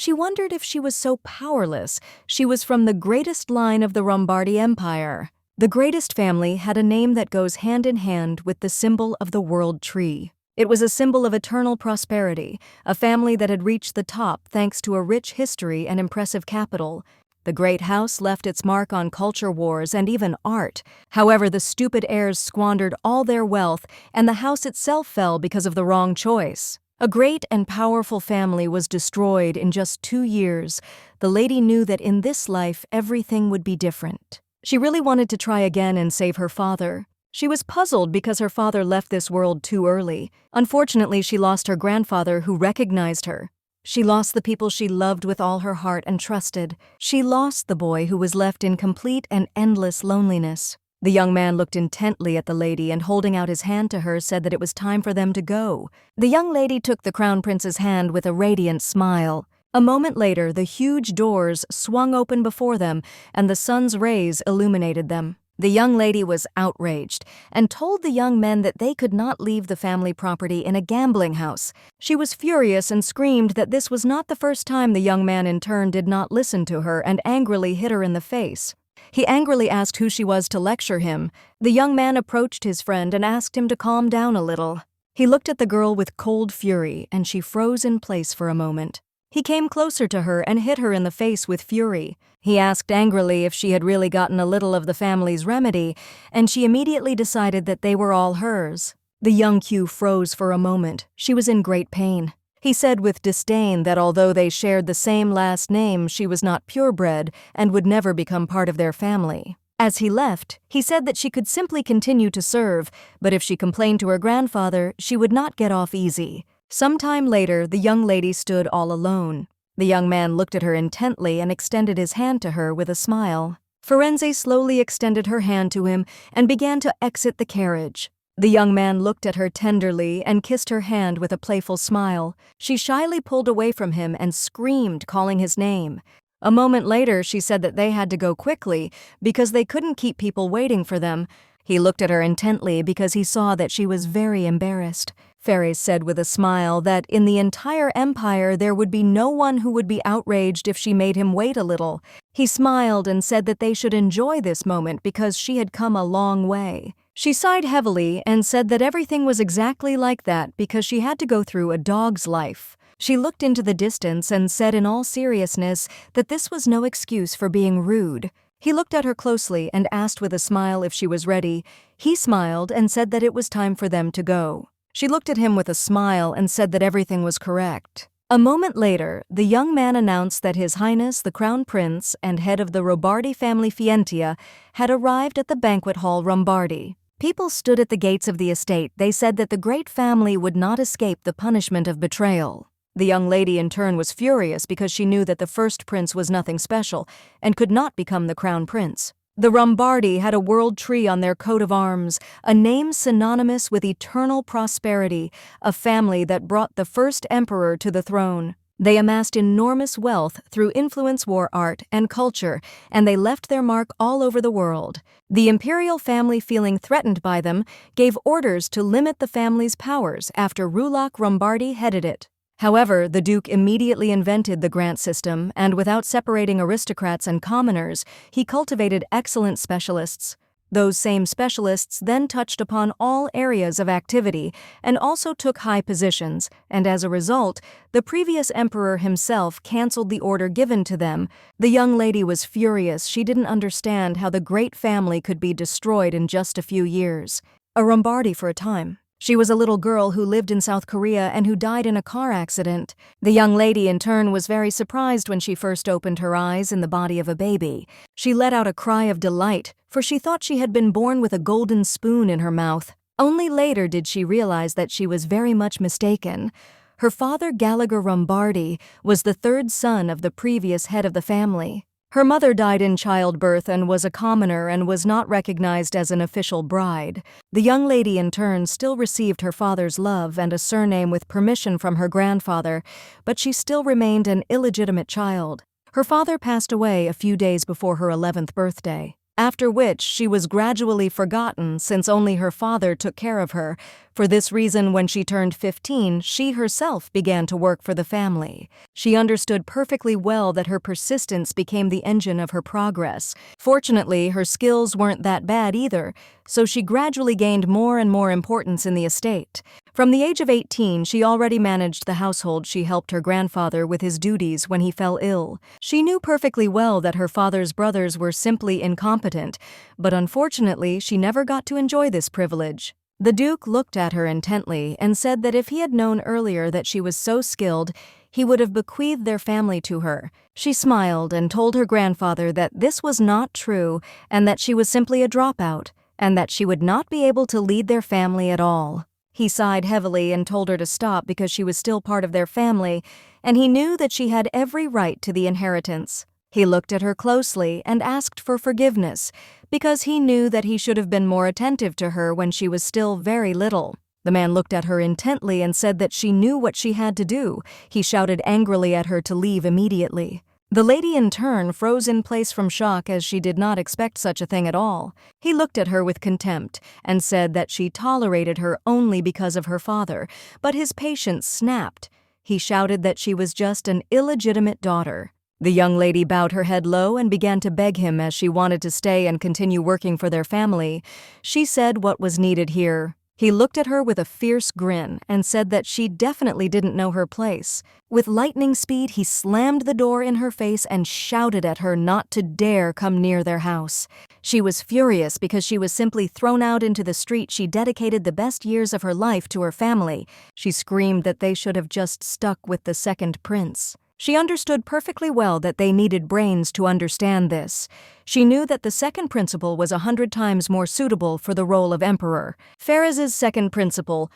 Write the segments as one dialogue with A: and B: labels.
A: She wondered if she was so powerless. She was from the greatest line of the Lombardy Empire. The greatest family had a name that goes hand in hand with the symbol of the world tree. It was a symbol of eternal prosperity, a family that had reached the top thanks to a rich history and impressive capital. The great house left its mark on culture wars and even art. However, the stupid heirs squandered all their wealth, and the house itself fell because of the wrong choice. A great and powerful family was destroyed in just 2 years. The lady knew that in this life everything would be different. She really wanted to try again and save her father. She was puzzled because her father left this world too early. Unfortunately, she lost her grandfather who recognized her. She lost the people she loved with all her heart and trusted. She lost the boy who was left in complete and endless loneliness. The young man looked intently at the lady and holding out his hand to her said that it was time for them to go. The young lady took the crown prince's hand with a radiant smile. A moment later, the huge doors swung open before them and the sun's rays illuminated them. The young lady was outraged and told the young men that they could not leave the family property in a gambling house. She was furious and screamed that this was not the first time the young man in turn did not listen to her and angrily hit her in the face. He angrily asked who she was to lecture him. The young man approached his friend and asked him to calm down a little. He looked at the girl with cold fury and she froze in place for a moment. He came closer to her and hit her in the face with fury. He asked angrily if she had really gotten a little of the family's remedy, and she immediately decided that they were all hers. The young Q froze for a moment. She was in great pain. He said with disdain that although they shared the same last name, she was not purebred and would never become part of their family. As he left, he said that she could simply continue to serve, but if she complained to her grandfather, she would not get off easy. Sometime later, the young lady stood all alone. The young man looked at her intently and extended his hand to her with a smile. Firenze slowly extended her hand to him and began to exit the carriage. The young man looked at her tenderly and kissed her hand with a playful smile. She shyly pulled away from him and screamed, calling his name. A moment later, she said that they had to go quickly because they couldn't keep people waiting for them. He looked at her intently because he saw that she was very embarrassed. Ferres said with a smile that in the entire empire there would be no one who would be outraged if she made him wait a little. He smiled and said that they should enjoy this moment because she had come a long way. She sighed heavily and said that everything was exactly like that because she had to go through a dog's life. She looked into the distance and said in all seriousness that this was no excuse for being rude. He looked at her closely and asked with a smile if she was ready. He smiled and said that it was time for them to go. She looked at him with a smile and said that everything was correct. A moment later, the young man announced that His Highness the Crown Prince and head of the Lombardy family Fientia had arrived at the banquet hall Lombardy. People stood at the gates of the estate. They said that the great family would not escape the punishment of betrayal. The young lady in turn was furious because she knew that the first prince was nothing special and could not become the crown prince. The Lombardi had a world tree on their coat of arms, a name synonymous with eternal prosperity, a family that brought the first emperor to the throne. They amassed enormous wealth through influence war art and culture, and they left their mark all over the world. The imperial family, feeling threatened by them, gave orders to limit the family's powers after Rulac Lombardi headed it. However, the Duke immediately invented the grant system, and without separating aristocrats and commoners, he cultivated excellent specialists. Those same specialists then touched upon all areas of activity and also took high positions, and as a result, the previous emperor himself canceled the order given to them. The young lady was furious. She didn't understand how the great family could be destroyed in just a few years. A Lombardi for a time. She was a little girl who lived in South Korea and who died in a car accident. The young lady, in turn, was very surprised when she first opened her eyes in the body of a baby. She let out a cry of delight, for she thought she had been born with a golden spoon in her mouth. Only later did she realize that she was very much mistaken. Her father, Gallagher Lombardi, was the third son of the previous head of the family. Her mother died in childbirth and was a commoner and was not recognized as an official bride. The young lady in turn still received her father's love and a surname with permission from her grandfather, but she still remained an illegitimate child. Her father passed away a few days before her 11th birthday. after which she was gradually forgotten since only her father took care of her. For this reason, when she turned 15, she herself began to work for the family. She understood perfectly well that her persistence became the engine of her progress. Fortunately, her skills weren't that bad either, so she gradually gained more and more importance in the estate. From the age of 18, she already managed the household. She helped her grandfather with his duties when he fell ill. She knew perfectly well that her father's brothers were simply incompetent, but unfortunately, she never got to enjoy this privilege. The Duke looked at her intently and said that if he had known earlier that she was so skilled, he would have bequeathed their family to her. She smiled and told her grandfather that this was not true and that she was simply a dropout, and that she would not be able to lead their family at all. He sighed heavily and told her to stop because she was still part of their family, and he knew that she had every right to the inheritance. He looked at her closely and asked for forgiveness, because he knew that he should have been more attentive to her when she was still very little. The man looked at her intently and said that she knew what she had to do. He shouted angrily at her to leave immediately. The lady in turn froze in place from shock, as she did not expect such a thing at all. He looked at her with contempt and said that she tolerated her only because of her father, but his patience snapped. He shouted that she was just an illegitimate daughter. The young lady bowed her head low and began to beg him, as she wanted to stay and continue working for their family. She said what was needed here. He looked at her with a fierce grin and said that she definitely didn't know her place. With lightning speed, he slammed the door in her face and shouted at her not to dare come near their house. She was furious because she was simply thrown out into the street. She dedicated the best years of her life to her family. She screamed that they should have just stuck with the second prince. She understood perfectly well that they needed brains to understand this. She knew that the second principal was 100 times more suitable for the role of emperor. Faraz's second principal,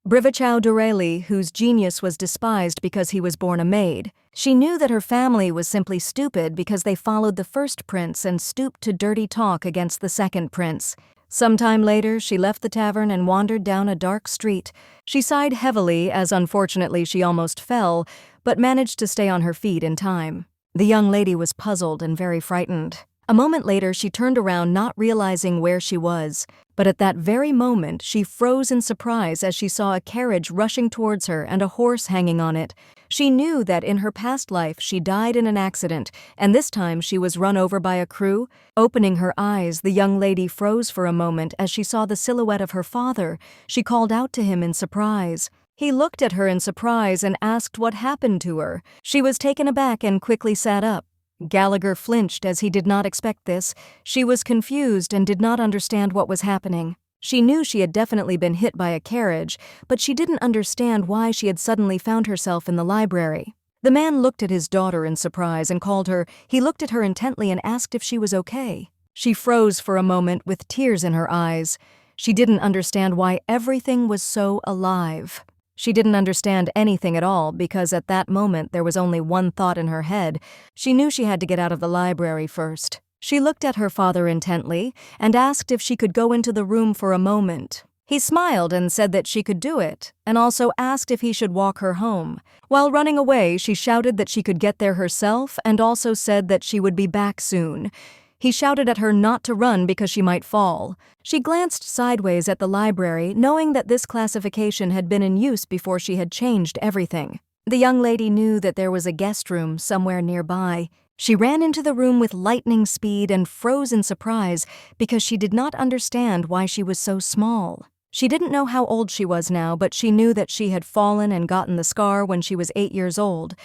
A: Brivachau Dureli, whose genius was despised because he was born a maid. She knew that her family was simply stupid because they followed the first prince and stooped to dirty talk against the second prince. Sometime later, she left the tavern and wandered down a dark street. She sighed heavily, as unfortunately she almost fell, but managed to stay on her feet in time. The young lady was puzzled and very frightened. A moment later, she turned around, not realizing where she was. But at that very moment, she froze in surprise as she saw a carriage rushing towards her and a horse hanging on it. She knew that in her past life she died in an accident, and this time she was run over by a crew. Opening her eyes, the young lady froze for a moment as she saw the silhouette of her father. She called out to him in surprise. He looked at her in surprise and asked what happened to her. She was taken aback and quickly sat up. Gallagher flinched, as he did not expect this. She was confused and did not understand what was happening. She knew she had definitely been hit by a carriage, but she didn't understand why she had suddenly found herself in the library. The man looked at his daughter in surprise and called her. He looked at her intently and asked if she was okay. She froze for a moment with tears in her eyes. She didn't understand why everything was so alive. She didn't understand anything at all because at that moment there was only one thought in her head. She knew she had to get out of the library first. She looked at her father intently and asked if she could go into the room for a moment. He smiled and said that she could do it, and also asked if he should walk her home. While running away, she shouted that she could get there herself and also said that she would be back soon. He shouted at her not to run because she might fall. She glanced sideways at the library, knowing that this classification had been in use before she had changed everything. The young lady knew that there was a guest room somewhere nearby. She ran into the room with lightning speed and froze in surprise because she did not understand why she was so small. She didn't know how old she was now, but she knew that she had fallen and gotten the scar when she was 8 years old.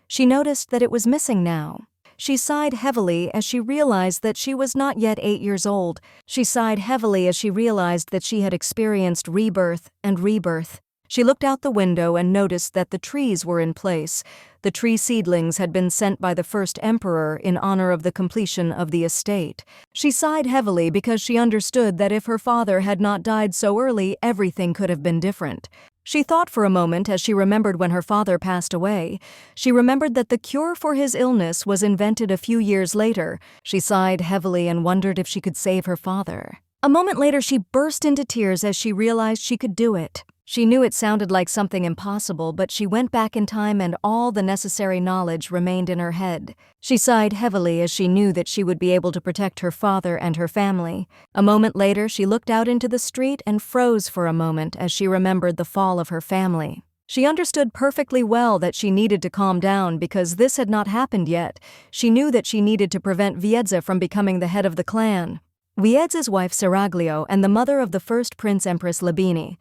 A: She noticed that it was missing now. She sighed heavily as she realized that she was not yet 8 years old. She sighed heavily as she realized that she had experienced rebirth and rebirth. She looked out the window and noticed that the trees were in place. The tree seedlings had been sent by the first emperor in honor of the completion of the estate. She sighed heavily because she understood that if her father had not died so early, everything could have been different. She thought for a moment as she remembered when her father passed away. She remembered that the cure for his illness was invented a few years later. She sighed heavily and wondered if she could save her father. A moment later, she burst into tears as she realized she could do it. She knew it sounded like something impossible, but she went back in time and all the necessary knowledge remained in her head. She sighed heavily as she knew that she would be able to protect her father and her family. A moment later, she looked out into the street and froze for a moment as she remembered the fall of her family. She understood perfectly well that she needed to calm down because this had not happened yet. She knew that she needed to prevent Viedza from becoming the head of the clan. Viedza's wife Seraglio and the mother of the first Prince Empress Labini.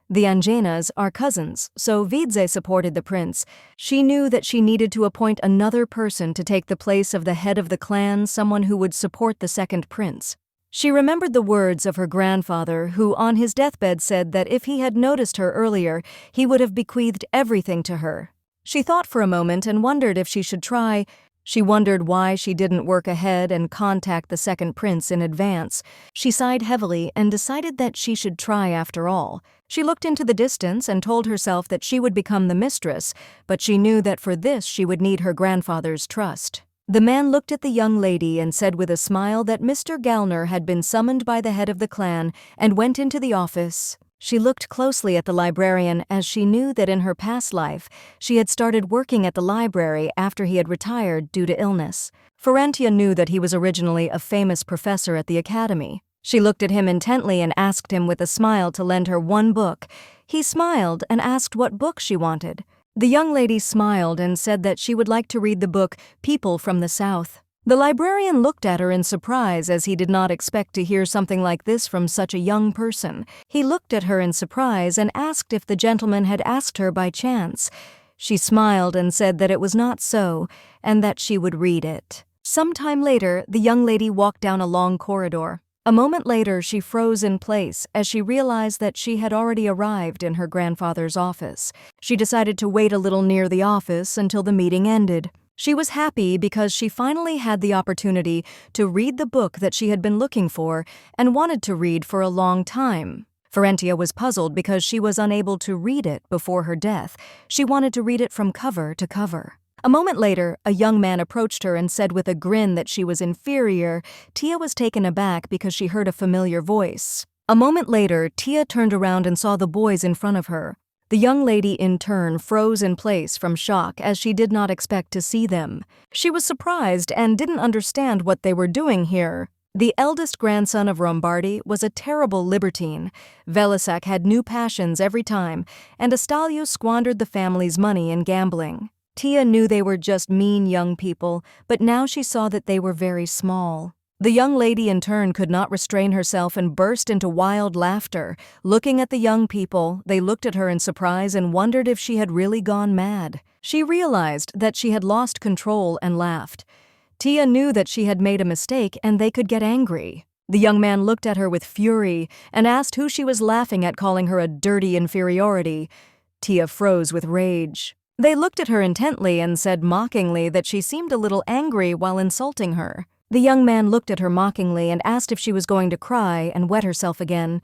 A: The Angenas are cousins, so Viedza supported the prince. She knew that she needed to appoint another person to take the place of the head of the clan, someone who would support the second prince. She remembered the words of her grandfather, who on his deathbed said that if he had noticed her earlier, he would have bequeathed everything to her. She thought for a moment and wondered if she should try. She wondered why she didn't work ahead and contact the second prince in advance. She sighed heavily and decided that she should try after all. She looked into the distance and told herself that she would become the mistress, but she knew that for this she would need her grandfather's trust. The man looked at the young lady and said with a smile that Mr. Gallner had been summoned by the head of the clan and went into the office. She looked closely at the librarian as she knew that in her past life she had started working at the library after he had retired due to illness. Ferentia knew that he was originally a famous professor at the academy. She looked at him intently and asked him with a smile to lend her one book. He smiled and asked what book she wanted. The young lady smiled and said that she would like to read the book People from the South. The librarian looked at her in surprise as he did not expect to hear something like this from such a young person. He looked at her in surprise and asked if the gentleman had asked her by chance. She smiled and said that it was not so and that she would read it. Some time later, the young lady walked down a long corridor. A moment later, she froze in place as she realized that she had already arrived in her grandfather's office. She decided to wait a little near the office until the meeting ended. She was happy because she finally had the opportunity to read the book that she had been looking for and wanted to read for a long time. Ferentia was puzzled because she was unable to read it before her death. She wanted to read it from cover to cover. A moment later, a young man approached her and said with a grin that she was inferior. Tia was taken aback because she heard a familiar voice. A moment later, Tia turned around and saw the boys in front of her. The young lady, in turn, froze in place from shock as she did not expect to see them. She was surprised and didn't understand what they were doing here. The eldest grandson of Rombardi was a terrible libertine. Velisac had new passions every time, and Astalio squandered the family's money in gambling. Tia knew they were just mean young people, but now she saw that they were very small. The young lady in turn could not restrain herself and burst into wild laughter. Looking at the young people, they looked at her in surprise and wondered if she had really gone mad. She realized that she had lost control and laughed. Tia knew that she had made a mistake and they could get angry. The young man looked at her with fury and asked who she was laughing at, calling her a dirty inferiority. Tia froze with rage. They looked at her intently and said mockingly that she seemed a little angry while insulting her. The young man looked at her mockingly and asked if she was going to cry and wet herself again.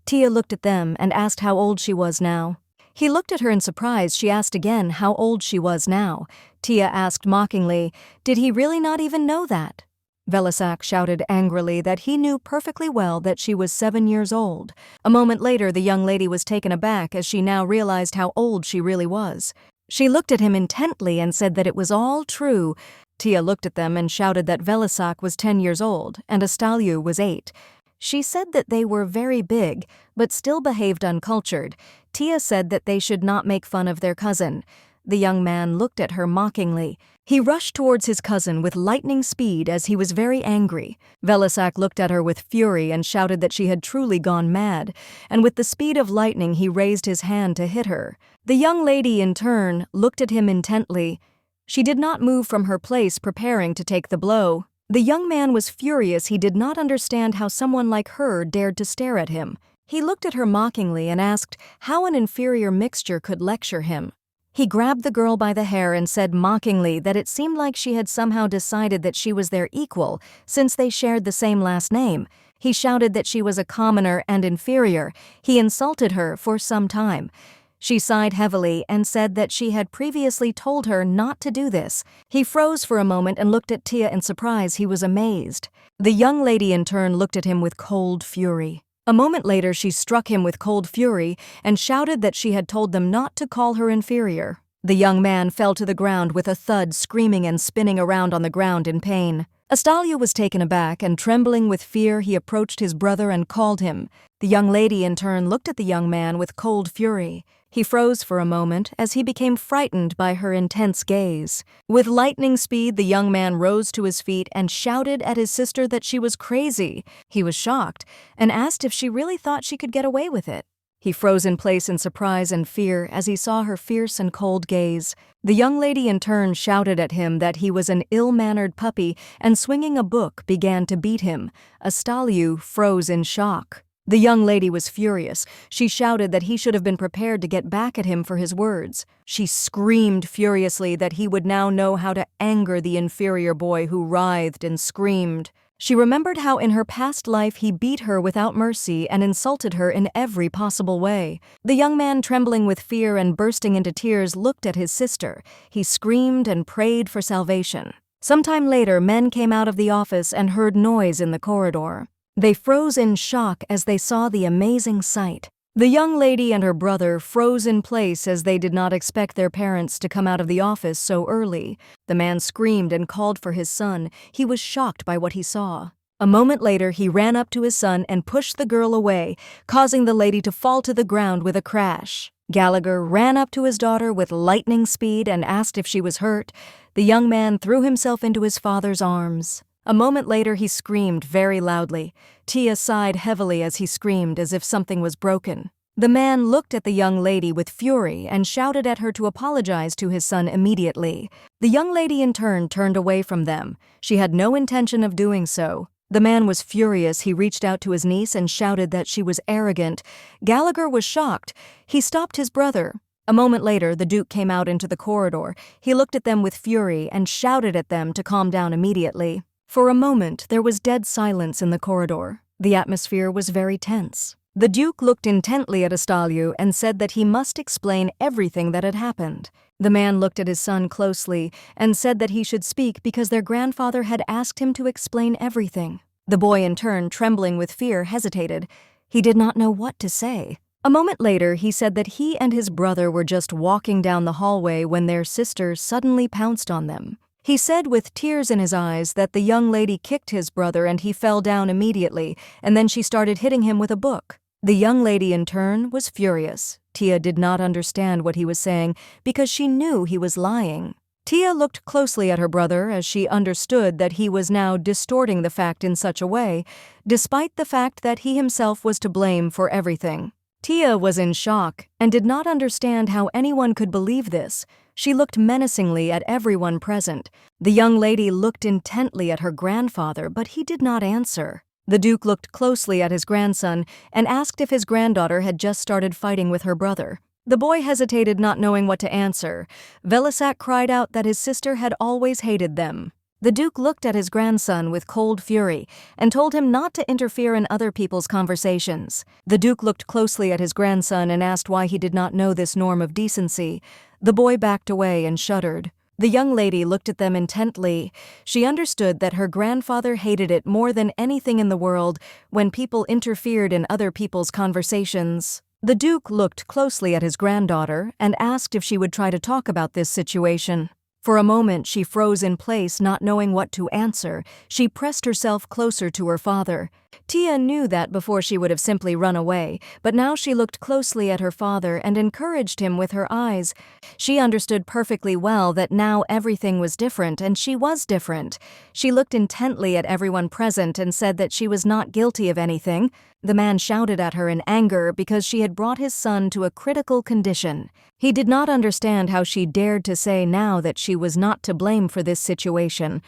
A: Tia looked at them and asked how old she was now. He looked at her in surprise. She asked again how old she was now. Tia asked mockingly, did he really not even know that? Velisac shouted angrily that he knew perfectly well that she was 7 years old. A moment later, the young lady was taken aback as she now realized how old she really was. She looked at him intently and said that it was all true. Tia looked at them and shouted that Velisac was 10 years old and Astalio was 8. She said that they were very big, but still behaved uncultured. Tia said that they should not make fun of their cousin. The young man looked at her mockingly. He rushed towards his cousin with lightning speed as he was very angry. Velisac looked at her with fury and shouted that she had truly gone mad, and with the speed of lightning he raised his hand to hit her. The young lady, in turn, looked at him intently. She did not move from her place preparing to take the blow. The young man was furious. He did not understand how someone like her dared to stare at him. He looked at her mockingly and asked how an inferior mixture could lecture him. He grabbed the girl by the hair and said mockingly that it seemed like she had somehow decided that she was their equal, since they shared the same last name. He shouted that she was a commoner and inferior. He insulted her for some time. She sighed heavily and said that she had previously told her not to do this. He froze for a moment and looked at Tia in surprise. He was amazed. The young lady in turn looked at him with cold fury. A moment later, she struck him with cold fury and shouted that she had told them not to call her inferior. The young man fell to the ground with a thud, screaming and spinning around on the ground in pain. Astalio was taken aback, and trembling with fear, he approached his brother and called him. The young lady, in turn, looked at the young man with cold fury. He froze for a moment as he became frightened by her intense gaze. With lightning speed, the young man rose to his feet and shouted at his sister that she was crazy. He was shocked and asked if she really thought she could get away with it. He froze in place in surprise and fear as he saw her fierce and cold gaze. The young lady in turn shouted at him that he was an ill-mannered puppy and, swinging a book, began to beat him. Astalio froze in shock. The young lady was furious. She shouted that he should have been prepared to get back at him for his words. She screamed furiously that he would now know how to anger the inferior boy who writhed and screamed. She remembered how in her past life he beat her without mercy and insulted her in every possible way. The young man, trembling with fear and bursting into tears, looked at his sister. He screamed and prayed for salvation. Sometime later, men came out of the office and heard noise in the corridor. They froze in shock as they saw the amazing sight. The young lady and her brother froze in place as they did not expect their parents to come out of the office so early. The man screamed and called for his son. He was shocked by what he saw. A moment later, he ran up to his son and pushed the girl away, causing the lady to fall to the ground with a crash. Gallagher ran up to his daughter with lightning speed and asked if she was hurt. The young man threw himself into his father's arms. A moment later, he screamed very loudly. Tia sighed heavily as he screamed, as if something was broken. The man looked at the young lady with fury and shouted at her to apologize to his son immediately. The young lady in turn turned away from them. She had no intention of doing so. The man was furious. He reached out to his niece and shouted that she was arrogant. Gallagher was shocked. He stopped his brother. A moment later, the Duke came out into the corridor. He looked at them with fury and shouted at them to calm down immediately. For a moment, there was dead silence in the corridor. The atmosphere was very tense. The Duke looked intently at Astalio and said that he must explain everything that had happened. The man looked at his son closely and said that he should speak because their grandfather had asked him to explain everything. The boy, in turn, trembling with fear, hesitated. He did not know what to say. A moment later, he said that he and his brother were just walking down the hallway when their sister suddenly pounced on them. He said with tears in his eyes that the young lady kicked his brother and he fell down immediately, and then she started hitting him with a book. The young lady, in turn, was furious. Tia did not understand what he was saying because she knew he was lying. Tia looked closely at her brother as she understood that he was now distorting the fact in such a way, despite the fact that he himself was to blame for everything. Tia was in shock and did not understand how anyone could believe this. She looked menacingly at everyone present. The young lady looked intently at her grandfather, but he did not answer. The Duke looked closely at his grandson and asked if his granddaughter had just started fighting with her brother. The boy hesitated, not knowing what to answer. Velisac cried out that his sister had always hated them. The Duke looked at his grandson with cold fury and told him not to interfere in other people's conversations. The Duke looked closely at his grandson and asked why he did not know this norm of decency. The boy backed away and shuddered. The young lady looked at them intently. She understood that her grandfather hated it more than anything in the world when people interfered in other people's conversations. The Duke looked closely at his granddaughter and asked if she would try to talk about this situation. For a moment, she froze in place, not knowing what to answer. She pressed herself closer to her father. Tia knew that before she would have simply run away, but now she looked closely at her father and encouraged him with her eyes. She understood perfectly well that now everything was different, and she was different. She looked intently at everyone present and said that she was not guilty of anything. The man shouted at her in anger because she had brought his son to a critical condition. He did not understand how she dared to say now that she was not to blame for this situation.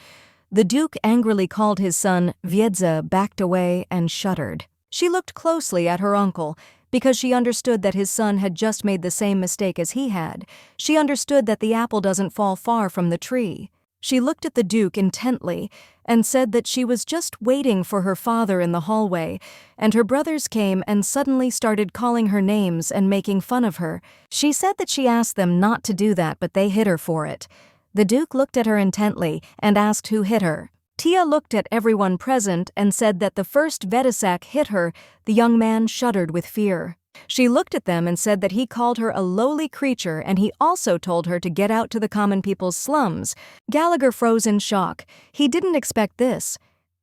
A: The Duke angrily called his son. Wiedza backed away and shuddered. She looked closely at her uncle because she understood that his son had just made the same mistake as he had. She understood that the apple doesn't fall far from the tree. She looked at the Duke intently and said that she was just waiting for her father in the hallway, and her brothers came and suddenly started calling her names and making fun of her. She said that she asked them not to do that, but they hit her for it. The Duke looked at her intently and asked who hit her. Tia looked at everyone present and said that the first Vedasak hit her, the young man shuddered with fear. She looked at them and said that he called her a lowly creature and he also told her to get out to the common people's slums. Gallagher froze in shock. He didn't expect this.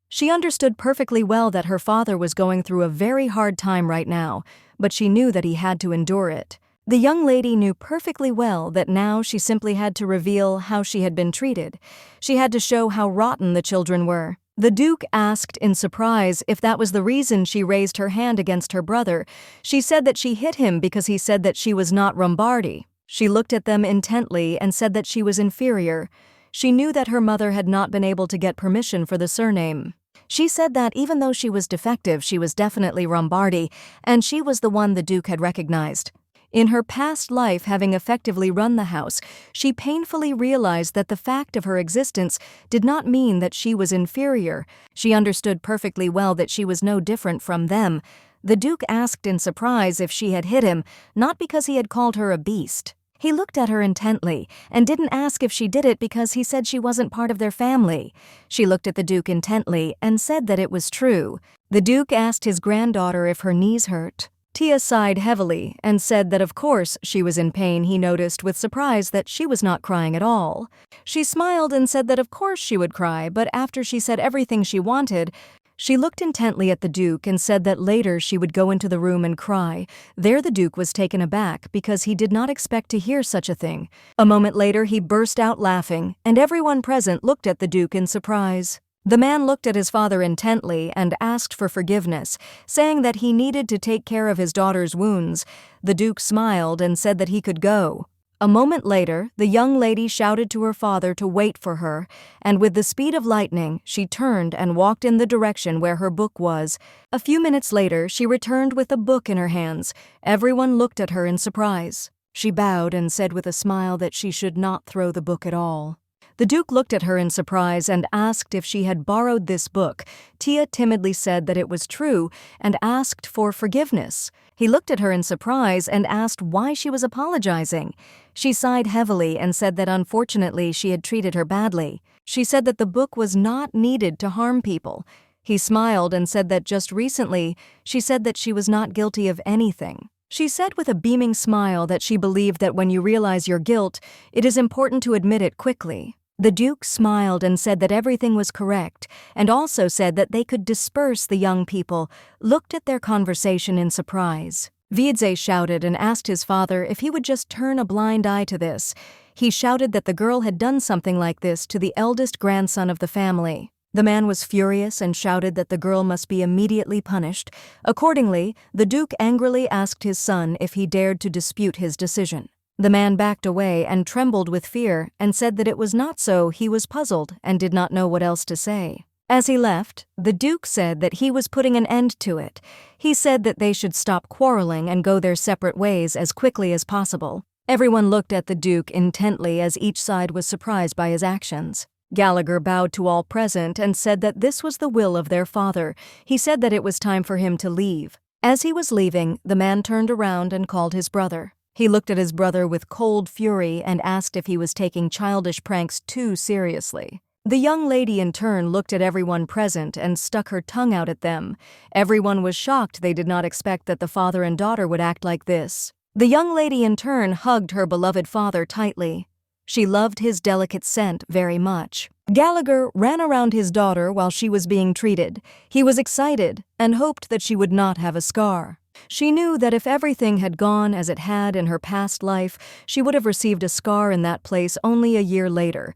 A: She understood perfectly well that her father was going through a very hard time right now, but she knew that he had to endure it. The young lady knew perfectly well that now she simply had to reveal how she had been treated. She had to show how rotten the children were. The Duke asked in surprise if that was the reason she raised her hand against her brother. She said that she hit him because he said that she was not Rombardi. She looked at them intently and said that she was inferior. She knew that her mother had not been able to get permission for the surname. She said that even though she was defective, she was definitely Rombardi, and she was the one the Duke had recognized. In her past life, having effectively run the house, she painfully realized that the fact of her existence did not mean that she was inferior. She understood perfectly well that she was no different from them. The Duke asked in surprise if she had hit him, not because he had called her a beast. He looked at her intently and didn't ask if she did it because he said she wasn't part of their family. She looked at the Duke intently and said that it was true. The Duke asked his granddaughter if her knees hurt. Tia sighed heavily and said that of course she was in pain. He noticed with surprise that she was not crying at all. She smiled and said that of course she would cry, but after she said everything she wanted, she looked intently at the Duke and said that later she would go into the room and cry. There the Duke was taken aback because he did not expect to hear such a thing. A moment later he burst out laughing, and everyone present looked at the Duke in surprise. The man looked at his father intently and asked for forgiveness, saying that he needed to take care of his daughter's wounds. The Duke smiled and said that he could go. A moment later, the young lady shouted to her father to wait for her, and with the speed of lightning, she turned and walked in the direction where her book was. A few minutes later, she returned with a book in her hands. Everyone looked at her in surprise. She bowed and said with a smile that she should not throw the book at all. The Duke looked at her in surprise and asked if she had borrowed this book. Tia timidly said that it was true and asked for forgiveness. He looked at her in surprise and asked why she was apologizing. She sighed heavily and said that unfortunately she had treated her badly. She said that the book was not needed to harm people. He smiled and said that just recently she said that she was not guilty of anything. She said with a beaming smile that she believed that when you realize your guilt, it is important to admit it quickly. The Duke smiled and said that everything was correct, and also said that they could disperse the young people, looked at their conversation in surprise. Viedze shouted and asked his father if he would just turn a blind eye to this. He shouted that the girl had done something like this to the eldest grandson of the family. The man was furious and shouted that the girl must be immediately punished. Accordingly, the Duke angrily asked his son if he dared to dispute his decision. The man backed away and trembled with fear and said that it was not so. He was puzzled and did not know what else to say. As he left, the Duke said that he was putting an end to it. He said that they should stop quarreling and go their separate ways as quickly as possible. Everyone looked at the Duke intently as each side was surprised by his actions. Gallagher bowed to all present and said that this was the will of their father. He said that it was time for him to leave. As he was leaving, the man turned around and called his brother. He looked at his brother with cold fury and asked if he was taking childish pranks too seriously. The young lady in turn looked at everyone present and stuck her tongue out at them. Everyone was shocked. They did not expect that the father and daughter would act like this. The young lady in turn hugged her beloved father tightly. She loved his delicate scent very much. Gallagher ran around his daughter while she was being treated. He was excited and hoped that she would not have a scar. She knew that if everything had gone as it had in her past life, she would have received a scar in that place only a year later.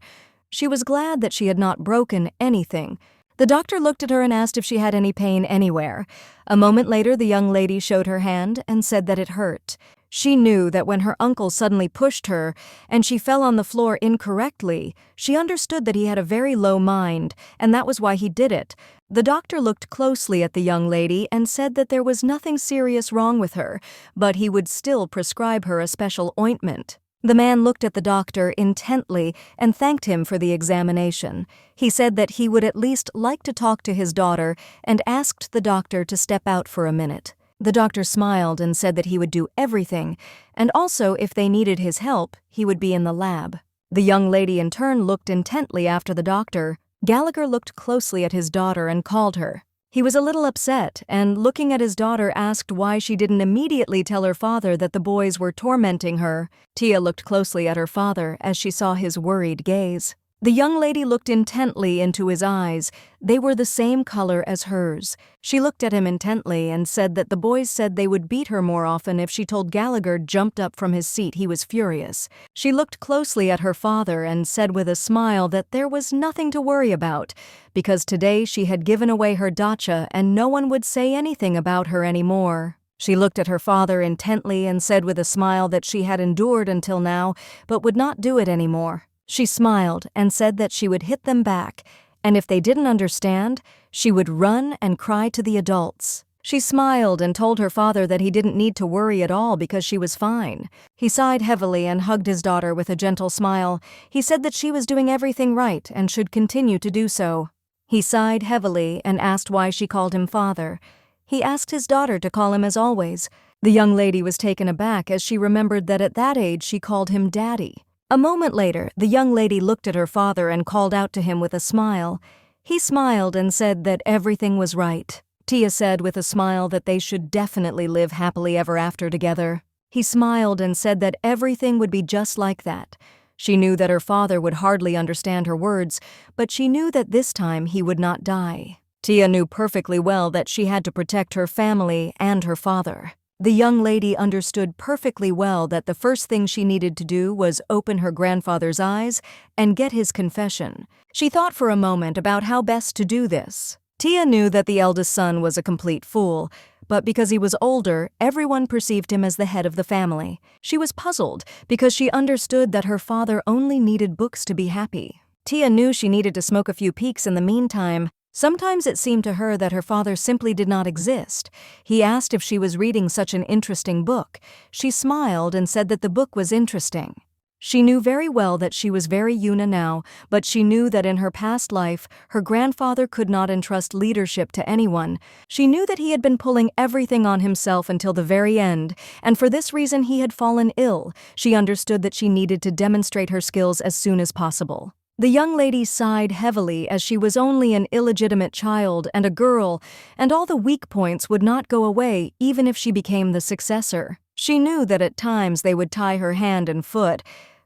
A: She was glad that she had not broken anything. The doctor looked at her and asked if she had any pain anywhere. A moment later, the young lady showed her hand and said that it hurt. She knew that when her uncle suddenly pushed her and she fell on the floor incorrectly, she understood that he had a very low mind, and that was why he did it. The doctor looked closely at the young lady and said that there was nothing serious wrong with her, but he would still prescribe her a special ointment. The man looked at the doctor intently and thanked him for the examination. He said that he would at least like to talk to his daughter and asked the doctor to step out for a minute. The doctor smiled and said that he would do everything, and also if they needed his help, he would be in the lab. The young lady in turn looked intently after the doctor. Gallagher looked closely at his daughter and called her. He was a little upset and, looking at his daughter, asked why she didn't immediately tell her father that the boys were tormenting her. Tia looked closely at her father as she saw his worried gaze. The young lady looked intently into his eyes. They were the same color as hers. She looked at him intently and said that the boys said they would beat her more often if she told. Gallagher jumped up from his seat. He was furious. She looked closely at her father and said with a smile that there was nothing to worry about, because today she had given away her dacha and no one would say anything about her anymore. She looked at her father intently and said with a smile that she had endured until now, but would not do it anymore. She smiled and said that she would hit them back, and if they didn't understand, she would run and cry to the adults. She smiled and told her father that he didn't need to worry at all because she was fine. He sighed heavily and hugged his daughter with a gentle smile. He said that she was doing everything right and should continue to do so. He sighed heavily and asked why she called him father. He asked his daughter to call him as always. The young lady was taken aback as she remembered that at that age she called him daddy. A moment later, the young lady looked at her father and called out to him with a smile. He smiled and said that everything was right. Tia said with a smile that they should definitely live happily ever after together. He smiled and said that everything would be just like that. She knew that her father would hardly understand her words, but she knew that this time he would not die. Tia knew perfectly well that she had to protect her family and her father. The young lady understood perfectly well that the first thing she needed to do was open her grandfather's eyes and get his confession. She thought for a moment about how best to do this. Tia knew that the eldest son was a complete fool, but because he was older, everyone perceived him as the head of the family. She was puzzled because she understood that her father only needed books to be happy. Tia knew she needed to smoke a few peaks in the meantime. Sometimes it seemed to her that her father simply did not exist. He asked if she was reading such an interesting book. She smiled and said that the book was interesting. She knew very well that she was very Yuna now, but she knew that in her past life, her grandfather could not entrust leadership to anyone. She knew that he had been pulling everything on himself until the very end, and for this reason he had fallen ill. She understood that she needed to demonstrate her skills as soon as possible. The young lady sighed heavily as she was only an illegitimate child and a girl, and all the weak points would not go away even if she became the successor. She knew that at times they would tie her hand and foot,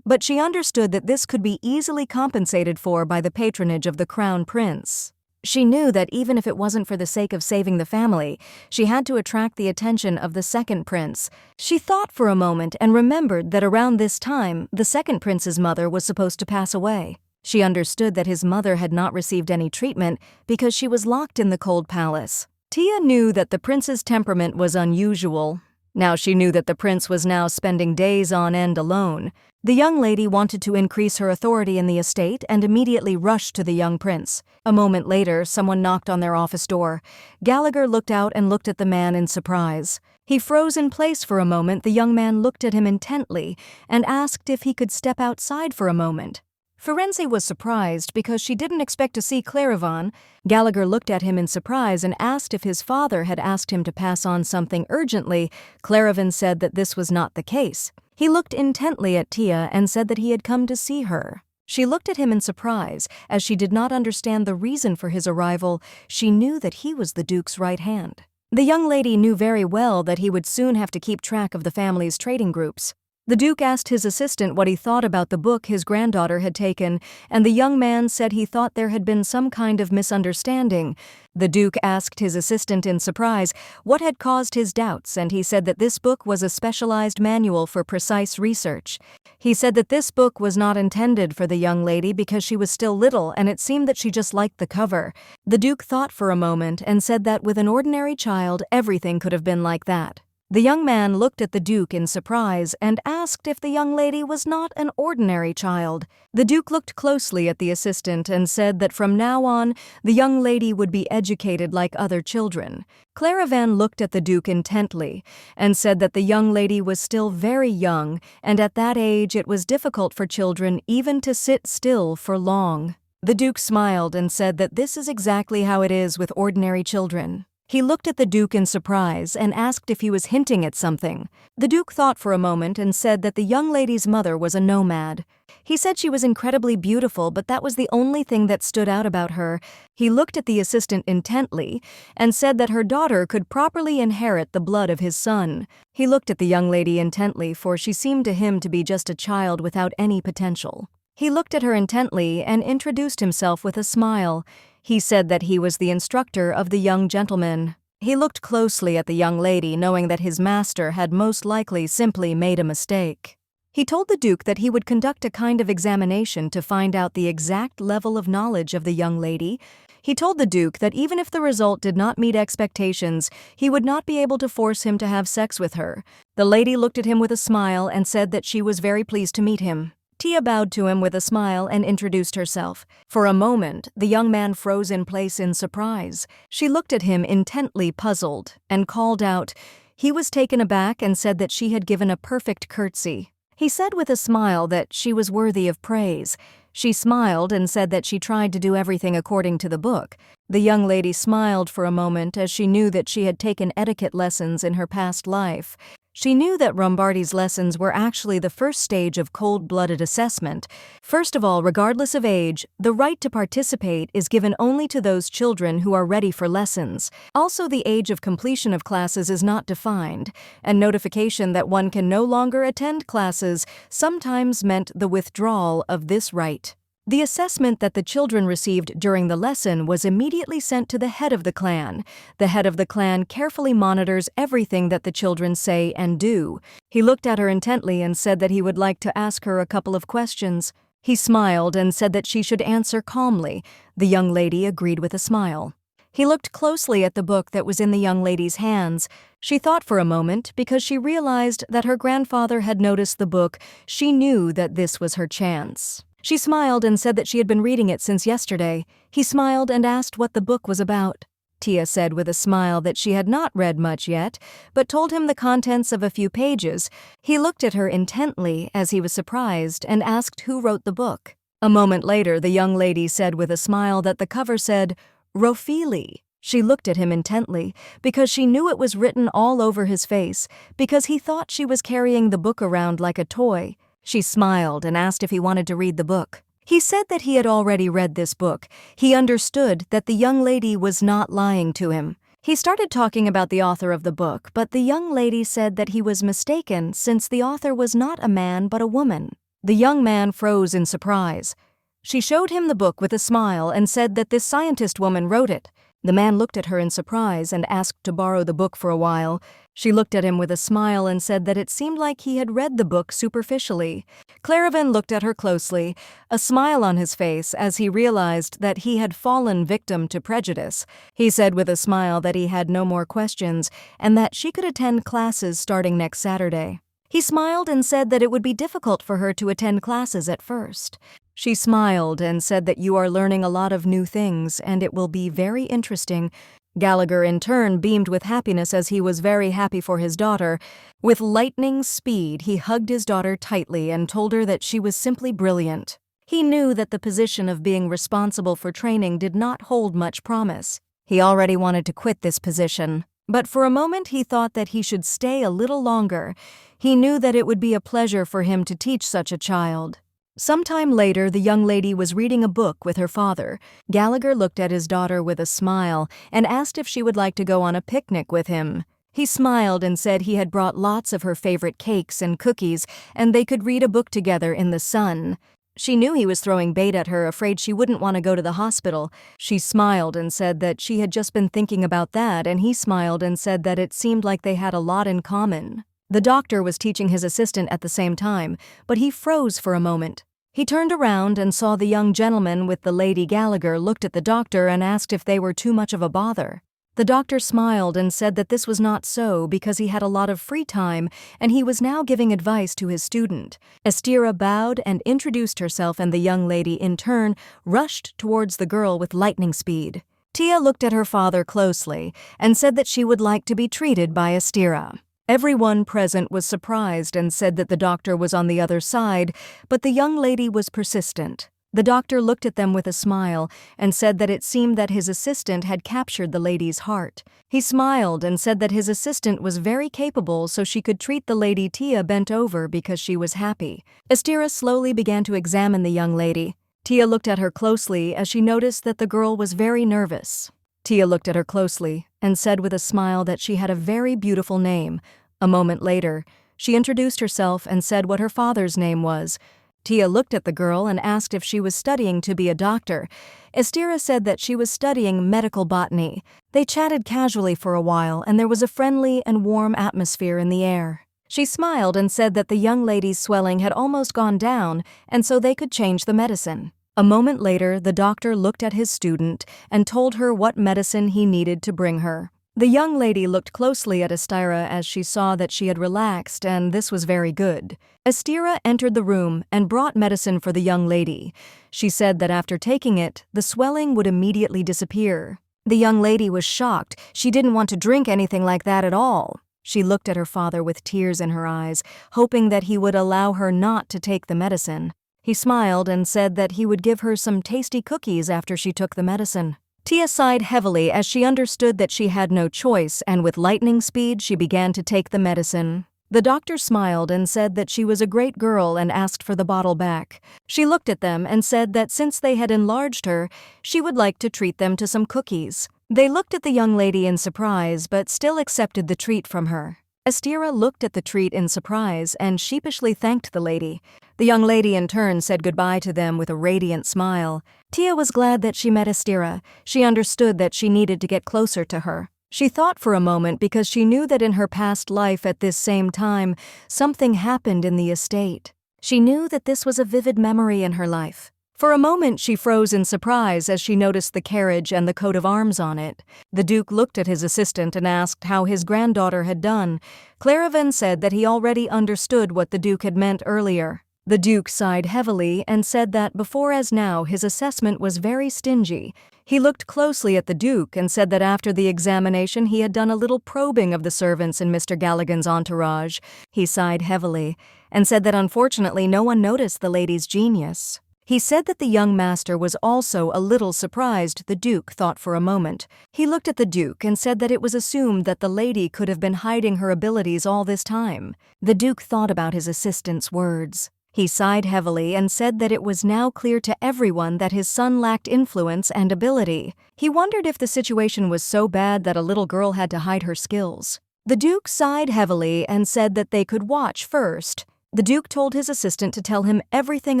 A: but she understood that this could be easily compensated for by the patronage of the crown prince. She knew that even if it wasn't for the sake of saving the family, she had to attract the attention of the second prince. She thought for a moment and remembered that around this time, the second prince's mother was supposed to pass away. She understood that his mother had not received any treatment because she was locked in the cold palace. Tia knew that the prince's temperament was unusual. Now she knew that the prince was now spending days on end alone. The young lady wanted to increase her authority in the estate and immediately rushed to the young prince. A moment later, someone knocked on their office door. Gallagher looked out and looked at the man in surprise. He froze in place for a moment. The young man looked at him intently and asked if he could step outside for a moment. Firenze was surprised because she didn't expect to see Claravan. Gallagher looked at him in surprise and asked if his father had asked him to pass on something urgently. Claravan said that this was not the case. He looked intently at Tia and said that he had come to see her. She looked at him in surprise, as she did not understand the reason for his arrival. She knew that he was the Duke's right hand. The young lady knew very well that he would soon have to keep track of the family's trading groups. The Duke asked his assistant what he thought about the book his granddaughter had taken, and the young man said he thought there had been some kind of misunderstanding. The Duke asked his assistant in surprise what had caused his doubts, and he said that this book was a specialized manual for precise research. He said that this book was not intended for the young lady because she was still little, and it seemed that she just liked the cover. The Duke thought for a moment and said that with an ordinary child, everything could have been like that. The young man looked at the Duke in surprise and asked if the young lady was not an ordinary child. The Duke looked closely at the assistant and said that from now on, the young lady would be educated like other children. Claravan looked at the Duke intently and said that the young lady was still very young, and at that age it was difficult for children even to sit still for long. The Duke smiled and said that this is exactly how it is with ordinary children. He looked at the Duke in surprise and asked if he was hinting at something. The Duke thought for a moment and said that the young lady's mother was a nomad. He said she was incredibly beautiful, but that was the only thing that stood out about her. He looked at the assistant intently and said that her daughter could properly inherit the blood of his son. He looked at the young lady intently, for she seemed to him to be just a child without any potential. He looked at her intently and introduced himself with a smile. He said that he was the instructor of the young gentleman. He looked closely at the young lady, knowing that his master had most likely simply made a mistake. He told the Duke that he would conduct a kind of examination to find out the exact level of knowledge of the young lady. He told the Duke that even if the result did not meet expectations, he would not be able to force him to have sex with her. The lady looked at him with a smile and said that she was very pleased to meet him. Tia bowed to him with a smile and introduced herself. For a moment, the young man froze in place in surprise. She looked at him intently puzzled and called out. He was taken aback and said that she had given a perfect curtsy. He said with a smile that she was worthy of praise. She smiled and said that she tried to do everything according to the book. The young lady smiled for a moment as she knew that she had taken etiquette lessons in her past life. She knew that Rombardi's lessons were actually the first stage of cold-blooded assessment. First of all, regardless of age, the right to participate is given only to those children who are ready for lessons. Also, the age of completion of classes is not defined, and notification that one can no longer attend classes sometimes meant the withdrawal of this right. The assessment that the children received during the lesson was immediately sent to the head of the clan. The head of the clan carefully monitors everything that the children say and do. He looked at her intently and said that he would like to ask her a couple of questions. He smiled and said that she should answer calmly. The young lady agreed with a smile. He looked closely at the book that was in the young lady's hands. She thought for a moment because she realized that her grandfather had noticed the book. She knew that this was her chance. She smiled and said that she had been reading it since yesterday. He smiled and asked what the book was about. Tia said with a smile that she had not read much yet, but told him the contents of a few pages. He looked at her intently as he was surprised and asked who wrote the book. A moment later, the young lady said with a smile that the cover said, Rofili. She looked at him intently because she knew it was written all over his face, because he thought she was carrying the book around like a toy. She smiled and asked if he wanted to read the book. He said that he had already read this book. He understood that the young lady was not lying to him. He started talking about the author of the book, but the young lady said that he was mistaken since the author was not a man but a woman. The young man froze in surprise. She showed him the book with a smile and said that this scientist woman wrote it. The man looked at her in surprise and asked to borrow the book for a while. She looked at him with a smile and said that it seemed like he had read the book superficially. Claravan looked at her closely, a smile on his face as he realized that he had fallen victim to prejudice. He said with a smile that he had no more questions and that she could attend classes starting next Saturday. He smiled and said that it would be difficult for her to attend classes at first. She smiled and said that you are learning a lot of new things and it will be very interesting. Gallagher in turn beamed with happiness as he was very happy for his daughter. With lightning speed, he hugged his daughter tightly and told her that she was simply brilliant. He knew that the position of being responsible for training did not hold much promise. He already wanted to quit this position, but for a moment he thought that he should stay a little longer. He knew that it would be a pleasure for him to teach such a child. Sometime later, the young lady was reading a book with her father. Gallagher looked at his daughter with a smile and asked if she would like to go on a picnic with him. He smiled and said he had brought lots of her favorite cakes and cookies, and they could read a book together in the sun. She knew he was throwing bait at her, afraid she wouldn't want to go to the hospital. She smiled and said that she had just been thinking about that, and he smiled and said that it seemed like they had a lot in common. The doctor was teaching his assistant at the same time, but he froze for a moment. He turned around and saw the young gentleman with the Lady Gallagher looked at the doctor and asked if they were too much of a bother. The doctor smiled and said that this was not so because he had a lot of free time and he was now giving advice to his student. Estira bowed and introduced herself, and the young lady in turn rushed towards the girl with lightning speed. Tia looked at her father closely and said that she would like to be treated by Estira. Everyone present was surprised and said that the doctor was on the other side, but the young lady was persistent. The doctor looked at them with a smile and said that it seemed that his assistant had captured the lady's heart. He smiled and said that his assistant was very capable so she could treat the lady Tia bent over because she was happy. Astera slowly began to examine the young lady. Tia looked at her closely as she noticed that the girl was very nervous. Tia looked at her closely and said with a smile that she had a very beautiful name. A moment later, she introduced herself and said what her father's name was. Tia looked at the girl and asked if she was studying to be a doctor. Astera said that she was studying medical botany. They chatted casually for a while, and there was a friendly and warm atmosphere in the air. She smiled and said that the young lady's swelling had almost gone down, and so they could change the medicine. A moment later, the doctor looked at his student and told her what medicine he needed to bring her. The young lady looked closely at Astera as she saw that she had relaxed, and this was very good. Astera entered the room and brought medicine for the young lady. She said that after taking it, the swelling would immediately disappear. The young lady was shocked. She didn't want to drink anything like that at all. She looked at her father with tears in her eyes, hoping that he would allow her not to take the medicine. He smiled and said that he would give her some tasty cookies after she took the medicine. Tia sighed heavily as she understood that she had no choice, and with lightning speed she began to take the medicine. The doctor smiled and said that she was a great girl and asked for the bottle back. She looked at them and said that since they had enlarged her, she would like to treat them to some cookies. They looked at the young lady in surprise but still accepted the treat from her. Astera looked at the treat in surprise and sheepishly thanked the lady. The young lady in turn said goodbye to them with a radiant smile. Tia was glad that she met Astera. She understood that she needed to get closer to her. She thought for a moment because she knew that in her past life at this same time, something happened in the estate. She knew that this was a vivid memory in her life. For a moment she froze in surprise as she noticed the carriage and the coat of arms on it. The Duke looked at his assistant and asked how his granddaughter had done. Claravan said that he already understood what the Duke had meant earlier. The Duke sighed heavily and said that before as now his assessment was very stingy. He looked closely at the Duke and said that after the examination he had done a little probing of the servants in Mr. Galligan's entourage. He sighed heavily and said that unfortunately no one noticed the lady's genius. He said that the young master was also a little surprised. The Duke thought for a moment. He looked at the Duke and said that it was assumed that the lady could have been hiding her abilities all this time. The Duke thought about his assistant's words. He sighed heavily and said that it was now clear to everyone that his son lacked influence and ability. He wondered if the situation was so bad that a little girl had to hide her skills. The Duke sighed heavily and said that they could watch first. The Duke told his assistant to tell him everything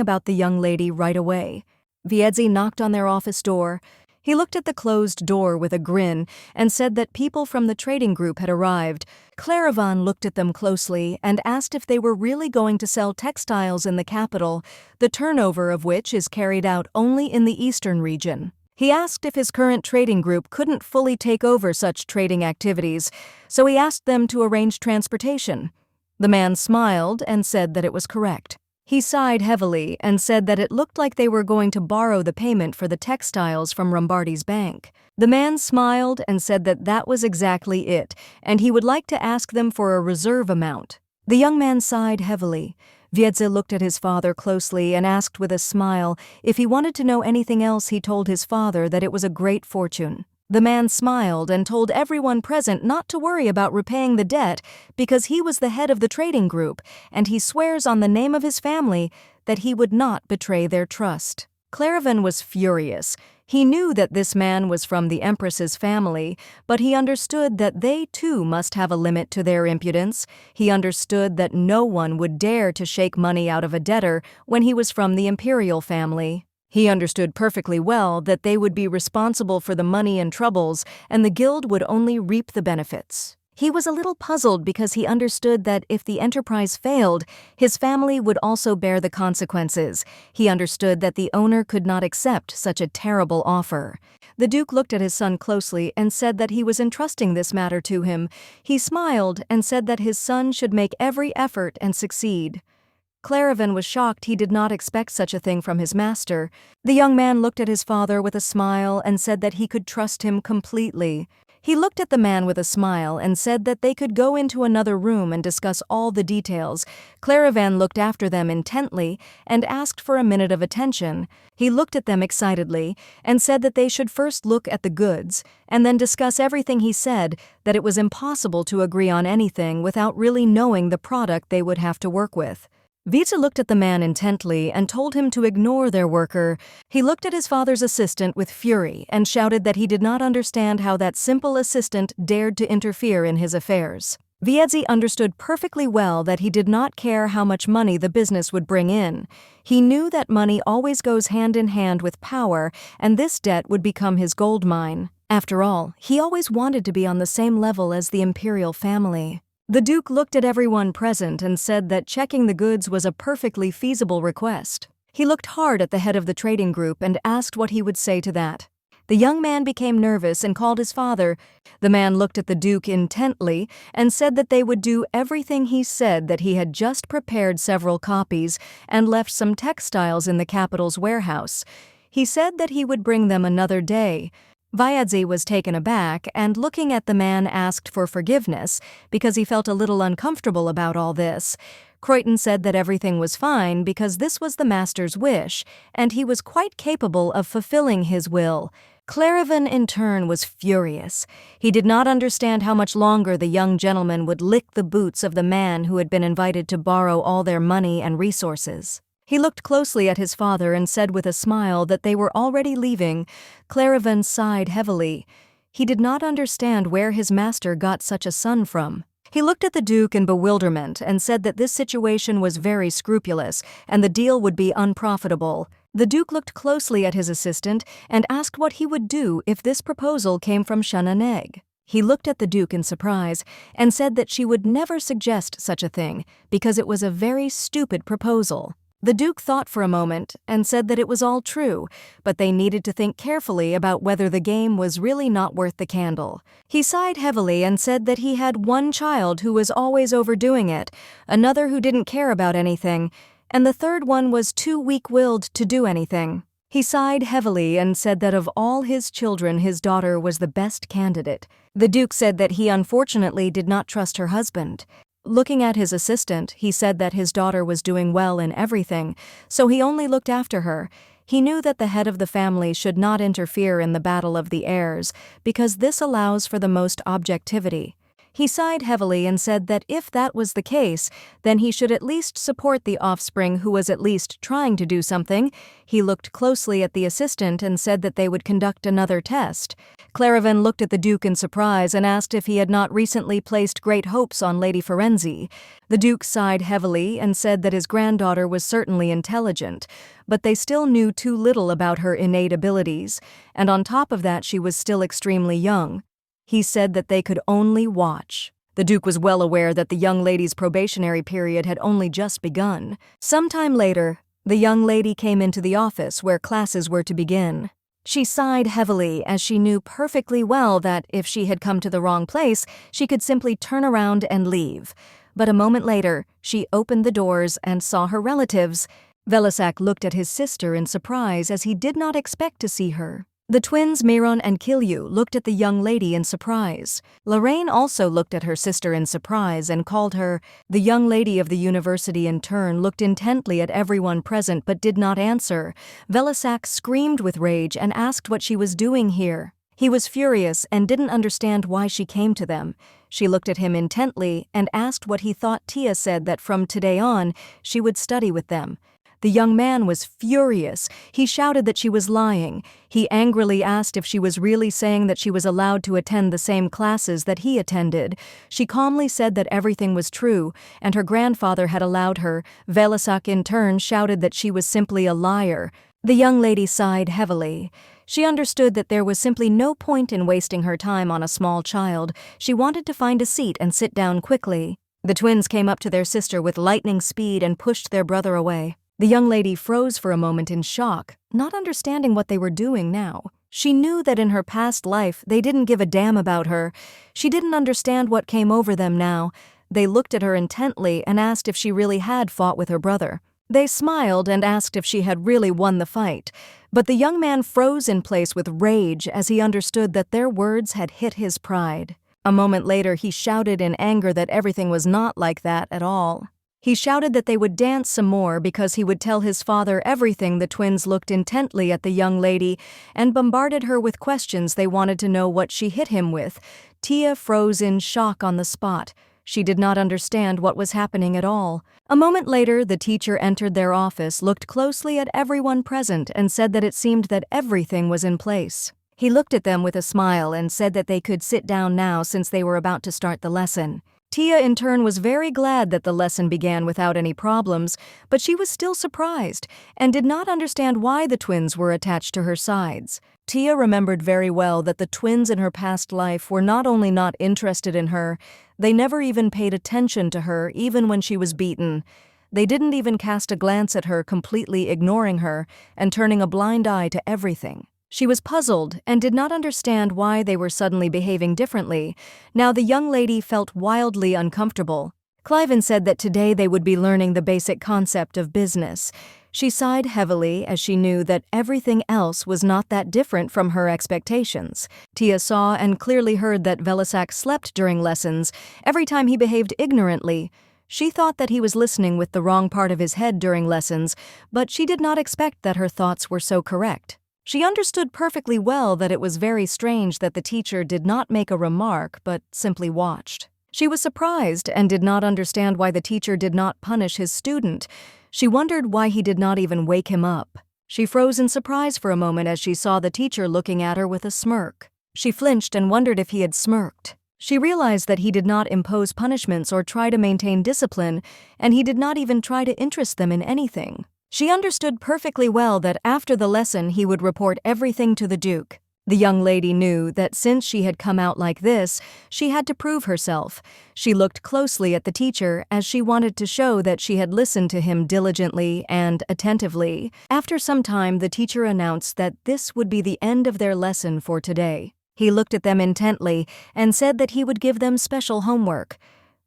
A: about the young lady right away. Viedzi knocked on their office door. He looked at the closed door with a grin and said that people from the trading group had arrived. Claravan looked at them closely and asked if they were really going to sell textiles in the capital, the turnover of which is carried out only in the eastern region. He asked if his current trading group couldn't fully take over such trading activities, so he asked them to arrange transportation. The man smiled and said that it was correct. He sighed heavily and said that it looked like they were going to borrow the payment for the textiles from Rombardi's bank. The man smiled and said that that was exactly it, and he would like to ask them for a reserve amount. The young man sighed heavily. Viedzi looked at his father closely and asked with a smile if he wanted to know anything else. He told his father that it was a great fortune. The man smiled and told everyone present not to worry about repaying the debt because he was the head of the trading group, and he swears on the name of his family that he would not betray their trust. Claravan was furious. He knew that this man was from the Empress's family, but he understood that they too must have a limit to their impudence. He understood that no one would dare to shake money out of a debtor when he was from the imperial family. He understood perfectly well that they would be responsible for the money and troubles, and the guild would only reap the benefits. He was a little puzzled because he understood that if the enterprise failed, his family would also bear the consequences. He understood that the owner could not accept such a terrible offer. The Duke looked at his son closely and said that he was entrusting this matter to him. He smiled and said that his son should make every effort and succeed. Claravan was shocked. He did not expect such a thing from his master. The young man looked at his father with a smile and said that he could trust him completely. He looked at the man with a smile and said that they could go into another room and discuss all the details. Claravan looked after them intently and asked for a minute of attention. He looked at them excitedly and said that they should first look at the goods and then discuss everything. He said that it was impossible to agree on anything without really knowing the product they would have to work with. Vita looked at the man intently and told him to ignore their worker. He looked at his father's assistant with fury and shouted that he did not understand how that simple assistant dared to interfere in his affairs. Viedzi understood perfectly well that he did not care how much money the business would bring in. He knew that money always goes hand in hand with power, and this debt would become his gold mine. After all, he always wanted to be on the same level as the imperial family. The Duke looked at everyone present and said that checking the goods was a perfectly feasible request. He looked hard at the head of the trading group and asked what he would say to that. The young man became nervous and called his father. The man looked at the Duke intently and said that they would do everything he said, that he had just prepared several copies and left some textiles in the capital's warehouse. He said that he would bring them another day. Viedzi was taken aback and, looking at the man, asked for forgiveness because he felt a little uncomfortable about all this. Croyton said that everything was fine because this was the master's wish, and he was quite capable of fulfilling his will. Claravan, in turn, was furious. He did not understand how much longer the young gentleman would lick the boots of the man who had been invited to borrow all their money and resources. He looked closely at his father and said with a smile that they were already leaving. Claravan sighed heavily. He did not understand where his master got such a son from. He looked at the Duke in bewilderment and said that this situation was very scrupulous and the deal would be unprofitable. The Duke looked closely at his assistant and asked what he would do if this proposal came from Shananeg. He looked at the Duke in surprise and said that she would never suggest such a thing because it was a very stupid proposal. The Duke thought for a moment and said that it was all true, but they needed to think carefully about whether the game was really not worth the candle. He sighed heavily and said that he had one child who was always overdoing it, another who didn't care about anything, and the third one was too weak-willed to do anything. He sighed heavily and said that of all his children, his daughter was the best candidate. The Duke said that he unfortunately did not trust her husband. Looking at his assistant, he said that his daughter was doing well in everything, so he only looked after her. He knew that the head of the family should not interfere in the battle of the heirs, because this allows for the most objectivity. He sighed heavily and said that if that was the case, then he should at least support the offspring who was at least trying to do something. He looked closely at the assistant and said that they would conduct another test. Claravan looked at the Duke in surprise and asked if he had not recently placed great hopes on Lady Ferenzi. The Duke sighed heavily and said that his granddaughter was certainly intelligent, but they still knew too little about her innate abilities, and on top of that she was still extremely young. He said that they could only watch. The Duke was well aware that the young lady's probationary period had only just begun. Sometime later, the young lady came into the office where classes were to begin. She sighed heavily as she knew perfectly well that if she had come to the wrong place, she could simply turn around and leave. But a moment later, she opened the doors and saw her relatives. Velisak looked at his sister in surprise as he did not expect to see her. The twins Miron and Kilyu looked at the young lady in surprise. Lorraine also looked at her sister in surprise and called her. The young lady of the university in turn looked intently at everyone present but did not answer. Velisak screamed with rage and asked what she was doing here. He was furious and didn't understand why she came to them. She looked at him intently and asked what he thought. Tia said that from today on, she would study with them. The young man was furious. He shouted that she was lying. He angrily asked if she was really saying that she was allowed to attend the same classes that he attended. She calmly said that everything was true, and her grandfather had allowed her. Velisak in turn shouted that she was simply a liar. The young lady sighed heavily. She understood that there was simply no point in wasting her time on a small child. She wanted to find a seat and sit down quickly. The twins came up to their sister with lightning speed and pushed their brother away. The young lady froze for a moment in shock, not understanding what they were doing now. She knew that in her past life they didn't give a damn about her. She didn't understand what came over them now. They looked at her intently and asked if she really had fought with her brother. They smiled and asked if she had really won the fight, but the young man froze in place with rage as he understood that their words had hit his pride. A moment later, he shouted in anger that everything was not like that at all. He shouted that they would dance some more because he would tell his father everything. The twins looked intently at the young lady and bombarded her with questions. They wanted to know what she hit him with. Tia froze in shock on the spot. She did not understand what was happening at all. A moment later, the teacher entered their office, looked closely at everyone present, and said that it seemed that everything was in place. He looked at them with a smile and said that they could sit down now since they were about to start the lesson. Tia, in turn, was very glad that the lesson began without any problems, but she was still surprised and did not understand why the twins were attached to her sides. Tia remembered very well that the twins in her past life were not only not interested in her, they never even paid attention to her, even when she was beaten. They didn't even cast a glance at her, completely ignoring her and turning a blind eye to everything. She was puzzled and did not understand why they were suddenly behaving differently. Now the young lady felt wildly uncomfortable. Cliven said that today they would be learning the basic concept of business. She sighed heavily as she knew that everything else was not that different from her expectations. Tia saw and clearly heard that Velisak slept during lessons every time he behaved ignorantly. She thought that he was listening with the wrong part of his head during lessons, but she did not expect that her thoughts were so correct. She understood perfectly well that it was very strange that the teacher did not make a remark but simply watched. She was surprised and did not understand why the teacher did not punish his student. She wondered why he did not even wake him up. She froze in surprise for a moment as she saw the teacher looking at her with a smirk. She flinched and wondered if he had smirked. She realized that he did not impose punishments or try to maintain discipline, and he did not even try to interest them in anything. She understood perfectly well that after the lesson he would report everything to the Duke. The young lady knew that since she had come out like this, she had to prove herself. She looked closely at the teacher as she wanted to show that she had listened to him diligently and attentively. After some time, the teacher announced that this would be the end of their lesson for today. He looked at them intently and said that he would give them special homework.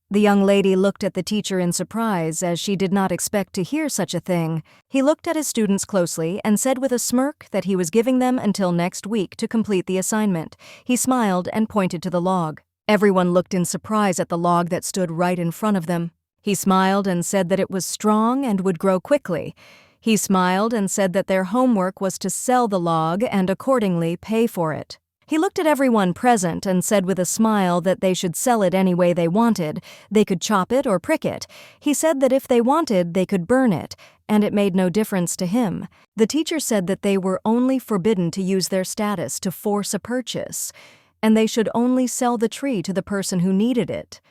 A: The young lady looked at the teacher in surprise as she did not expect to hear such a thing. He looked at his students closely and said with a smirk that he was giving them until next week to complete the assignment. He smiled and pointed to the log. Everyone looked in surprise at the log that stood right in front of them. He smiled and said that it was strong and would grow quickly. He smiled and said that their homework was to sell the log and accordingly pay for it. He looked at everyone present and said with a smile that they should sell it any way they wanted. They could chop it or prick it. He said that if they wanted, they could burn it, and it made no difference to him. The teacher said that they were only forbidden to use their status to force a purchase, and they should only sell the tree to the person who needed it.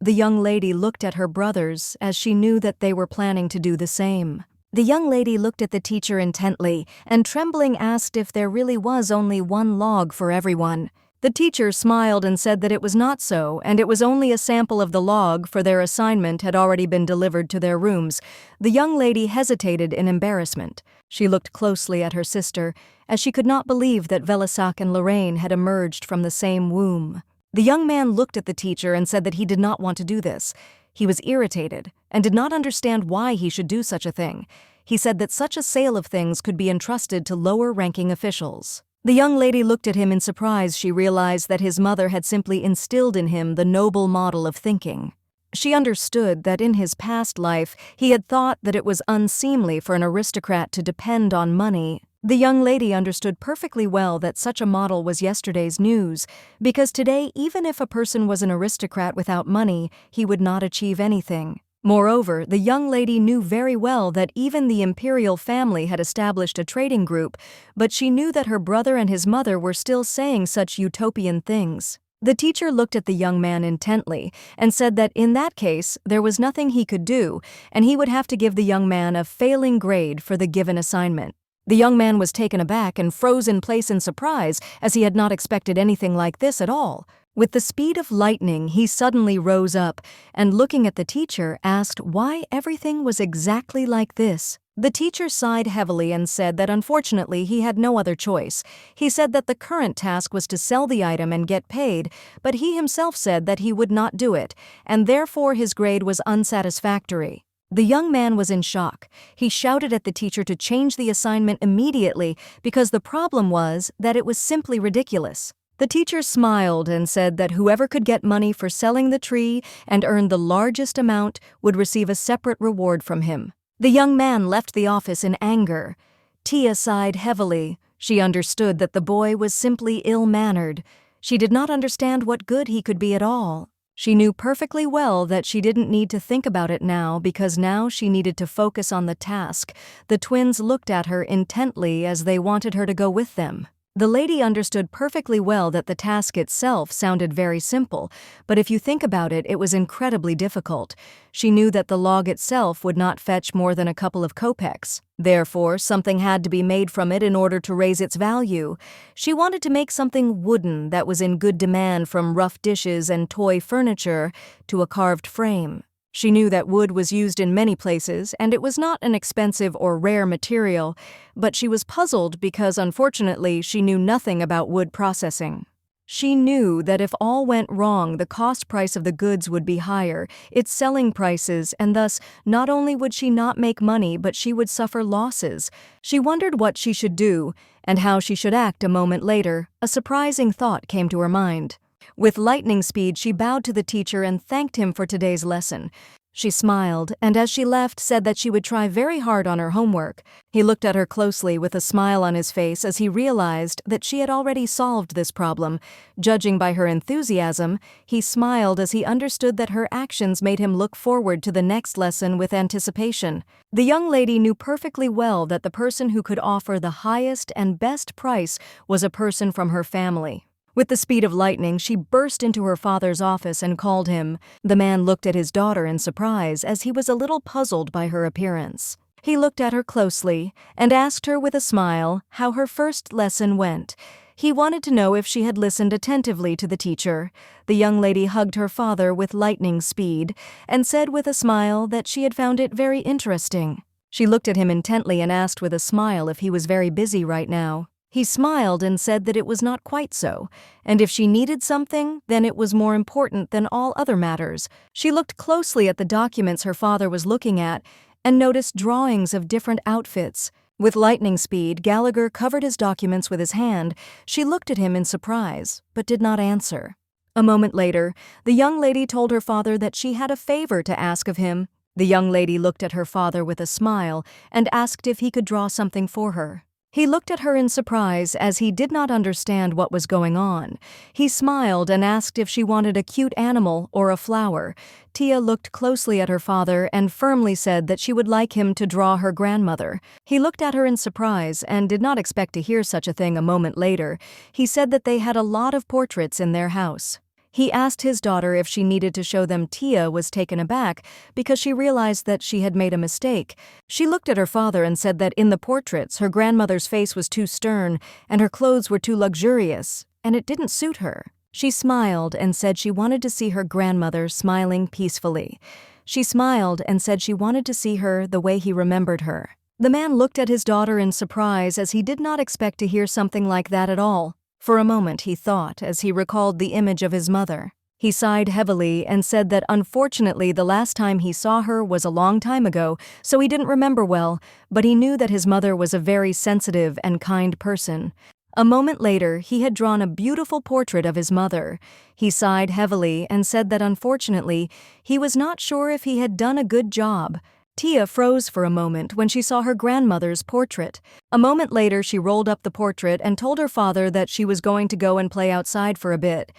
A: The young lady looked at her brothers as she knew that they were planning to do the same. The young lady looked at the teacher intently and trembling asked if there really was only one log for everyone. The teacher smiled and said that it was not so, and it was only a sample of the log, for their assignment had already been delivered to their rooms. The young lady hesitated in embarrassment. She looked closely at her sister, as she could not believe that Velisak and Lorraine had emerged from the same womb. The young man looked at the teacher and said that he did not want to do this. He was irritated and did not understand why he should do such a thing. He said that such a sale of things could be entrusted to lower-ranking officials. The young lady looked at him in surprise. She realized that his mother had simply instilled in him the noble model of thinking. She understood that in his past life he had thought that it was unseemly for an aristocrat to depend on money. The young lady understood perfectly well that such a model was yesterday's news, because today, even if a person was an aristocrat without money, he would not achieve anything. Moreover, the young lady knew very well that even the imperial family had established a trading group, but she knew that her brother and his mother were still saying such utopian things. The teacher looked at the young man intently and said that in that case, there was nothing he could do, and he would have to give the young man a failing grade for the given assignment. The young man was taken aback and froze in place in surprise, as he had not expected anything like this at all. With the speed of lightning, he suddenly rose up and, looking at the teacher, asked why everything was exactly like this. The teacher sighed heavily and said that unfortunately he had no other choice. He said that the current task was to sell the item and get paid, but he himself said that he would not do it, and therefore his grade was unsatisfactory. The young man was in shock. He shouted at the teacher to change the assignment immediately because the problem was that it was simply ridiculous. The teacher smiled and said that whoever could get money for selling the tree and earn the largest amount would receive a separate reward from him. The young man left the office in anger. Tia sighed heavily. She understood that the boy was simply ill-mannered. She did not understand what good he could be at all. She knew perfectly well that she didn't need to think about it now because now she needed to focus on the task. The twins looked at her intently as they wanted her to go with them. The lady understood perfectly well that the task itself sounded very simple, but if you think about it, it was incredibly difficult. She knew that the log itself would not fetch more than a couple of kopecks. Therefore, something had to be made from it in order to raise its value. She wanted to make something wooden that was in good demand, from rough dishes and toy furniture to a carved frame. She knew that wood was used in many places, and it was not an expensive or rare material, but she was puzzled because, unfortunately, she knew nothing about wood processing. She knew that if all went wrong, the cost price of the goods would be higher, its selling prices, and thus not only would she not make money, but she would suffer losses. She wondered what she should do and how she should act. A moment later, a surprising thought came to her mind. With lightning speed, she bowed to the teacher and thanked him for today's lesson. She smiled, and as she left, said that she would try very hard on her homework. He looked at her closely with a smile on his face as he realized that she had already solved this problem. Judging by her enthusiasm, he smiled as he understood that her actions made him look forward to the next lesson with anticipation. The young lady knew perfectly well that the person who could offer the highest and best price was a person from her family. With the speed of lightning, she burst into her father's office and called him. The man looked at his daughter in surprise as he was a little puzzled by her appearance. He looked at her closely and asked her with a smile how her first lesson went. He wanted to know if she had listened attentively to the teacher. The young lady hugged her father with lightning speed and said with a smile that she had found it very interesting. She looked at him intently and asked with a smile if he was very busy right now. He smiled and said that it was not quite so, and if she needed something, then it was more important than all other matters. She looked closely at the documents her father was looking at and noticed drawings of different outfits. With lightning speed, Gallagher covered his documents with his hand. She looked at him in surprise, but did not answer. A moment later, the young lady told her father that she had a favor to ask of him. The young lady looked at her father with a smile and asked if he could draw something for her. He looked at her in surprise as he did not understand what was going on. He smiled and asked if she wanted a cute animal or a flower. Tia looked closely at her father and firmly said that she would like him to draw her grandmother. He looked at her in surprise and did not expect to hear such a thing. A moment later, he said that they had a lot of portraits in their house. He asked his daughter if she needed to show them. Tia was taken aback because she realized that she had made a mistake. She looked at her father and said that in the portraits, her grandmother's face was too stern and her clothes were too luxurious, and it didn't suit her. She smiled and said she wanted to see her grandmother smiling peacefully. She smiled and said she wanted to see her the way he remembered her. The man looked at his daughter in surprise as he did not expect to hear something like that at all. For a moment he thought as he recalled the image of his mother. He sighed heavily and said that unfortunately the last time he saw her was a long time ago, so he didn't remember well, but he knew that his mother was a very sensitive and kind person. A moment later, he had drawn a beautiful portrait of his mother. He sighed heavily and said that unfortunately he was not sure if he had done a good job. Tia froze for a moment when she saw her grandmother's portrait. A moment later, she rolled up the portrait and told her father that she was going to go and play outside for a bit.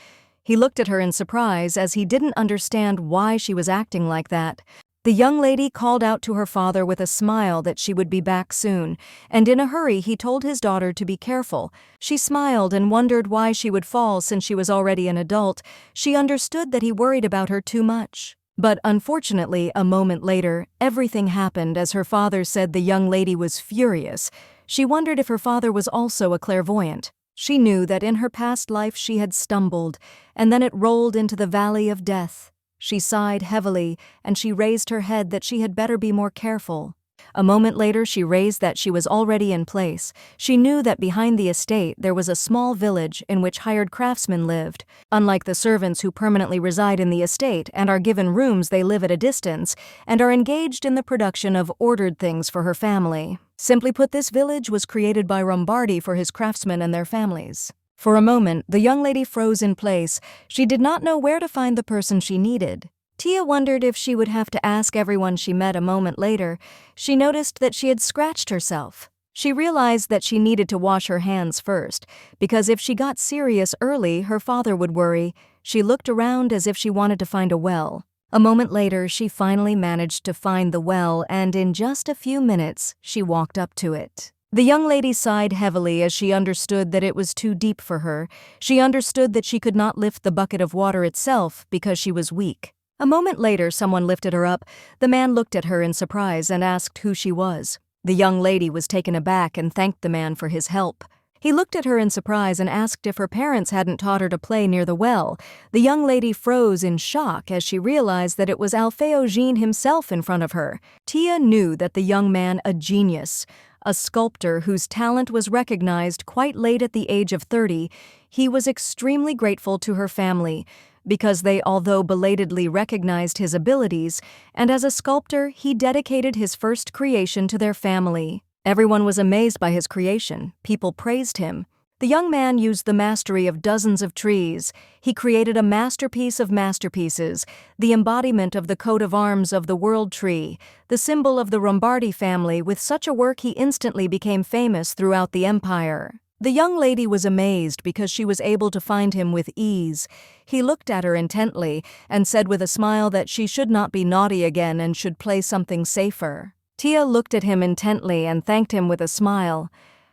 A: He looked at her in surprise as he didn't understand why she was acting like that. The young lady called out to her father with a smile that she would be back soon, and in a hurry he told his daughter to be careful. She smiled and wondered why she would fall since she was already an adult. She understood that he worried about her too much. But unfortunately, a moment later, everything happened as her father said the young lady was furious. She wondered if her father was also a clairvoyant. She knew that in her past life she had stumbled, and then it rolled into the valley of death. She sighed heavily, and she raised her head that she had better be more careful. A moment later, she raised that she was already in place. She knew that behind the estate there was a small village in which hired craftsmen lived. Unlike the servants who permanently reside in the estate and are given rooms, they live at a distance and are engaged in the production of ordered things for her family. Simply put, this village was created by Lombardi for his craftsmen and their families. For a moment, the young lady froze in place. She did not know where to find the person she needed. Tia wondered if she would have to ask everyone she met. A moment later, she noticed that she had scratched herself. She realized that she needed to wash her hands first, because if she got serious early, her father would worry. She looked around as if she wanted to find a well. A moment later, she finally managed to find the well, and in just a few minutes, she walked up to it. The young lady sighed heavily as she understood that it was too deep for her. She understood that she could not lift the bucket of water itself because she was weak. A moment later, someone lifted her up. The man looked at her in surprise and asked who she was. The young lady was taken aback and thanked the man for his help. He looked at her in surprise and asked if her parents hadn't taught her to play near the well. The young lady froze in shock as she realized that it was Alfeo Jean himself in front of her. Tia knew that the young man, a genius, a sculptor whose talent was recognized quite late at the age of 30, he was extremely grateful to her family, because they, although belatedly, recognized his abilities, and as a sculptor, he dedicated his first creation to their family. Everyone was amazed by his creation. People praised him. The young man used the mastery of dozens of trees. He created a masterpiece of masterpieces, the embodiment of the coat of arms of the world tree, the symbol of the Lombardi family. With such a work, he instantly became famous throughout the empire. The young lady was amazed because she was able to find him with ease. He looked at her intently and said with a smile that she should not be naughty again and should play something safer. Tia looked at him intently and thanked him with a smile.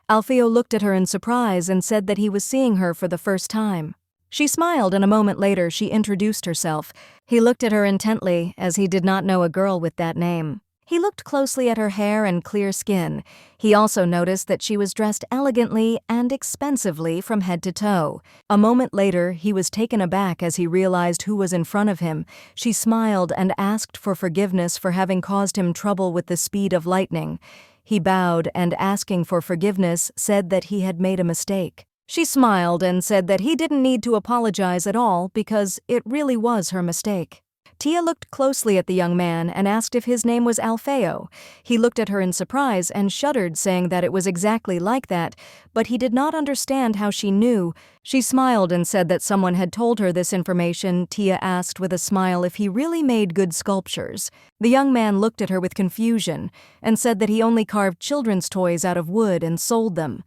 A: Alfeo looked at her in surprise and said that he was seeing her for the first time. She smiled, and a moment later she introduced herself. He looked at her intently, as he did not know a girl with that name. He looked closely at her hair and clear skin. He also noticed that she was dressed elegantly and expensively from head to toe. A moment later, he was taken aback as he realized who was in front of him. She smiled and asked for forgiveness for having caused him trouble with the speed of lightning. He bowed and, asking for forgiveness, said that he had made a mistake. She smiled and said that he didn't need to apologize at all because it really was her mistake. Tia looked closely at the young man and asked if his name was Alfeo. He looked at her in surprise and shuddered, saying that it was exactly like that, but he did not understand how she knew. She smiled and said that someone had told her this information. Tia asked with a smile if he really made good sculptures. The young man looked at her with confusion and said that he only carved children's toys out of wood and sold them.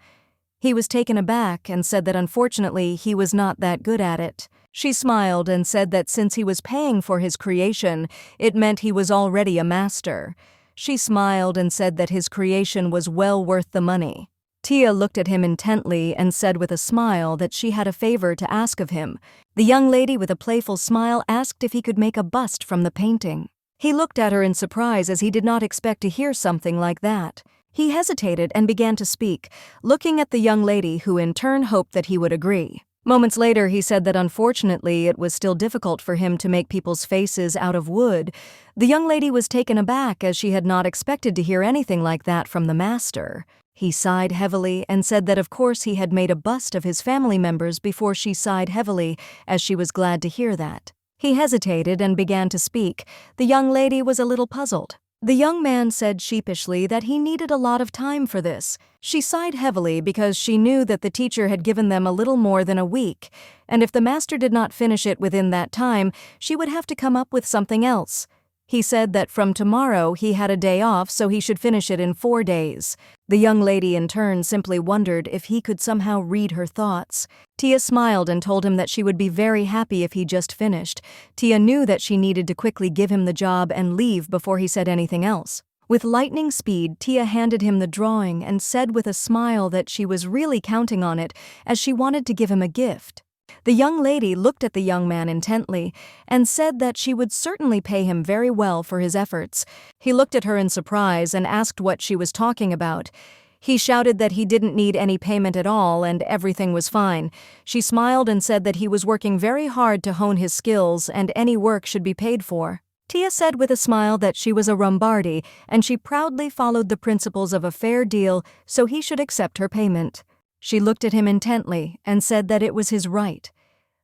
A: He was taken aback and said that unfortunately he was not that good at it. She smiled and said that since he was paying for his creation, it meant he was already a master. She smiled and said that his creation was well worth the money. Tia looked at him intently and said with a smile that she had a favor to ask of him. The young lady, with a playful smile, asked if he could make a bust from the painting. He looked at her in surprise as he did not expect to hear something like that. He hesitated and began to speak, looking at the young lady, who in turn hoped that he would agree. Moments later, he said that unfortunately it was still difficult for him to make people's faces out of wood. The young lady was taken aback as she had not expected to hear anything like that from the master. He sighed heavily and said that of course he had made a bust of his family members before. She sighed heavily as she was glad to hear that. He hesitated and began to speak. The young lady was a little puzzled. The young man said sheepishly that he needed a lot of time for this. She sighed heavily because she knew that the teacher had given them a little more than a week, and if the master did not finish it within that time, she would have to come up with something else. He said that from tomorrow he had a day off, so he should finish it in 4 days. The young lady in turn simply wondered if he could somehow read her thoughts. Tia smiled and told him that she would be very happy if he just finished. Tia knew that she needed to quickly give him the job and leave before he said anything else. With lightning speed, Tia handed him the drawing and said with a smile that she was really counting on it, as she wanted to give him a gift. The young lady looked at the young man intently and said that she would certainly pay him very well for his efforts. He looked at her in surprise and asked what she was talking about. He shouted that he didn't need any payment at all and everything was fine. She smiled and said that he was working very hard to hone his skills and any work should be paid for. Tia said with a smile that she was a Lombardi and she proudly followed the principles of a fair deal, so he should accept her payment. She looked at him intently and said that it was his right.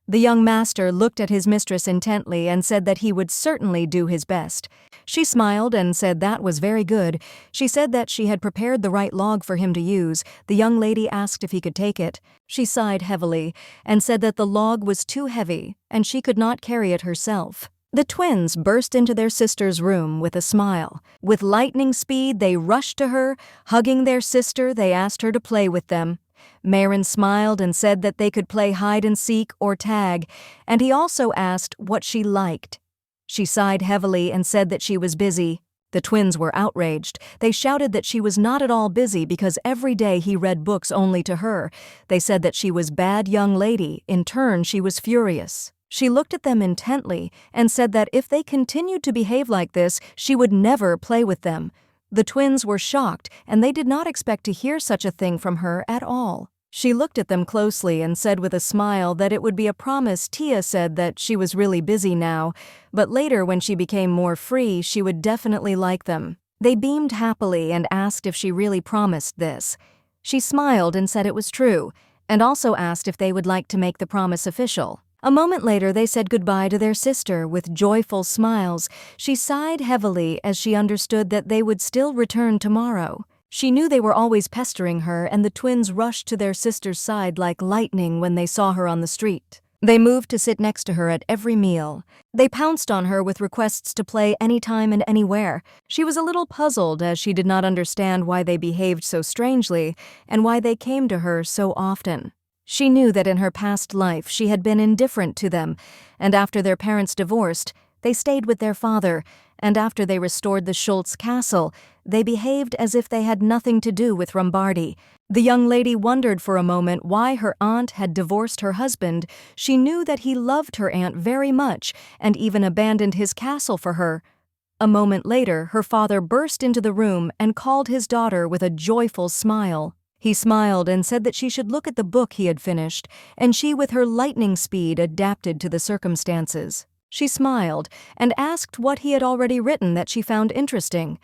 A: The young master looked at his mistress intently and said that he would certainly do his best. She smiled and said that was very good. She said that she had prepared the right log for him to use. The young lady asked if he could take it. She sighed heavily and said that the log was too heavy and she could not carry it herself. The twins burst into their sister's room with a smile. With lightning speed, they rushed to her. Hugging their sister, they asked her to play with them. Marin smiled and said that they could play hide-and-seek or tag, and he also asked what she liked. She sighed heavily and said that she was busy. The twins were outraged. They shouted that she was not at all busy because every day he read books only to her. They said that she was bad young lady. In turn, she was furious. She looked at them intently and said that if they continued to behave like this, she would never play with them. The twins were shocked, and they did not expect to hear such a thing from her at all. She looked at them closely and said with a smile that it would be a promise. Tia said that she was really busy now, but later when she became more free, she would definitely like them. They beamed happily and asked if she really promised this. She smiled and said it was true, and also asked if they would like to make the promise official. A moment later, they said goodbye to their sister with joyful smiles. She sighed heavily as she understood that they would still return tomorrow. She knew they were always pestering her, and the twins rushed to their sister's side like lightning when they saw her on the street. They moved to sit next to her at every meal. They pounced on her with requests to play anytime and anywhere. She was a little puzzled as she did not understand why they behaved so strangely and why they came to her so often. She knew that in her past life she had been indifferent to them, and after their parents divorced, they stayed with their father, and after they restored the Schultz castle, they behaved as if they had nothing to do with Lombardi. The young lady wondered for a moment why her aunt had divorced her husband. She knew that he loved her aunt very much and even abandoned his castle for her. A moment later, her father burst into the room and called his daughter with a joyful smile. He smiled and said that she should look at the book he had finished, and she with her lightning speed adapted to the circumstances. She smiled and asked what he had already written that she found interesting.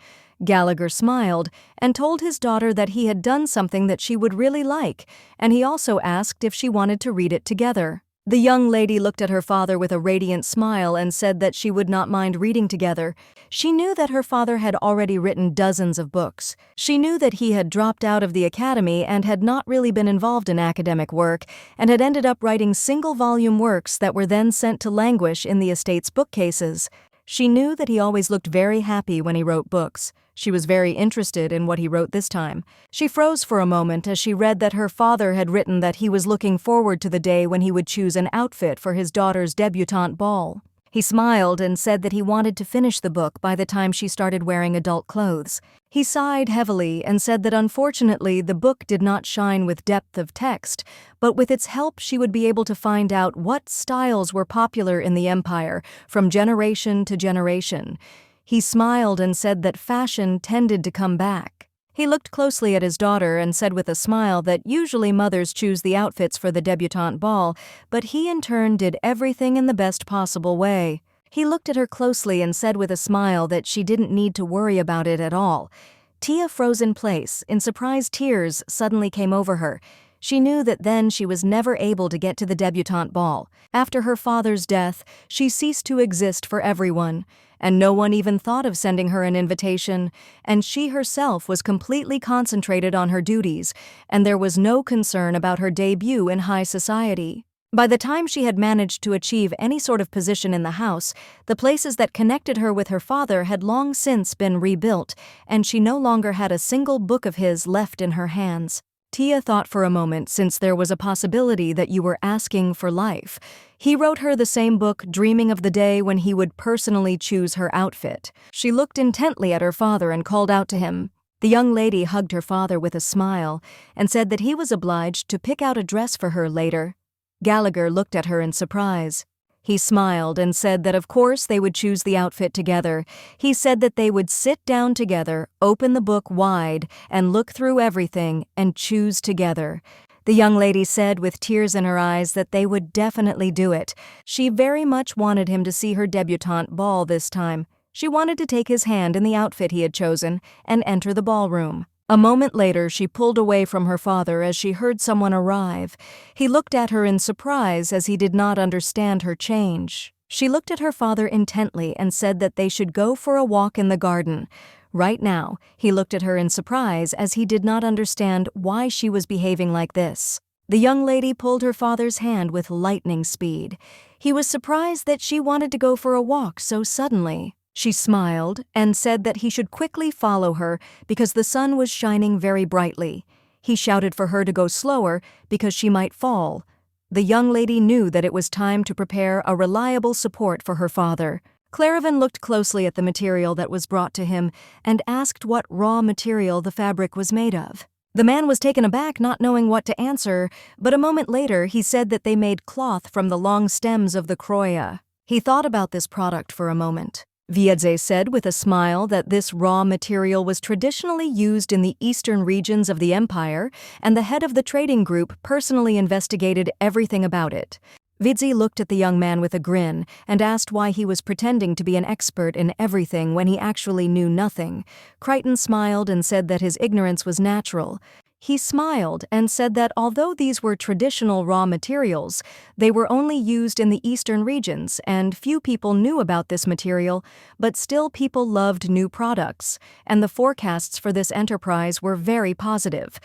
A: Gallagher smiled and told his daughter that he had done something that she would really like, and he also asked if she wanted to read it together. The young lady looked at her father with a radiant smile and said that she would not mind reading together. She knew that her father had already written dozens of books. She knew that he had dropped out of the academy and had not really been involved in academic work, and had ended up writing single-volume works that were then sent to languish in the estate's bookcases. She knew that he always looked very happy when he wrote books. She was very interested in what he wrote this time. She froze for a moment as she read that her father had written that he was looking forward to the day when he would choose an outfit for his daughter's debutante ball. He smiled and said that he wanted to finish the book by the time she started wearing adult clothes. He sighed heavily and said that unfortunately the book did not shine with depth of text, but with its help she would be able to find out what styles were popular in the empire from generation to generation. He smiled and said that fashion tended to come back. He looked closely at his daughter and said with a smile that usually mothers choose the outfits for the debutante ball, but he in turn did everything in the best possible way. He looked at her closely and said with a smile that she didn't need to worry about it at all. Tia froze in place, and surprised tears suddenly came over her. She knew that then she was never able to get to the debutante ball. After her father's death, she ceased to exist for everyone, and no one even thought of sending her an invitation, and she herself was completely concentrated on her duties, and there was no concern about her debut in high society. By the time she had managed to achieve any sort of position in the house, the places that connected her with her father had long since been rebuilt, and she no longer had a single book of his left in her hands. Tia thought for a moment, since there was a possibility that you were asking for life. He wrote her the same book, dreaming of the day when he would personally choose her outfit. She looked intently at her father and called out to him. The young lady hugged her father with a smile and said that he was obliged to pick out a dress for her later. Gallagher looked at her in surprise. He smiled and said that of course they would choose the outfit together. He said that they would sit down together, open the book wide, and look through everything and choose together. The young lady said with tears in her eyes that they would definitely do it. She very much wanted him to see her debutante ball this time. She wanted to take his hand in the outfit he had chosen and enter the ballroom. A moment later, she pulled away from her father as she heard someone arrive. He looked at her in surprise as he did not understand her change. She looked at her father intently and said that they should go for a walk in the garden. Right now, he looked at her in surprise as he did not understand why she was behaving like this. The young lady pulled her father's hand with lightning speed. He was surprised that she wanted to go for a walk so suddenly. She smiled and said that he should quickly follow her because the sun was shining very brightly. He shouted for her to go slower because she might fall. The young lady knew that it was time to prepare a reliable support for her father. Claravan looked closely at the material that was brought to him and asked what raw material the fabric was made of. The man was taken aback, not knowing what to answer, but a moment later he said that they made cloth from the long stems of the croya. He thought about this product for a moment. Viedze said with a smile that this raw material was traditionally used in the eastern regions of the empire, and the head of the trading group personally investigated everything about it. Viedze looked at the young man with a grin and asked why he was pretending to be an expert in everything when he actually knew nothing. Crichton smiled and said that his ignorance was natural. He smiled and said that although these were traditional raw materials, they were only used in the eastern regions and few people knew about this material, but still people loved new products, and the forecasts for this enterprise were very positive.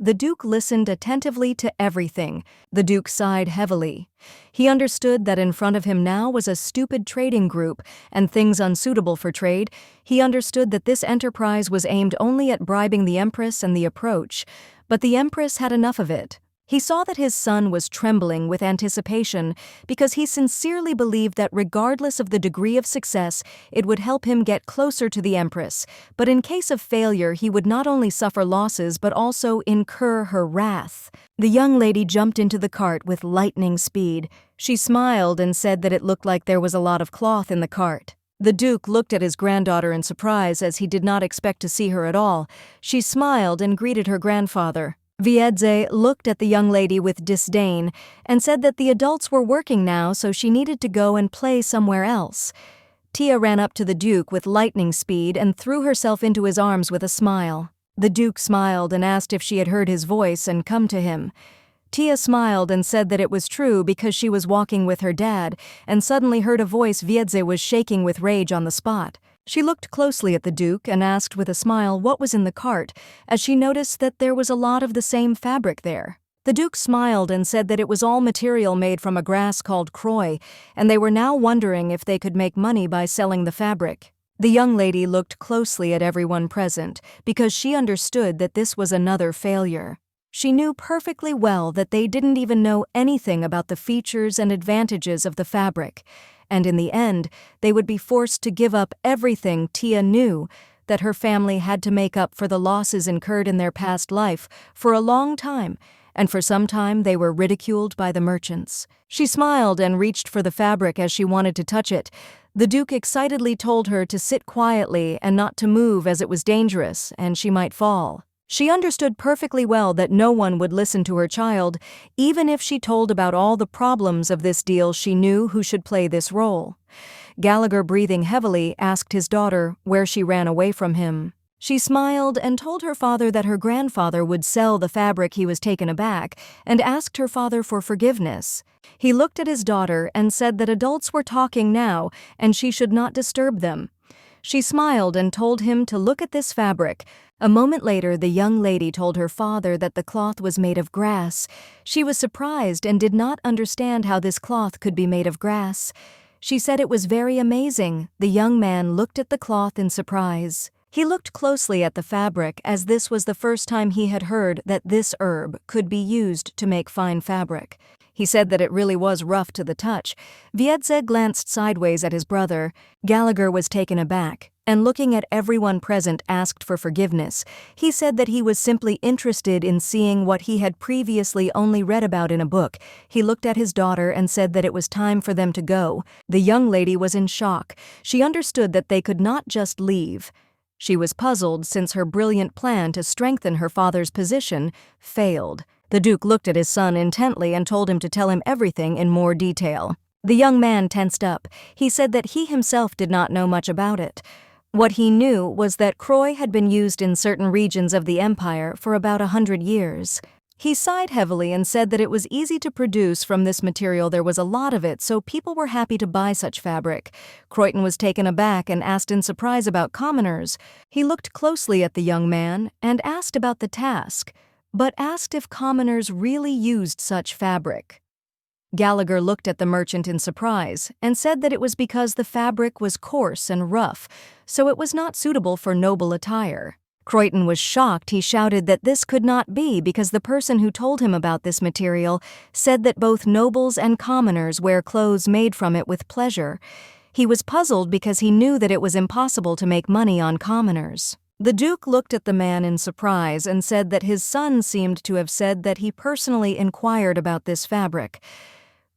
A: The Duke listened attentively to everything. The Duke sighed heavily. He understood that in front of him now was a stupid trading group and things unsuitable for trade. He understood that this enterprise was aimed only at bribing the Empress and the approach, but the Empress had enough of it. He saw that his son was trembling with anticipation because he sincerely believed that regardless of the degree of success, it would help him get closer to the Empress, but in case of failure he would not only suffer losses but also incur her wrath. The young lady jumped into the cart with lightning speed. She smiled and said that it looked like there was a lot of cloth in the cart. The Duke looked at his granddaughter in surprise as he did not expect to see her at all. She smiled and greeted her grandfather. Viedze looked at the young lady with disdain and said that the adults were working now, so she needed to go and play somewhere else. Tia ran up to the Duke with lightning speed and threw herself into his arms with a smile. The Duke smiled and asked if she had heard his voice and come to him. Tia smiled and said that it was true because she was walking with her dad and suddenly heard a voice. Viedze was shaking with rage on the spot. She looked closely at the Duke and asked with a smile what was in the cart, as she noticed that there was a lot of the same fabric there. The Duke smiled and said that it was all material made from a grass called croy, and they were now wondering if they could make money by selling the fabric. The young lady looked closely at everyone present because she understood that this was another failure. She knew perfectly well that they didn't even know anything about the features and advantages of the fabric, and in the end, they would be forced to give up everything. Tia knew that her family had to make up for the losses incurred in their past life for a long time, and for some time they were ridiculed by the merchants. She smiled and reached for the fabric as she wanted to touch it. The Duke excitedly told her to sit quietly and not to move as it was dangerous and she might fall. She understood perfectly well that no one would listen to her child, even if she told about all the problems of this deal. She knew who should play this role. Gallagher, breathing heavily, asked his daughter where she ran away from him. She smiled and told her father that her grandfather would sell the fabric. He was taken aback and asked her father for forgiveness. He looked at his daughter and said that adults were talking now and she should not disturb them. She smiled and told him to look at this fabric. A moment later, the young lady told her father that the cloth was made of grass. She was surprised and did not understand how this cloth could be made of grass. She said it was very amazing. The young man looked at the cloth in surprise. He looked closely at the fabric as this was the first time he had heard that this herb could be used to make fine fabric. He said that it really was rough to the touch. Viedze glanced sideways at his brother. Gallagher was taken aback, and looking at everyone present asked for forgiveness. He said that he was simply interested in seeing what he had previously only read about in a book. He looked at his daughter and said that it was time for them to go. The young lady was in shock. She understood that they could not just leave. She was puzzled since her brilliant plan to strengthen her father's position failed. The Duke looked at his son intently and told him to tell him everything in more detail. The young man tensed up. He said that he himself did not know much about it. What he knew was that Croy had been used in certain regions of the empire for about 100 years. He sighed heavily and said that it was easy to produce from this material. There was a lot of it, so people were happy to buy such fabric. Croyton was taken aback and asked in surprise about commoners. He looked closely at the young man and asked about the task, but asked if commoners really used such fabric. Gallagher looked at the merchant in surprise and said that it was because the fabric was coarse and rough, so it was not suitable for noble attire. Croyton was shocked. He shouted that this could not be because the person who told him about this material said that both nobles and commoners wear clothes made from it with pleasure. He was puzzled because he knew that it was impossible to make money on commoners. The Duke looked at the man in surprise and said that his son seemed to have said that he personally inquired about this fabric.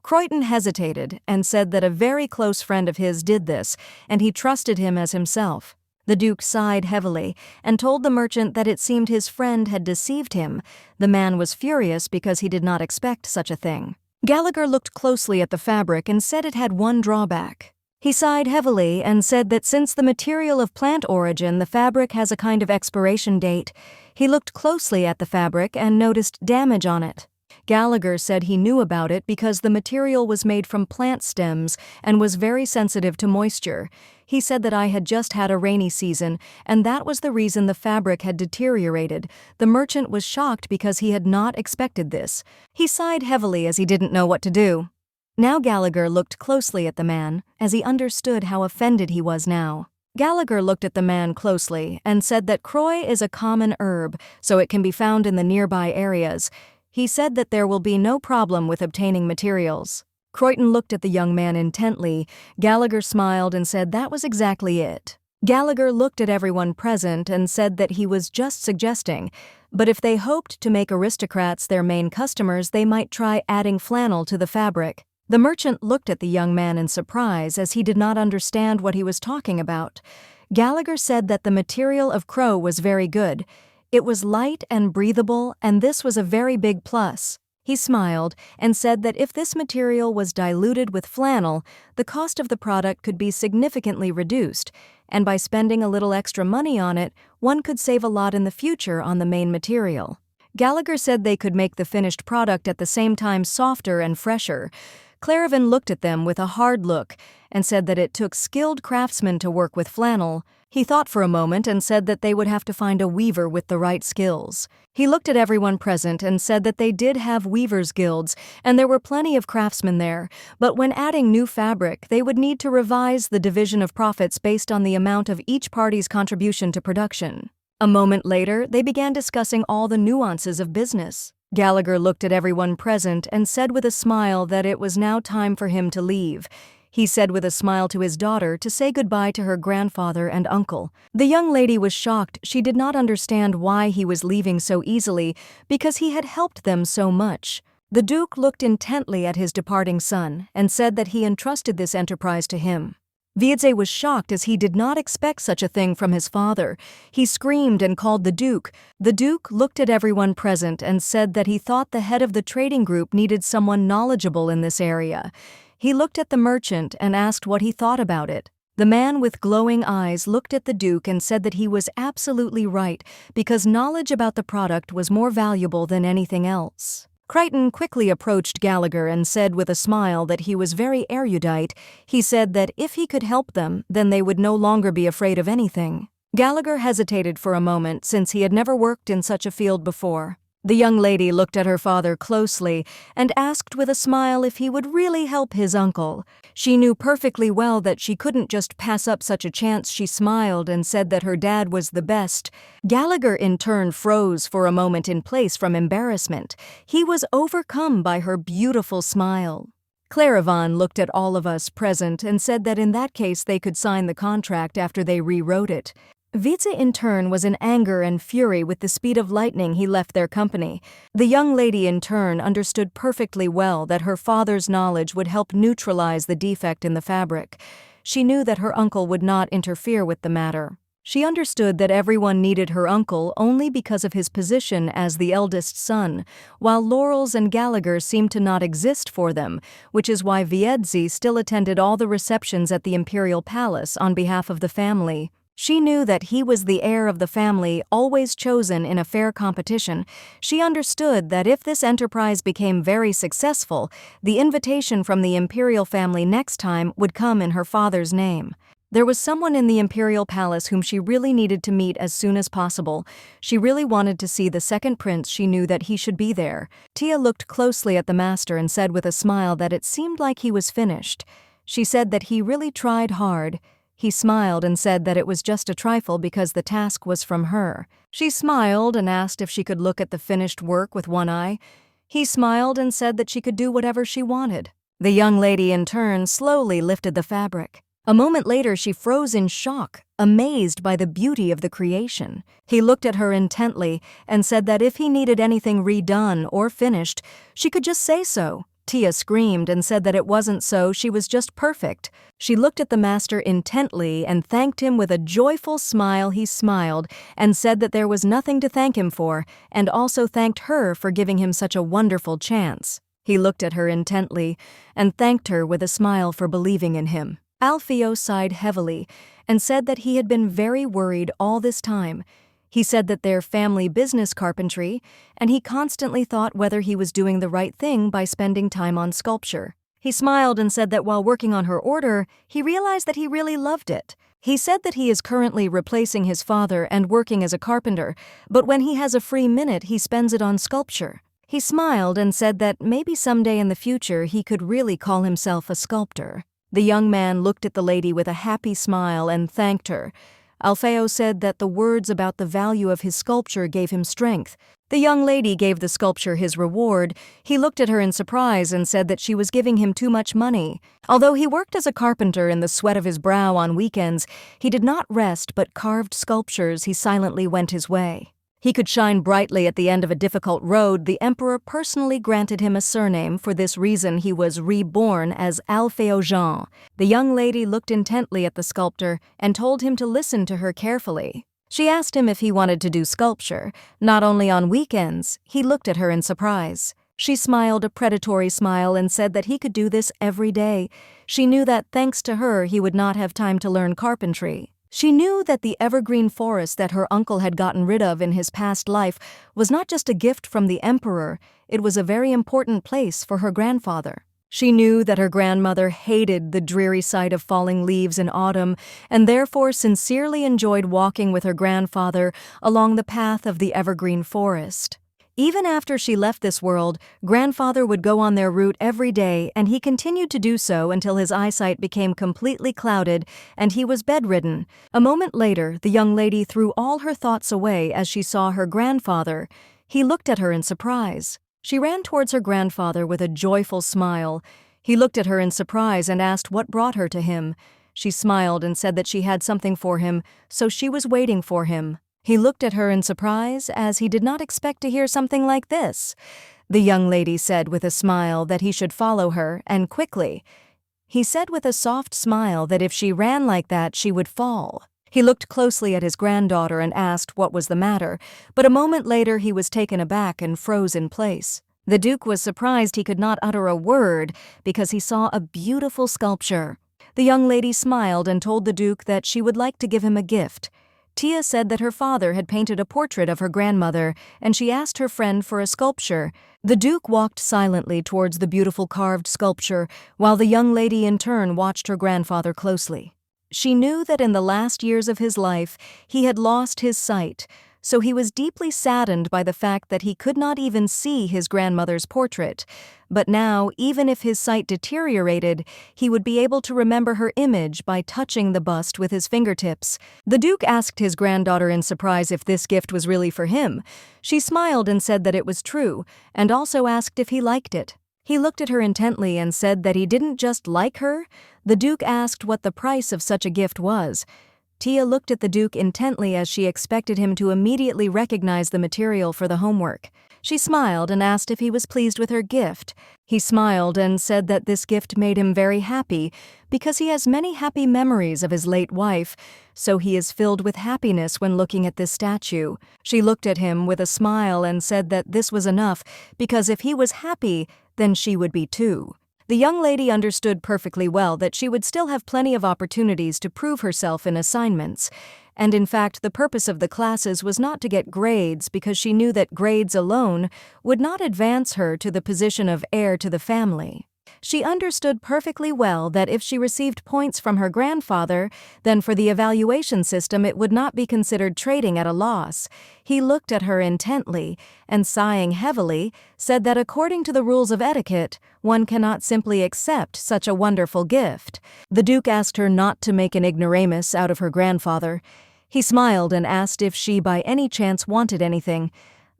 A: Croyton hesitated and said that a very close friend of his did this, and he trusted him as himself. The Duke sighed heavily and told the merchant that it seemed his friend had deceived him. The man was furious because he did not expect such a thing. Gallagher looked closely at the fabric and said it had one drawback. He sighed heavily and said that since the material of plant origin, the fabric has a kind of expiration date. He looked closely at the fabric and noticed damage on it. Gallagher said he knew about it because the material was made from plant stems and was very sensitive to moisture. He said that I had just had a rainy season, and that was the reason the fabric had deteriorated. The merchant was shocked because he had not expected this. He sighed heavily as he didn't know what to do. Now Gallagher looked closely at the man, as he understood how offended he was now. Gallagher looked at the man closely and said that Croy is a common herb, so it can be found in the nearby areas. He said that there will be no problem with obtaining materials. Croyton looked at the young man intently. Gallagher smiled and said that was exactly it. Gallagher looked at everyone present and said that he was just suggesting, but if they hoped to make aristocrats their main customers, they might try adding flannel to the fabric. The merchant looked at the young man in surprise as he did not understand what he was talking about. Gallagher said that the material of crow was very good. It was light and breathable, and this was a very big plus. He smiled and said that if this material was diluted with flannel, the cost of the product could be significantly reduced, and by spending a little extra money on it, one could save a lot in the future on the main material. Gallagher said they could make the finished product at the same time softer and fresher. Claravan looked at them with a hard look and said that it took skilled craftsmen to work with flannel. He thought for a moment and said that they would have to find a weaver with the right skills. He looked at everyone present and said that they did have weavers' guilds, and there were plenty of craftsmen there, but when adding new fabric, they would need to revise the division of profits based on the amount of each party's contribution to production. A moment later, they began discussing all the nuances of business. Gallagher looked at everyone present and said with a smile that it was now time for him to leave. He said with a smile to his daughter to say goodbye to her grandfather and uncle. The young lady was shocked. She did not understand why he was leaving so easily, because he had helped them so much. The Duke looked intently at his departing son and said that he entrusted this enterprise to him. Wiedze was shocked as he did not expect such a thing from his father. He screamed and called the Duke. The Duke looked at everyone present and said that he thought the head of the trading group needed someone knowledgeable in this area. He looked at the merchant and asked what he thought about it. The man with glowing eyes looked at the Duke and said that he was absolutely right because knowledge about the product was more valuable than anything else. Crichton quickly approached Gallagher and said with a smile that he was very erudite. He said that if he could help them, then they would no longer be afraid of anything. Gallagher hesitated for a moment since he had never worked in such a field before. The young lady looked at her father closely and asked with a smile if he would really help his uncle. She knew perfectly well that she couldn't just pass up such a chance. She smiled and said that her dad was the best. Gallagher in turn froze for a moment in place from embarrassment. He was overcome by her beautiful smile. Claravan looked at all of us present and said that in that case they could sign the contract after they rewrote it. Wiedze in turn was in anger and fury. With the speed of lightning he left their company. The young lady in turn understood perfectly well that her father's knowledge would help neutralize the defect in the fabric. She knew that her uncle would not interfere with the matter. She understood that everyone needed her uncle only because of his position as the eldest son, while Laurel's and Gallagher seemed to not exist for them, which is why Viedzi still attended all the receptions at the imperial palace on behalf of the family. She knew that he was the heir of the family, always chosen in a fair competition. She understood that if this enterprise became very successful, the invitation from the imperial family next time would come in her father's name. There was someone in the imperial palace whom she really needed to meet as soon as possible. She really wanted to see the second prince. She knew that he should be there. Tia looked closely at the master and said with a smile that it seemed like he was finished. She said that he really tried hard. He smiled and said that it was just a trifle because the task was from her. She smiled and asked if she could look at the finished work with one eye. He smiled and said that she could do whatever she wanted. The young lady in turn slowly lifted the fabric. A moment later she froze in shock, amazed by the beauty of the creation. He looked at her intently and said that if he needed anything redone or finished, she could just say so. Tia screamed and said that it wasn't so, she was just perfect. She looked at the master intently and thanked him with a joyful smile. He smiled and said that there was nothing to thank him for, and also thanked her for giving him such a wonderful chance. He looked at her intently and thanked her with a smile for believing in him. Alfeo sighed heavily and said that he had been very worried all this time. He said that their family business carpentry, and he constantly thought whether he was doing the right thing by spending time on sculpture. He smiled and said that while working on her order, he realized that he really loved it. He said that he is currently replacing his father and working as a carpenter, but when he has a free minute, he spends it on sculpture. He smiled and said that maybe someday in the future he could really call himself a sculptor. The young man looked at the lady with a happy smile and thanked her. Alfeo said that the words about the value of his sculpture gave him strength. The young lady gave the sculpture his reward. He looked at her in surprise and said that she was giving him too much money. Although he worked as a carpenter in the sweat of his brow on weekends, he did not rest but carved sculptures. He silently went his way. He could shine brightly at the end of a difficult road. The emperor personally granted him a surname. For this reason, he was reborn as Alfeo Jean. The young lady looked intently at the sculptor and told him to listen to her carefully. She asked him if he wanted to do sculpture, not only on weekends. He looked at her in surprise. She smiled a predatory smile and said that he could do this every day. She knew that thanks to her, he would not have time to learn carpentry. She knew that the evergreen forest that her uncle had gotten rid of in his past life was not just a gift from the emperor, it was a very important place for her grandfather. She knew that her grandmother hated the dreary sight of falling leaves in autumn and therefore sincerely enjoyed walking with her grandfather along the path of the evergreen forest. Even after she left this world, grandfather would go on their route every day, and he continued to do so until his eyesight became completely clouded and he was bedridden. A moment later, the young lady threw all her thoughts away as she saw her grandfather. He looked at her in surprise. She ran towards her grandfather with a joyful smile. He looked at her in surprise and asked what brought her to him. She smiled and said that she had something for him, so she was waiting for him. He looked at her in surprise, as he did not expect to hear something like this. The young lady said with a smile that he should follow her, and quickly. He said with a soft smile that if she ran like that, she would fall. He looked closely at his granddaughter and asked what was the matter, but a moment later he was taken aback and froze in place. The Duke was surprised he could not utter a word because he saw a beautiful sculpture. The young lady smiled and told the Duke that she would like to give him a gift. Tia said that her father had painted a portrait of her grandmother, and she asked her friend for a sculpture. The Duke walked silently towards the beautiful carved sculpture, while the young lady in turn watched her grandfather closely. She knew that in the last years of his life, he had lost his sight, so he was deeply saddened by the fact that he could not even see his grandmother's portrait. But now, even if his sight deteriorated, he would be able to remember her image by touching the bust with his fingertips. The Duke asked his granddaughter in surprise if this gift was really for him. She smiled and said that it was true, and also asked if he liked it. He looked at her intently and said that he didn't just like her. The Duke asked what the price of such a gift was. Tia looked at the Duke intently as she expected him to immediately recognize the material for the homework. She smiled and asked if he was pleased with her gift. He smiled and said that this gift made him very happy because he has many happy memories of his late wife, so he is filled with happiness when looking at this statue. She looked at him with a smile and said that this was enough because if he was happy, then she would be too. The young lady understood perfectly well that she would still have plenty of opportunities to prove herself in assignments, and in fact the purpose of the classes was not to get grades because she knew that grades alone would not advance her to the position of heir to the family. She understood perfectly well that if she received points from her grandfather, then for the evaluation system it would not be considered trading at a loss. He looked at her intently and, sighing heavily, said that according to the rules of etiquette, one cannot simply accept such a wonderful gift. The Duke asked her not to make an ignoramus out of her grandfather. He smiled and asked if she by any chance wanted anything.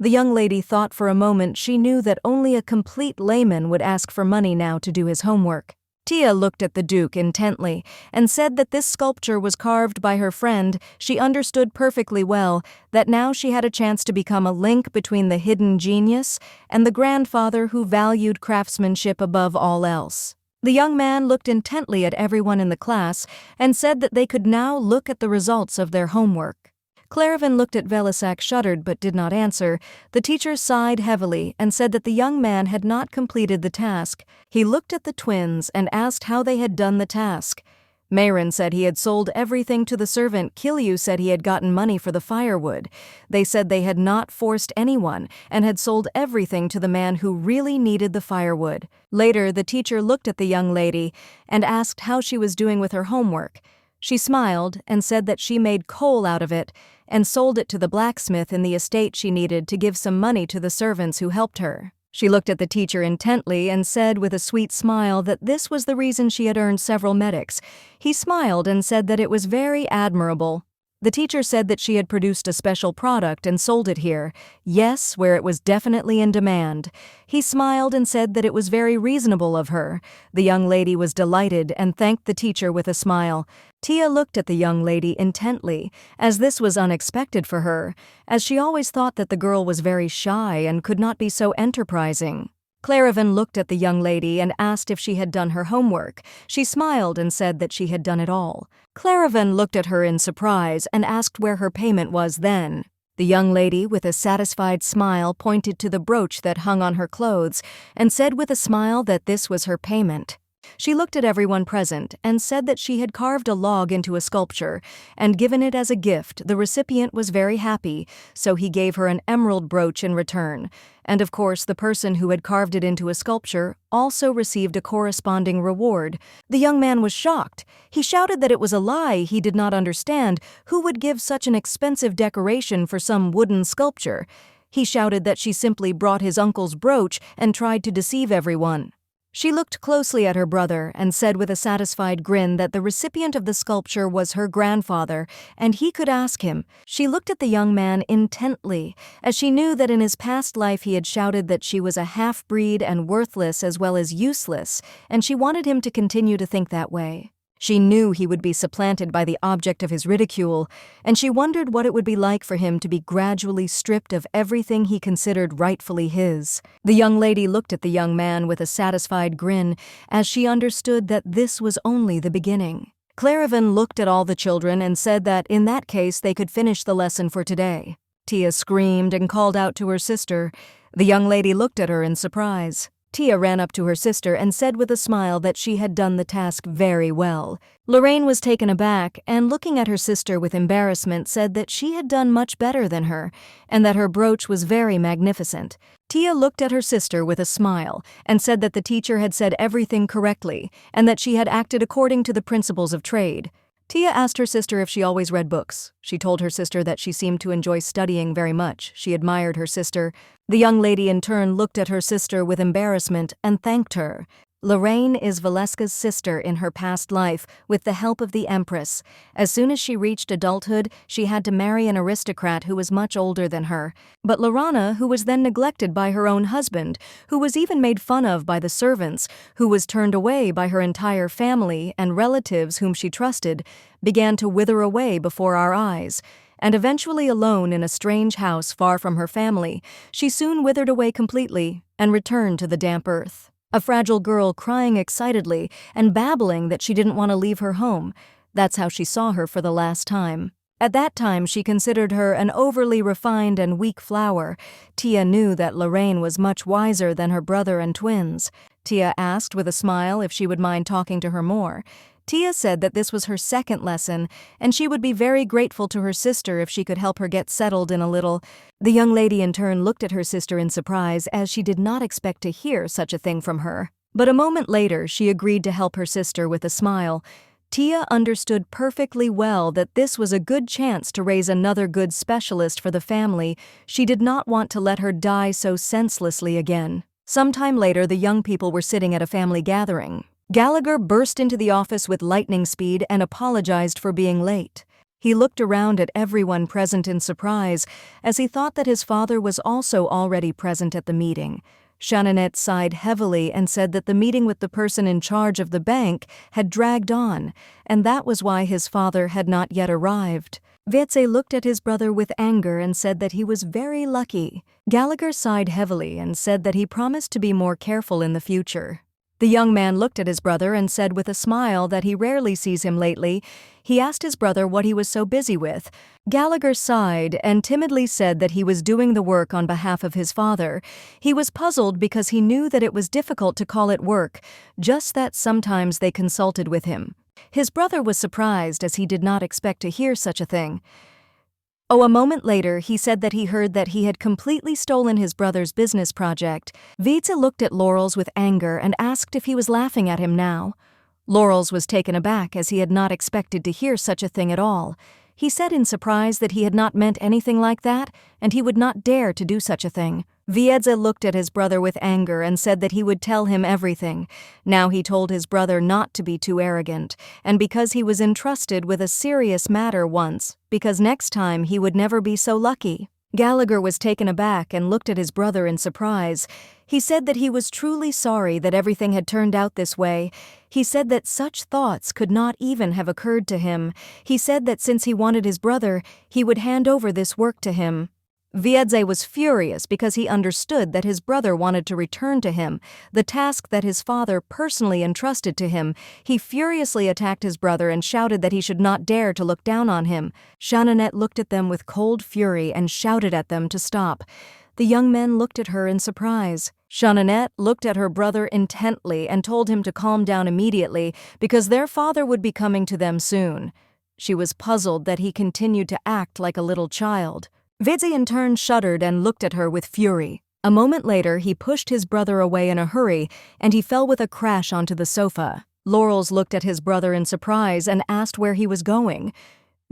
A: The young lady thought for a moment she knew that only a complete layman would ask for money now to do his homework. Tia looked at the Duke intently and said that this sculpture was carved by her friend. She understood perfectly well that now she had a chance to become a link between the hidden genius and the grandfather who valued craftsmanship above all else. The young man looked intently at everyone in the class and said that they could now look at the results of their homework. Claravan looked at Velisac, shuddered but did not answer. The teacher sighed heavily and said that the young man had not completed the task. He looked at the twins and asked how they had done the task. Mayron said he had sold everything to the servant. Kilyu said he had gotten money for the firewood. They said they had not forced anyone and had sold everything to the man who really needed the firewood. Later, the teacher looked at the young lady and asked how she was doing with her homework. She smiled and said that she made coal out of it and sold it to the blacksmith in the estate she needed to give some money to the servants who helped her. She looked at the teacher intently and said with a sweet smile that this was the reason she had earned several medics. He smiled and said that it was very admirable. The teacher said that she had produced a special product and sold it here, yes, where it was definitely in demand. He smiled and said that it was very reasonable of her. The young lady was delighted and thanked the teacher with a smile. Tia looked at the young lady intently, as this was unexpected for her, as she always thought that the girl was very shy and could not be so enterprising. Claravan looked at the young lady and asked if she had done her homework. She smiled and said that she had done it all. Claravan looked at her in surprise and asked where her payment was then. The young lady, with a satisfied smile, pointed to the brooch that hung on her clothes and said with a smile that this was her payment. She looked at everyone present and said that she had carved a log into a sculpture and given it as a gift. The recipient was very happy, so he gave her an emerald brooch in return. And of course, the person who had carved it into a sculpture also received a corresponding reward. The young man was shocked. He shouted that it was a lie. He did not understand who would give such an expensive decoration for some wooden sculpture. He shouted that she simply brought his uncle's brooch and tried to deceive everyone. She looked closely at her brother and said with a satisfied grin that the recipient of the sculpture was her grandfather, and he could ask him. She looked at the young man intently, as she knew that in his past life he had shouted that she was a half-breed and worthless as well as useless, and she wanted him to continue to think that way. She knew he would be supplanted by the object of his ridicule, and she wondered what it would be like for him to be gradually stripped of everything he considered rightfully his. The young lady looked at the young man with a satisfied grin, as she understood that this was only the beginning. Claravan looked at all the children and said that in that case they could finish the lesson for today. Tia screamed and called out to her sister. The young lady looked at her in surprise. Tia ran up to her sister and said with a smile that she had done the task very well. Lorraine was taken aback and, looking at her sister with embarrassment, said that she had done much better than her and that her brooch was very magnificent. Tia looked at her sister with a smile and said that the teacher had said everything correctly and that she had acted according to the principles of trade. Tia asked her sister if she always read books. She told her sister that she seemed to enjoy studying very much. She admired her sister. The young lady in turn looked at her sister with embarrassment and thanked her. Lorraine is Valeska's sister in her past life, with the help of the Empress. As soon as she reached adulthood, she had to marry an aristocrat who was much older than her. But Lorana, who was then neglected by her own husband, who was even made fun of by the servants, who was turned away by her entire family and relatives whom she trusted, began to wither away before our eyes. and eventually alone in a strange house far from her family, she soon withered away completely and returned to the damp earth. A fragile girl crying excitedly and babbling that she didn't want to leave her home. That's how she saw her for the last time. At that time, she considered her an overly refined and weak flower. Tia knew that Lorraine was much wiser than her brother and twins. Tia asked with a smile if she would mind talking to her more. Tia said that this was her second lesson, and she would be very grateful to her sister if she could help her get settled in a little. The young lady in turn looked at her sister in surprise, as she did not expect to hear such a thing from her. But a moment later, she agreed to help her sister with a smile. Tia understood perfectly well that this was a good chance to raise another good specialist for the family. She did not want to let her die so senselessly again. Sometime later, the young people were sitting at a family gathering. Gallagher burst into the office with lightning speed and apologized for being late. He looked around at everyone present in surprise, as he thought that his father was also already present at the meeting. Jeannette sighed heavily and said that the meeting with the person in charge of the bank had dragged on, and that was why his father had not yet arrived. Wietse looked at his brother with anger and said that he was very lucky. Gallagher sighed heavily and said that he promised to be more careful in the future. The young man looked at his brother and said with a smile that he rarely sees him lately. He asked his brother what he was so busy with. Gallagher sighed and timidly said that he was doing the work on behalf of his father. He was puzzled because he knew that it was difficult to call it work, just that sometimes they consulted with him. His brother was surprised, as he did not expect to hear such a thing. A moment later, he said that he heard that he had completely stolen his brother's business project. Wietse looked at Laurels with anger and asked if he was laughing at him now. Laurels was taken aback, as he had not expected to hear such a thing at all. He said in surprise that he had not meant anything like that, and he would not dare to do such a thing. Wietse looked at his brother with anger and said that he would tell him everything. Now he told his brother not to be too arrogant, and because he was entrusted with a serious matter once, because next time he would never be so lucky. Gallagher was taken aback and looked at his brother in surprise. He said that he was truly sorry that everything had turned out this way. He said that such thoughts could not even have occurred to him. He said that since he wanted his brother, he would hand over this work to him. Wietse was furious because he understood that his brother wanted to return to him the task that his father personally entrusted to him. He furiously attacked his brother and shouted that he should not dare to look down on him. Jeannette looked at them with cold fury and shouted at them to stop. The young men looked at her in surprise. Jeannette looked at her brother intently and told him to calm down immediately because their father would be coming to them soon. She was puzzled that he continued to act like a little child. Wietse in turn shuddered and looked at her with fury. A moment later, he pushed his brother away in a hurry, and he fell with a crash onto the sofa. Laurels looked at his brother in surprise and asked where he was going.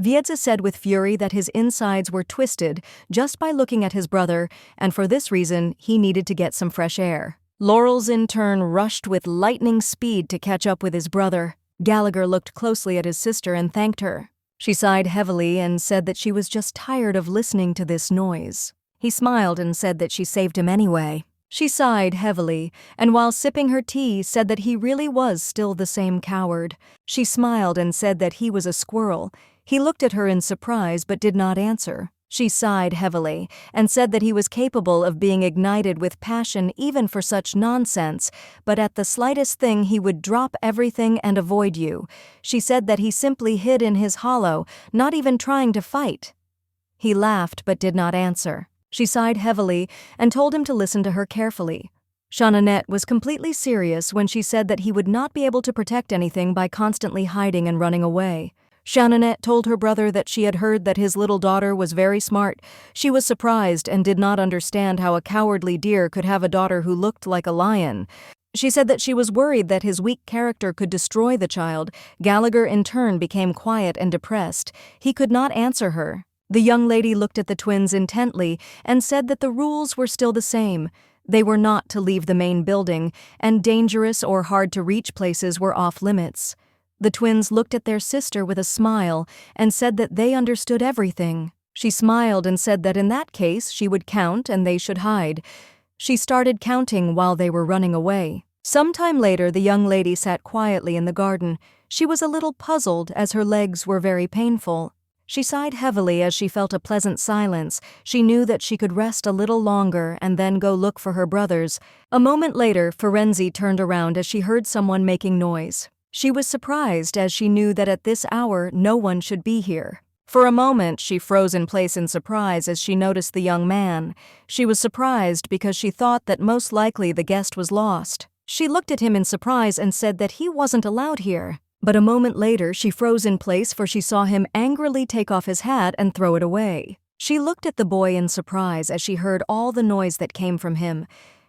A: Wietse said with fury that his insides were twisted just by looking at his brother, and for this reason, he needed to get some fresh air. Laurels in turn rushed with lightning speed to catch up with his brother. Gallagher looked closely at his sister and thanked her. She sighed heavily and said that she was just tired of listening to this noise. He smiled and said that she saved him anyway. She sighed heavily, and while sipping her tea, said that he really was still the same coward. She smiled and said that he was a squirrel. He looked at her in surprise but did not answer. She sighed heavily and said that he was capable of being ignited with passion even for such nonsense, but at the slightest thing he would drop everything and avoid you. She said that he simply hid in his hollow, not even trying to fight. He laughed but did not answer. She sighed heavily and told him to listen to her carefully. Jeannette was completely serious when she said that he would not be able to protect anything by constantly hiding and running away. Jeannette told her brother that she had heard that his little daughter was very smart. She was surprised and did not understand how a cowardly deer could have a daughter who looked like a lion. She said that she was worried that his weak character could destroy the child. Gallagher in turn became quiet and depressed. He could not answer her. The young lady looked at the twins intently and said that the rules were still the same. They were not to leave the main building, and dangerous or hard-to-reach places were off limits. The twins looked at their sister with a smile and said that they understood everything. She smiled and said that in that case she would count and they should hide. She started counting while they were running away. Sometime later, the young lady sat quietly in the garden. She was a little puzzled as her legs were very painful. She sighed heavily as she felt a pleasant silence. She knew that she could rest a little longer and then go look for her brothers. A moment later, Ferenzi turned around as she heard someone making noise. She was surprised as she knew that at this hour no one should be here. For a moment, she froze in place in surprise as she noticed the young man. She was surprised because she thought that most likely the guest was lost. She looked at him in surprise and said that he wasn't allowed here. But a moment later, she froze in place for she saw him angrily take off his hat and throw it away. She looked at the boy in surprise as she heard all the noise that came from him.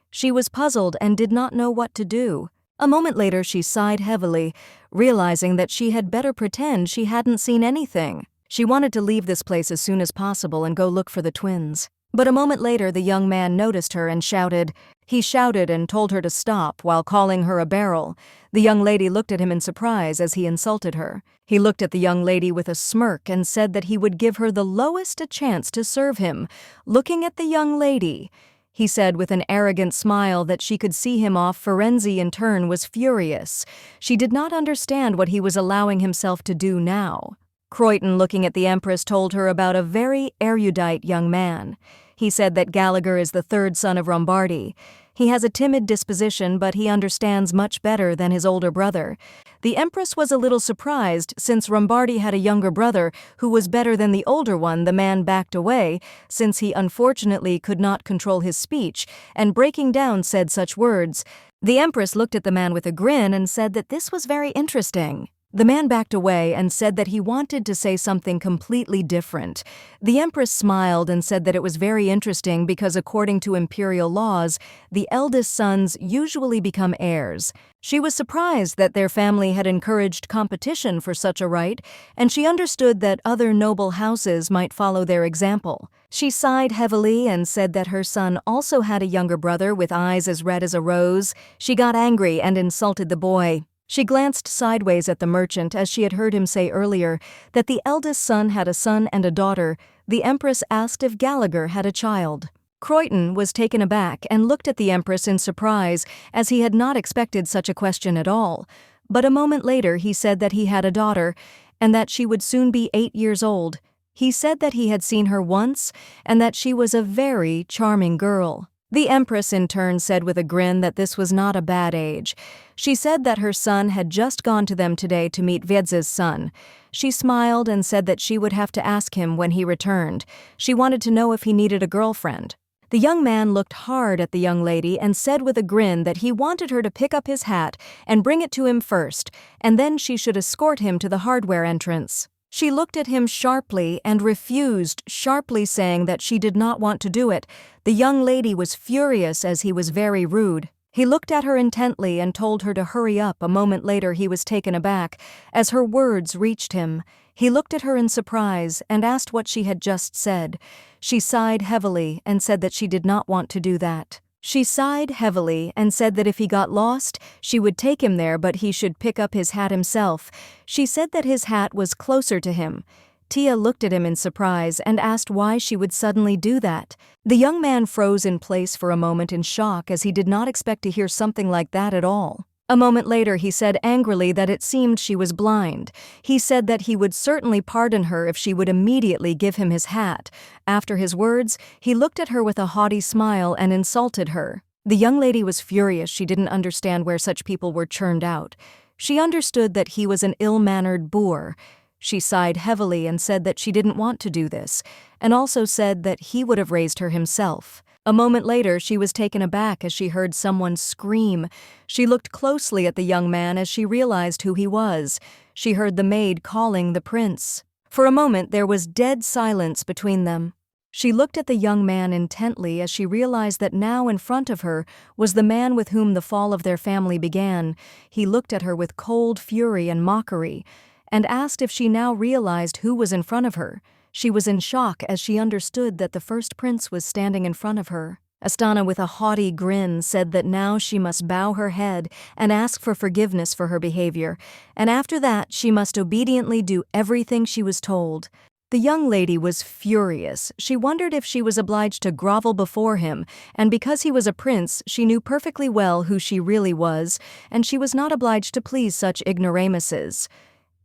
A: She was puzzled and did not know what to do. A moment later, she sighed heavily, realizing that she had better pretend she hadn't seen anything. She wanted to leave this place as soon as possible and go look for the twins. But a moment later, the young man noticed her and shouted. He shouted and told her to stop while calling her a barrel. The young lady looked at him in surprise as he insulted her. He looked at the young lady with a smirk and said that he would give her the lowest a chance to serve him. Looking at the young lady, he said with an arrogant smile that she could see him off. Ferenzi in turn was furious. She did not understand what he was allowing himself to do now. Croydon, looking at the Empress, told her about a very erudite young man. He said that Gallagher is the third son of Rombardi. He has a timid disposition, but he understands much better than his older brother. The Empress was a little surprised since Rombardi had a younger brother who was better than the older one. The man backed away since he unfortunately could not control his speech, and breaking down said such words. The Empress looked at the man with a grin and said that this was very interesting. The man backed away and said that he wanted to say something completely different. The Empress smiled and said that it was very interesting because according to imperial laws, the eldest sons usually become heirs. She was surprised that their family had encouraged competition for such a right, and she understood that other noble houses might follow their example. She sighed heavily and said that her son also had a younger brother with eyes as red as a rose. She got angry and insulted the boy. She glanced sideways at the merchant as she had heard him say earlier that the eldest son had a son and a daughter. The Empress asked if Gallagher had a child. Croydon was taken aback and looked at the Empress in surprise as he had not expected such a question at all. But a moment later he said that he had a daughter and that she would soon be 8 years old. He said that he had seen her once and that she was a very charming girl. The Empress in turn said with a grin that this was not a bad age. She said that her son had just gone to them today to meet Wiedze's son. She smiled and said that she would have to ask him when he returned. She wanted to know if he needed a girlfriend. The young man looked hard at the young lady and said with a grin that he wanted her to pick up his hat and bring it to him first, and then she should escort him to the hardware entrance. She looked at him sharply and refused, sharply saying that she did not want to do it. The young lady was furious as he was very rude. He looked at her intently and told her to hurry up. A moment later he was taken aback as her words reached him. He looked at her in surprise and asked what she had just said. She sighed heavily and said that she did not want to do that. She sighed heavily and said that if he got lost, she would take him there, but he should pick up his hat himself. She said that his hat was closer to him. Tia looked at him in surprise and asked why she would suddenly do that. The young man froze in place for a moment in shock as he did not expect to hear something like that at all. A moment later he said angrily that it seemed she was blind. He said that he would certainly pardon her if she would immediately give him his hat. After his words, he looked at her with a haughty smile and insulted her. The young lady was furious. She didn't understand where such people were churned out. She understood that he was an ill-mannered boor. She sighed heavily and said that she didn't want to do this, and also said that he would have raised her himself. A moment later, she was taken aback as she heard someone scream. She looked closely at the young man as she realized who he was. She heard the maid calling the prince. For a moment, there was dead silence between them. She looked at the young man intently as she realized that now in front of her was the man with whom the fall of their family began. He looked at her with cold fury and mockery, and asked if she now realized who was in front of her. She was in shock as she understood that the first prince was standing in front of her. Astana, with a haughty grin, said that now she must bow her head and ask for forgiveness for her behavior, and after that she must obediently do everything she was told. The young lady was furious. She wondered if she was obliged to grovel before him, and because he was a prince, she knew perfectly well who she really was, and she was not obliged to please such ignoramuses.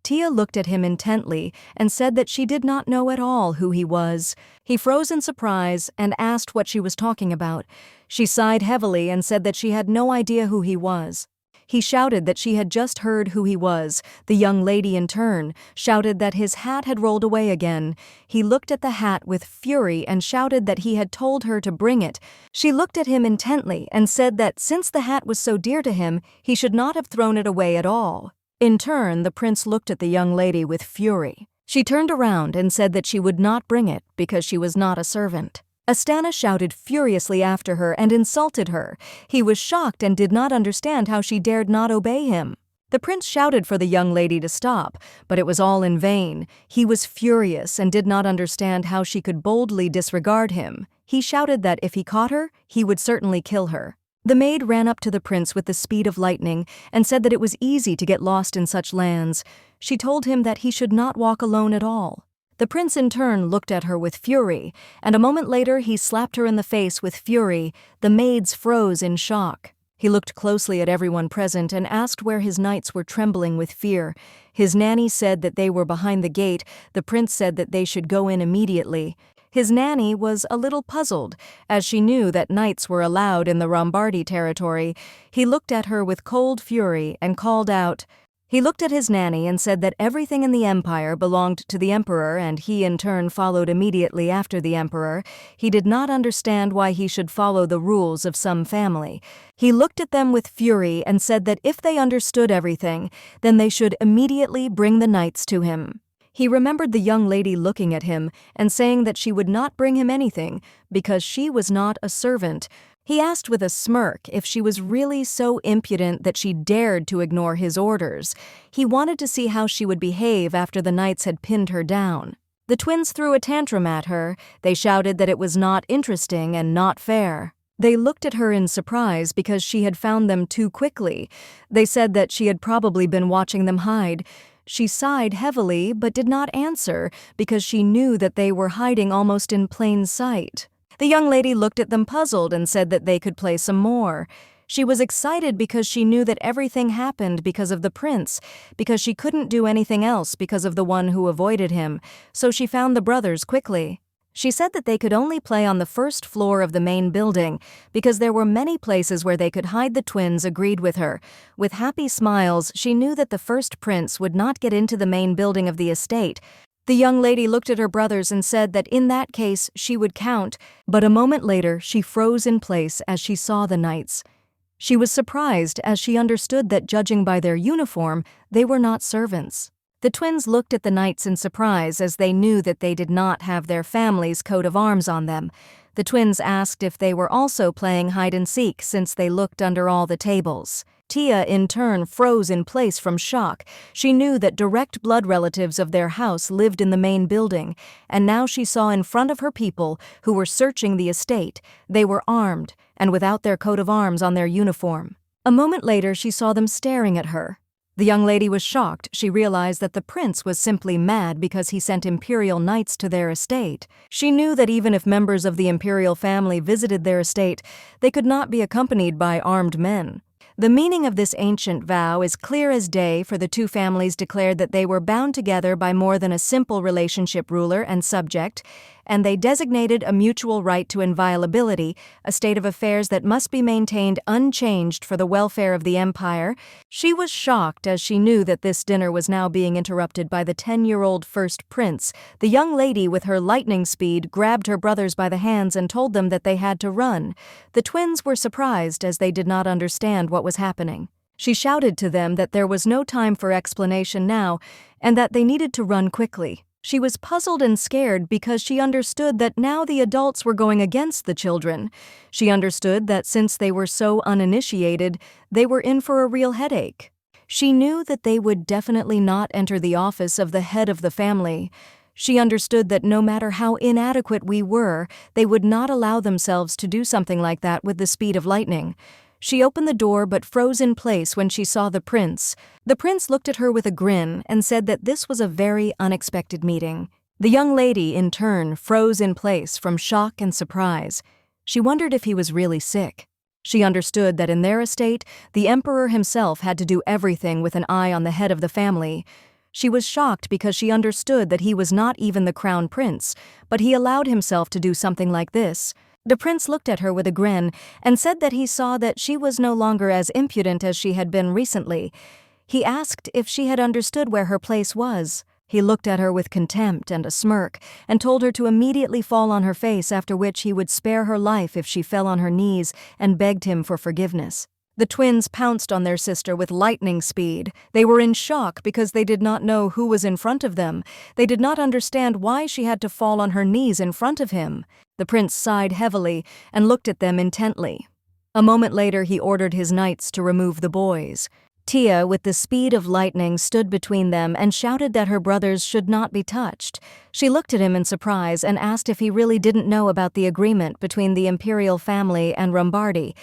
A: Tia looked at him intently and said that she did not know at all who he was. He froze in surprise and asked what she was talking about. She sighed heavily and said that she had no idea who he was. He shouted that she had just heard who he was. The young lady, in turn, shouted that his hat had rolled away again. He looked at the hat with fury and shouted that he had told her to bring it. She looked at him intently and said that since the hat was so dear to him, he should not have thrown it away at all. In turn, the prince looked at the young lady with fury. She turned around and said that she would not bring it because she was not a servant. Astana shouted furiously after her and insulted her. He was shocked and did not understand how she dared not obey him. The prince shouted for the young lady to stop, but it was all in vain. He was furious and did not understand how she could boldly disregard him. He shouted that if he caught her, he would certainly kill her. The maid ran up to the prince with the speed of lightning and said that it was easy to get lost in such lands. She told him that he should not walk alone at all. The prince in turn looked at her with fury, and a moment later he slapped her in the face with fury. The maids froze in shock. He looked closely at everyone present and asked where his knights were trembling with fear. His nanny said that they were behind the gate. The prince said that they should go in immediately. His nanny was a little puzzled, as she knew that knights were allowed in the Lombardy territory. He looked at her with cold fury and called out. He looked at his nanny and said that everything in the empire belonged to the emperor, and he in turn followed immediately after the emperor. He did not understand why he should follow the rules of some family. He looked at them with fury and said that if they understood everything, then they should immediately bring the knights to him. He remembered the young lady looking at him and saying that she would not bring him anything because she was not a servant. He asked with a smirk if she was really so impudent that she dared to ignore his orders. He wanted to see how she would behave after the knights had pinned her down. The twins threw a tantrum at her. They shouted that it was not interesting and not fair. They looked at her in surprise because she had found them too quickly. They said that she had probably been watching them hide. She sighed heavily but did not answer because she knew that they were hiding almost in plain sight. The young lady looked at them puzzled and said that they could play some more. She was excited because she knew that everything happened because of the prince, because she couldn't do anything else because of the one who avoided him, so she found the brothers quickly. She said that they could only play on the first floor of the main building because there were many places where they could hide. The twins agreed with her. With happy smiles, she knew that the first prince would not get into the main building of the estate. The young lady looked at her brothers and said that in that case she would count, but a moment later she froze in place as she saw the knights. She was surprised as she understood that judging by their uniform, they were not servants. The twins looked at the knights in surprise as they knew that they did not have their family's coat of arms on them. The twins asked if they were also playing hide-and-seek since they looked under all the tables. Tia, in turn, froze in place from shock. She knew that direct blood relatives of their house lived in the main building, and now she saw in front of her people who were searching the estate. They were armed, and without their coat of arms on their uniform. A moment later, she saw them staring at her. The young lady was shocked. She realized that the prince was simply mad because he sent imperial knights to their estate. She knew that even if members of the imperial family visited their estate, they could not be accompanied by armed men. The meaning of this ancient vow is clear as day, for the two families declared that they were bound together by more than a simple relationship, ruler and subject, and they designated a mutual right to inviolability, a state of affairs that must be maintained unchanged for the welfare of the empire. She was shocked as she knew that this dinner was now being interrupted by the 10-year-old first prince. The young lady, with her lightning speed, grabbed her brothers by the hands and told them that they had to run. The twins were surprised as they did not understand what was happening. She shouted to them that there was no time for explanation now and that they needed to run quickly. She was puzzled and scared because she understood that now the adults were going against the children. She understood that since they were so uninitiated, they were in for a real headache. She knew that they would definitely not enter the office of the head of the family. She understood that no matter how inadequate we were, they would not allow themselves to do something like that with the speed of lightning. She opened the door but froze in place when she saw the prince. The prince looked at her with a grin and said that this was a very unexpected meeting. The young lady, in turn, froze in place from shock and surprise. She wondered if he was really sick. She understood that in their estate, the emperor himself had to do everything with an eye on the head of the family. She was shocked because she understood that he was not even the crown prince, but he allowed himself to do something like this. The prince looked at her with a grin and said that he saw that she was no longer as impudent as she had been recently. He asked if she had understood where her place was. He looked at her with contempt and a smirk and told her to immediately fall on her face, after which he would spare her life if she fell on her knees and begged him for forgiveness. The twins pounced on their sister with lightning speed. They were in shock because they did not know who was in front of them. They did not understand why she had to fall on her knees in front of him. The prince sighed heavily and looked at them intently. A moment later, he ordered his knights to remove the boys. Tia, with the speed of lightning, stood between them and shouted that her brothers should not be touched. She looked at him in surprise and asked if he really didn't know about the agreement between the imperial family and Rombardi.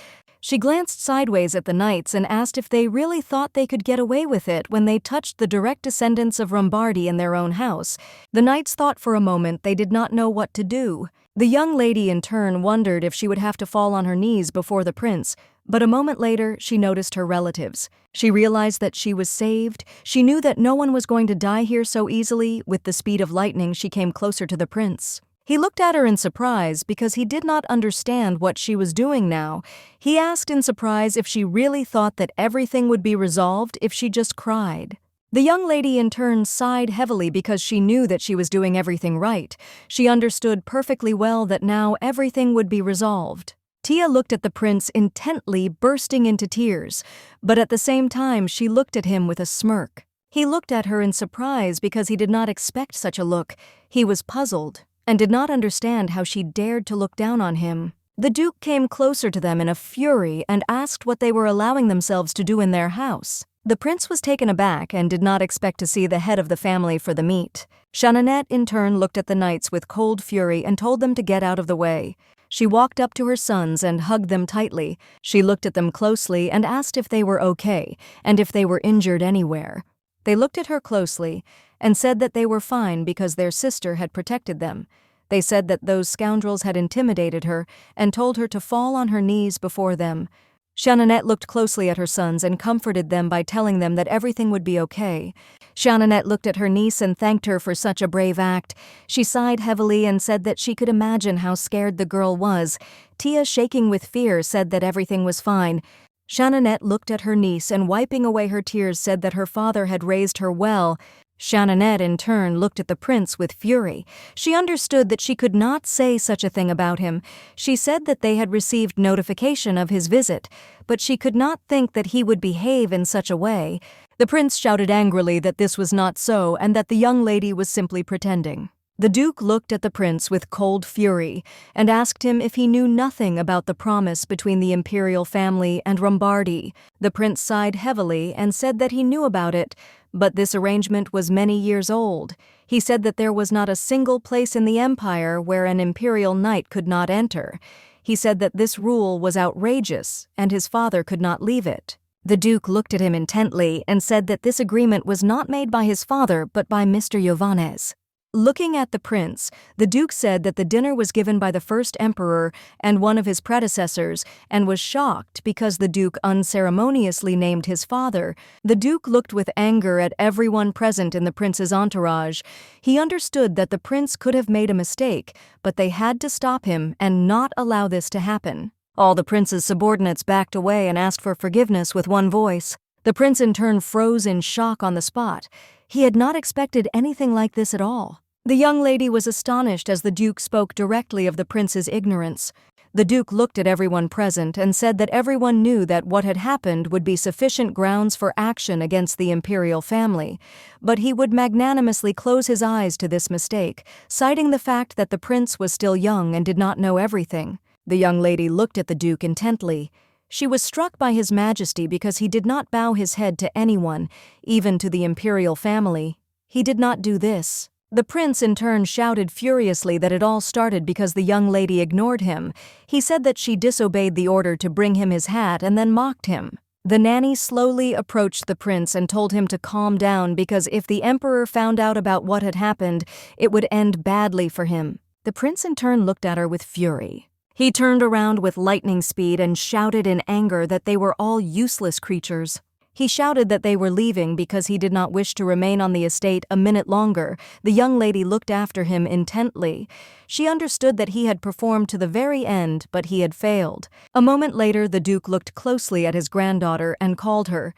A: She glanced sideways at the knights and asked if they really thought they could get away with it when they touched the direct descendants of Rombardi in their own house. The knights thought for a moment. They did not know what to do. The young lady in turn wondered if she would have to fall on her knees before the prince, but a moment later she noticed her relatives. She realized that she was saved. She knew that no one was going to die here so easily. With the speed of lightning, she came closer to the prince. He looked at her in surprise because he did not understand what she was doing now. He asked in surprise if she really thought that everything would be resolved if she just cried. The young lady in turn sighed heavily because she knew that she was doing everything right. She understood perfectly well that now everything would be resolved. Tia looked at the prince intently, bursting into tears, but at the same time she looked at him with a smirk. He looked at her in surprise because he did not expect such a look. He was puzzled and did not understand how she dared to look down on him. The duke came closer to them in a fury and asked what they were allowing themselves to do in their house. The prince was taken aback and did not expect to see the head of the family for the meet. Jeannette in turn looked at the knights with cold fury and told them to get out of the way. She walked up to her sons and hugged them tightly. She looked at them closely and asked if they were okay and if they were injured anywhere. They looked at her closely and said that they were fine because their sister had protected them. They said that those scoundrels had intimidated her and told her to fall on her knees before them. Jeannette looked closely at her sons and comforted them by telling them that everything would be okay. Jeannette looked at her niece and thanked her for such a brave act. She sighed heavily and said that she could imagine how scared the girl was. Tia, shaking with fear, said that everything was fine. Jeannette looked at her niece and, wiping away her tears, said that her father had raised her well. Jeannette in turn looked at the prince with fury. She understood that she could not say such a thing about him. She said that they had received notification of his visit, but she could not think that he would behave in such a way. The prince shouted angrily that this was not so and that the young lady was simply pretending. The duke looked at the prince with cold fury and asked him if he knew nothing about the promise between the imperial family and Rombardi. The prince sighed heavily and said that he knew about it, but this arrangement was many years old. He said that there was not a single place in the empire where an imperial knight could not enter. He said that this rule was outrageous and his father could not leave it. The duke looked at him intently and said that this agreement was not made by his father but by Mr. Giovannes. Looking at the prince, the duke said that the dinner was given by the first emperor and one of his predecessors, and was shocked because the duke unceremoniously named his father. The duke looked with anger at everyone present in the prince's entourage. He understood that the prince could have made a mistake, but they had to stop him and not allow this to happen. All the prince's subordinates backed away and asked for forgiveness with one voice. The prince in turn froze in shock on the spot. He had not expected anything like this at all. The young lady was astonished as the duke spoke directly of the prince's ignorance. The duke looked at everyone present and said that everyone knew that what had happened would be sufficient grounds for action against the imperial family, but he would magnanimously close his eyes to this mistake, citing the fact that the prince was still young and did not know everything. The young lady looked at the duke intently. She was struck by his majesty because he did not bow his head to anyone, even to the imperial family. He did not do this. The prince in turn shouted furiously that it all started because the young lady ignored him. He said that she disobeyed the order to bring him his hat and then mocked him. The nanny slowly approached the prince and told him to calm down because if the emperor found out about what had happened, it would end badly for him. The prince in turn looked at her with fury. He turned around with lightning speed and shouted in anger that they were all useless creatures. He shouted that they were leaving because he did not wish to remain on the estate a minute longer. The young lady looked after him intently. She understood that he had performed to the very end, but he had failed. A moment later, the Duke looked closely at his granddaughter and called her.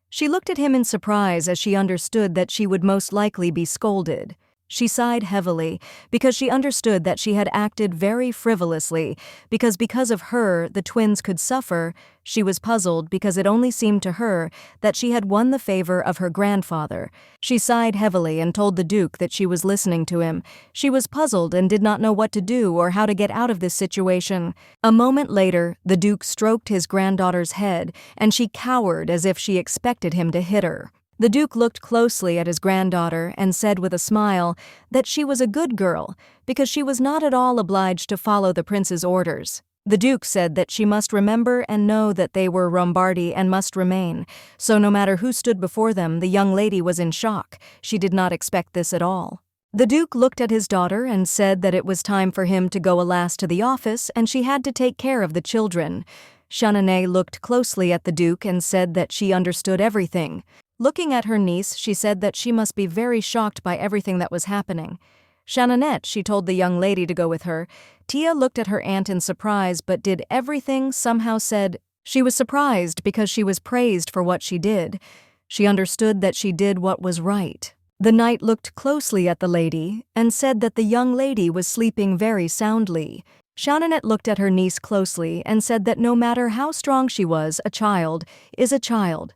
A: She looked at him in surprise as she understood that she would most likely be scolded. She sighed heavily because she understood that she had acted very frivolously, because of her the twins could suffer. She was puzzled because it only seemed to her that she had won the favor of her grandfather. She sighed heavily and told the Duke that she was listening to him. She was puzzled and did not know what to do or how to get out of this situation. A moment later, the Duke stroked his granddaughter's head, and she cowered as if she expected him to hit her. The Duke looked closely at his granddaughter and said with a smile that she was a good girl because she was not at all obliged to follow the prince's orders. The Duke said that she must remember and know that they were Lombardy and must remain, so no matter who stood before them, the young lady was in shock. She did not expect this at all. The Duke looked at his daughter and said that it was time for him to go alas to the office and she had to take care of the children. Shananet looked closely at the Duke and said that she understood everything. Looking at her niece, she said that she must be very shocked by everything that was happening. Shananet, she told the young lady to go with her. Tia looked at her aunt in surprise but did everything, somehow said she was surprised because she was praised for what she did. She understood that she did what was right. The knight looked closely at the lady and said that the young lady was sleeping very soundly. Shananet looked at her niece closely and said that no matter how strong she was, a child is a child.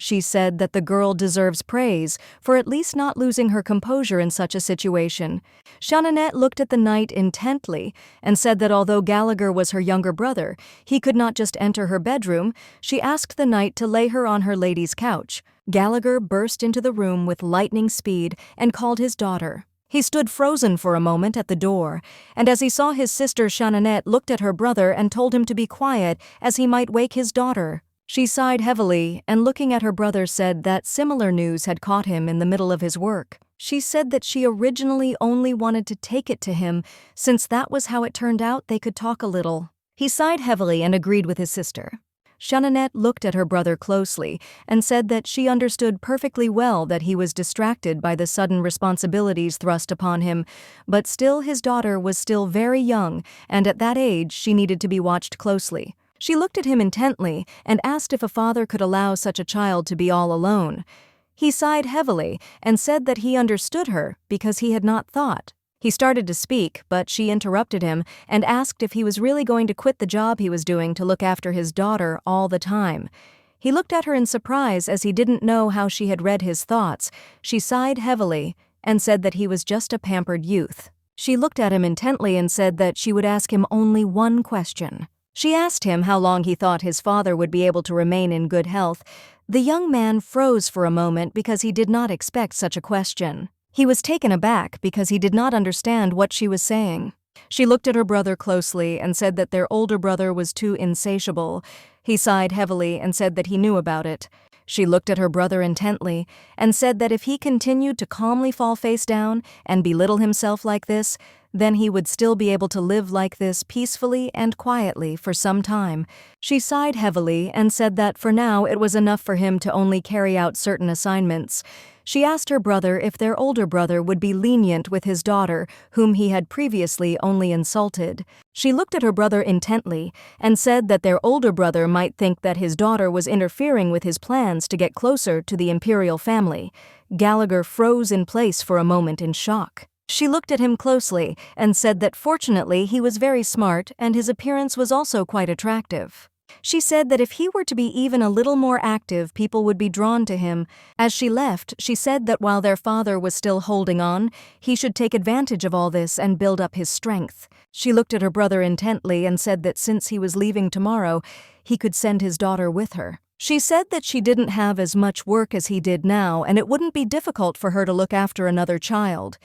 A: She said that the girl deserves praise for at least not losing her composure in such a situation. Shananet looked at the knight intently and said that although Gallagher was her younger brother, he could not just enter her bedroom. She asked the knight to lay her on her lady's couch. Gallagher burst into the room with lightning speed and called his daughter. He stood frozen for a moment at the door, and as he saw his sister Shananet looked at her brother and told him to be quiet as he might wake his daughter. She sighed heavily and looking at her brother said that similar news had caught him in the middle of his work. She said that she originally only wanted to take it to him, since that was how it turned out they could talk a little. He sighed heavily and agreed with his sister. Shananet looked at her brother closely and said that she understood perfectly well that he was distracted by the sudden responsibilities thrust upon him, but still his daughter was still very young, and at that age she needed to be watched closely. She looked at him intently and asked if a father could allow such a child to be all alone. He sighed heavily and said that he understood her because he had not thought. He started to speak, but she interrupted him and asked if he was really going to quit the job he was doing to look after his daughter all the time. He looked at her in surprise as he didn't know how she had read his thoughts. She sighed heavily and said that he was just a pampered youth. She looked at him intently and said that she would ask him only one question. She asked him how long he thought his father would be able to remain in good health. The young man froze for a moment because he did not expect such a question. He was taken aback because he did not understand what she was saying. She looked at her brother closely and said that their older brother was too insatiable. He sighed heavily and said that he knew about it. She looked at her brother intently and said that if he continued to calmly fall face down and belittle himself like this, then he would still be able to live like this peacefully and quietly for some time. She sighed heavily and said that for now it was enough for him to only carry out certain assignments. She asked her brother if their older brother would be lenient with his daughter, whom he had previously only insulted. She looked at her brother intently and said that their older brother might think that his daughter was interfering with his plans to get closer to the imperial family. Gallagher froze in place for a moment in shock. She looked at him closely and said that fortunately he was very smart and his appearance was also quite attractive. She said that if he were to be even a little more active, people would be drawn to him. As she left, she said that while their father was still holding on, he should take advantage of all this and build up his strength. She looked at her brother intently and said that since he was leaving tomorrow, he could send his daughter with her. She said that she didn't have as much work as he did now, and it wouldn't be difficult for her to look after another child.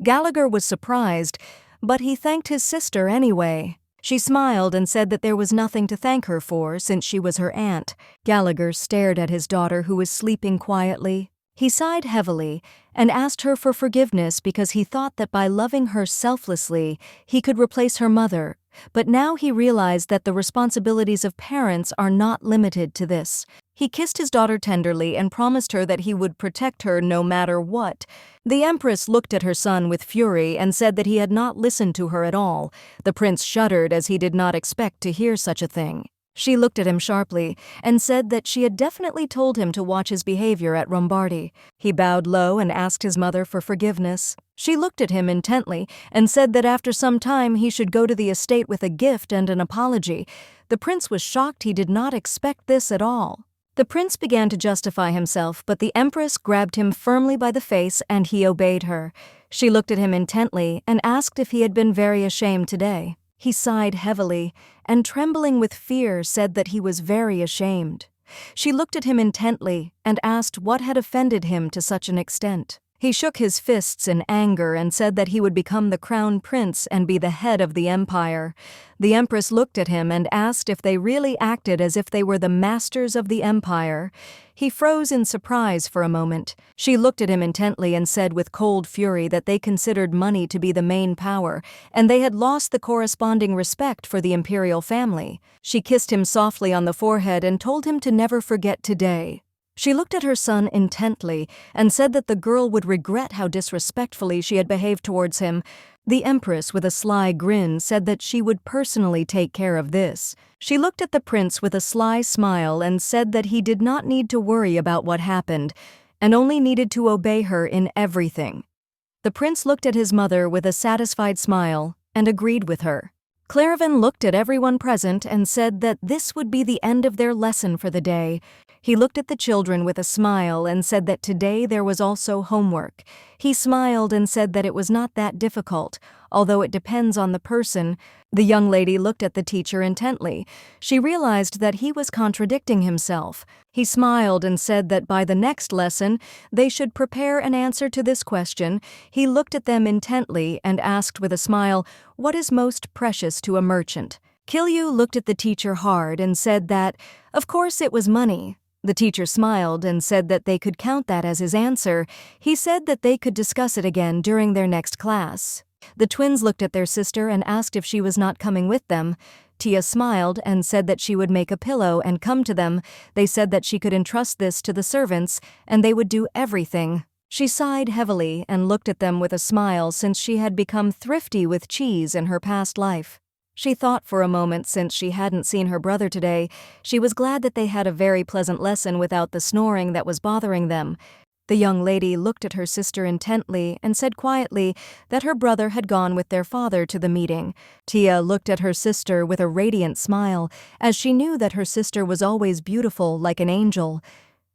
A: Gallagher was surprised, but he thanked his sister anyway. She smiled and said that there was nothing to thank her for since she was her aunt. Gallagher stared at his daughter who was sleeping quietly. He sighed heavily and asked her for forgiveness because he thought that by loving her selflessly, he could replace her mother. But now he realized that the responsibilities of parents are not limited to this. He kissed his daughter tenderly and promised her that he would protect her no matter what. The empress looked at her son with fury and said that he had not listened to her at all. The prince shuddered as he did not expect to hear such a thing. She looked at him sharply and said that she had definitely told him to watch his behavior at Lombardy. He bowed low and asked his mother for forgiveness. She looked at him intently and said that after some time he should go to the estate with a gift and an apology. The prince was shocked. He did not expect this at all. The prince began to justify himself, but the empress grabbed him firmly by the face and he obeyed her. She looked at him intently and asked if he had been very ashamed today. He sighed heavily and, trembling with fear, said that he was very ashamed. She looked at him intently and asked what had offended him to such an extent. He shook his fists in anger and said that he would become the crown prince and be the head of the empire. The empress looked at him and asked if they really acted as if they were the masters of the empire. He froze in surprise for a moment. She looked at him intently and said with cold fury that they considered money to be the main power, and they had lost the corresponding respect for the imperial family. She kissed him softly on the forehead and told him to never forget today. She looked at her son intently and said that the girl would regret how disrespectfully she had behaved towards him. The empress, with a sly grin, said that she would personally take care of this. She looked at the prince with a sly smile and said that he did not need to worry about what happened and only needed to obey her in everything. The prince looked at his mother with a satisfied smile and agreed with her. Claravan looked at everyone present and said that this would be the end of their lesson for the day. He looked at the children with a smile and said that today there was also homework. He smiled and said that it was not that difficult, although it depends on the person. The young lady looked at the teacher intently. She realized that he was contradicting himself. He smiled and said that by the next lesson they should prepare an answer to this question. He looked at them intently and asked with a smile, "What is most precious to a merchant?" Kilyu looked at the teacher hard and said that, of course, it was money. The teacher smiled and said that they could count that as his answer. He said that they could discuss it again during their next class. The twins looked at their sister and asked if she was not coming with them. Tia smiled and said that she would make a pillow and come to them. They said that she could entrust this to the servants and they would do everything. She sighed heavily and looked at them with a smile since she had become thrifty with cheese in her past life. She thought for a moment since she hadn't seen her brother today. She was glad that they had a very pleasant lesson without the snoring that was bothering them. The young lady looked at her sister intently and said quietly that her brother had gone with their father to the meeting. Tia looked at her sister with a radiant smile, as she knew that her sister was always beautiful like an angel.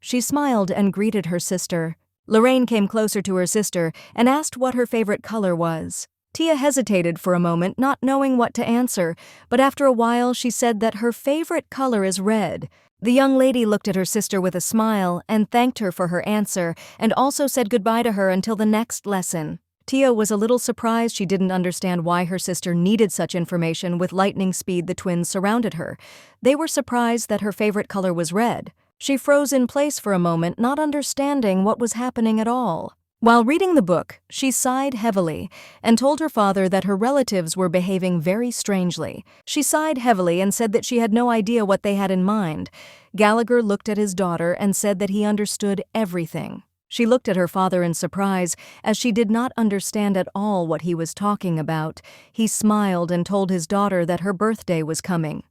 A: She smiled and greeted her sister. Lorraine came closer to her sister and asked what her favorite color was. Tia hesitated for a moment, not knowing what to answer, but after a while she said that her favorite color is red. The young lady looked at her sister with a smile and thanked her for her answer and also said goodbye to her until the next lesson. Tia was a little surprised. She didn't understand why her sister needed such information. With lightning speed, the twins surrounded her. They were surprised that her favorite color was red. She froze in place for a moment, not understanding what was happening at all. While reading the book, she sighed heavily and told her father that her relatives were behaving very strangely. She sighed heavily and said that she had no idea what they had in mind. Gallagher looked at his daughter and said that he understood everything. She looked at her father in surprise, as she did not understand at all what he was talking about. He smiled and told his daughter that her birthday was coming.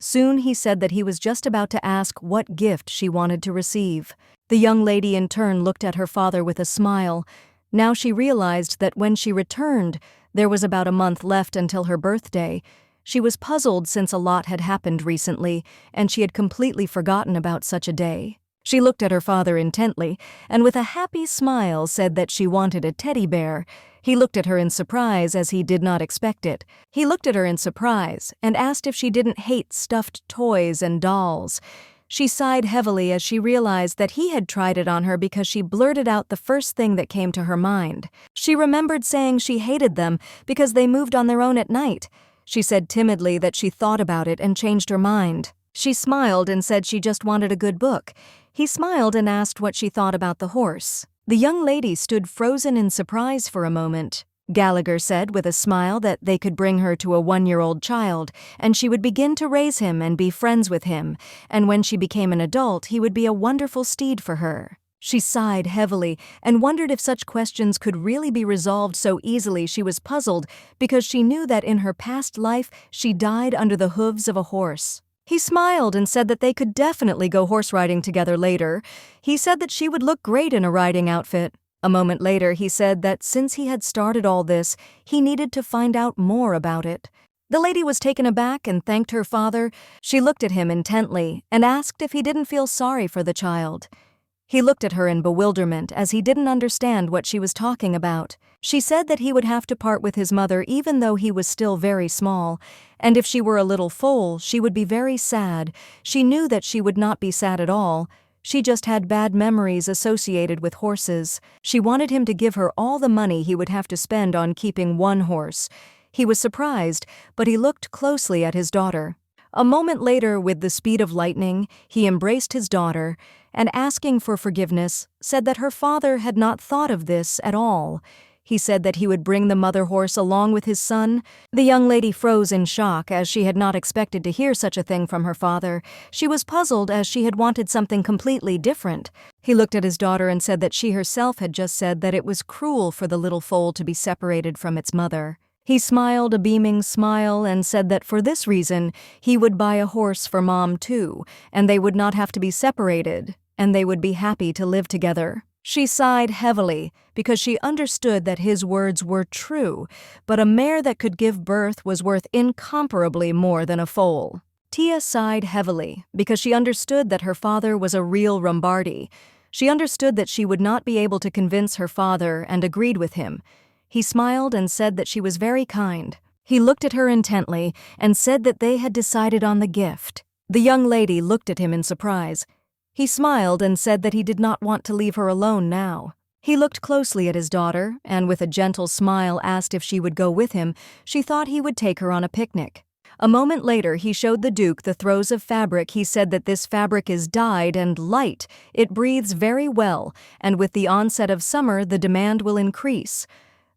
A: Soon he said that he was just about to ask what gift she wanted to receive. The young lady in turn looked at her father with a smile. Now she realized that when she returned, there was about a month left until her birthday. She was puzzled since a lot had happened recently, and she had completely forgotten about such a day. She looked at her father intently, and with a happy smile said that she wanted a teddy bear. He looked at her in surprise, as he did not expect it. He looked at her in surprise and asked if she didn't hate stuffed toys and dolls. She sighed heavily as she realized that he had tried it on her because she blurted out the first thing that came to her mind. She remembered saying she hated them because they moved on their own at night. She said timidly that she thought about it and changed her mind. She smiled and said she just wanted a good book. He smiled and asked what she thought about the horse. The young lady stood frozen in surprise for a moment. Gallagher said with a smile that they could bring her to a 1-year-old child, and she would begin to raise him and be friends with him, and when she became an adult, he would be a wonderful steed for her. She sighed heavily and wondered if such questions could really be resolved so easily. She was puzzled because she knew that in her past life she died under the hooves of a horse. He smiled and said that they could definitely go horse riding together later. He said that she would look great in a riding outfit. A moment later, he said that since he had started all this, he needed to find out more about it. The lady was taken aback and thanked her father. She looked at him intently and asked if he didn't feel sorry for the child. He looked at her in bewilderment as he didn't understand what she was talking about. She said that he would have to part with his mother even though he was still very small, and if she were a little foal, she would be very sad. She knew that she would not be sad at all. She just had bad memories associated with horses. She wanted him to give her all the money he would have to spend on keeping one horse. He was surprised, but he looked closely at his daughter. A moment later, with the speed of lightning, he embraced his daughter and, asking for forgiveness, said that her father had not thought of this at all. He said that he would bring the mother horse along with his son. The young lady froze in shock as she had not expected to hear such a thing from her father. She was puzzled as she had wanted something completely different. He looked at his daughter and said that she herself had just said that it was cruel for the little foal to be separated from its mother. He smiled a beaming smile and said that for this reason he would buy a horse for Mom too, and they would not have to be separated, and they would be happy to live together. She sighed heavily because she understood that his words were true, but a mare that could give birth was worth incomparably more than a foal. Tia sighed heavily because she understood that her father was a real Lombardi. She understood that she would not be able to convince her father and agreed with him. He smiled and said that she was very kind. He looked at her intently and said that they had decided on the gift. The young lady looked at him in surprise. He smiled and said that he did not want to leave her alone now. He looked closely at his daughter and with a gentle smile asked if she would go with him. She thought he would take her on a picnic. A moment later, he showed the Duke the throws of fabric. He said that this fabric is dyed and light. It breathes very well, and with the onset of summer, the demand will increase.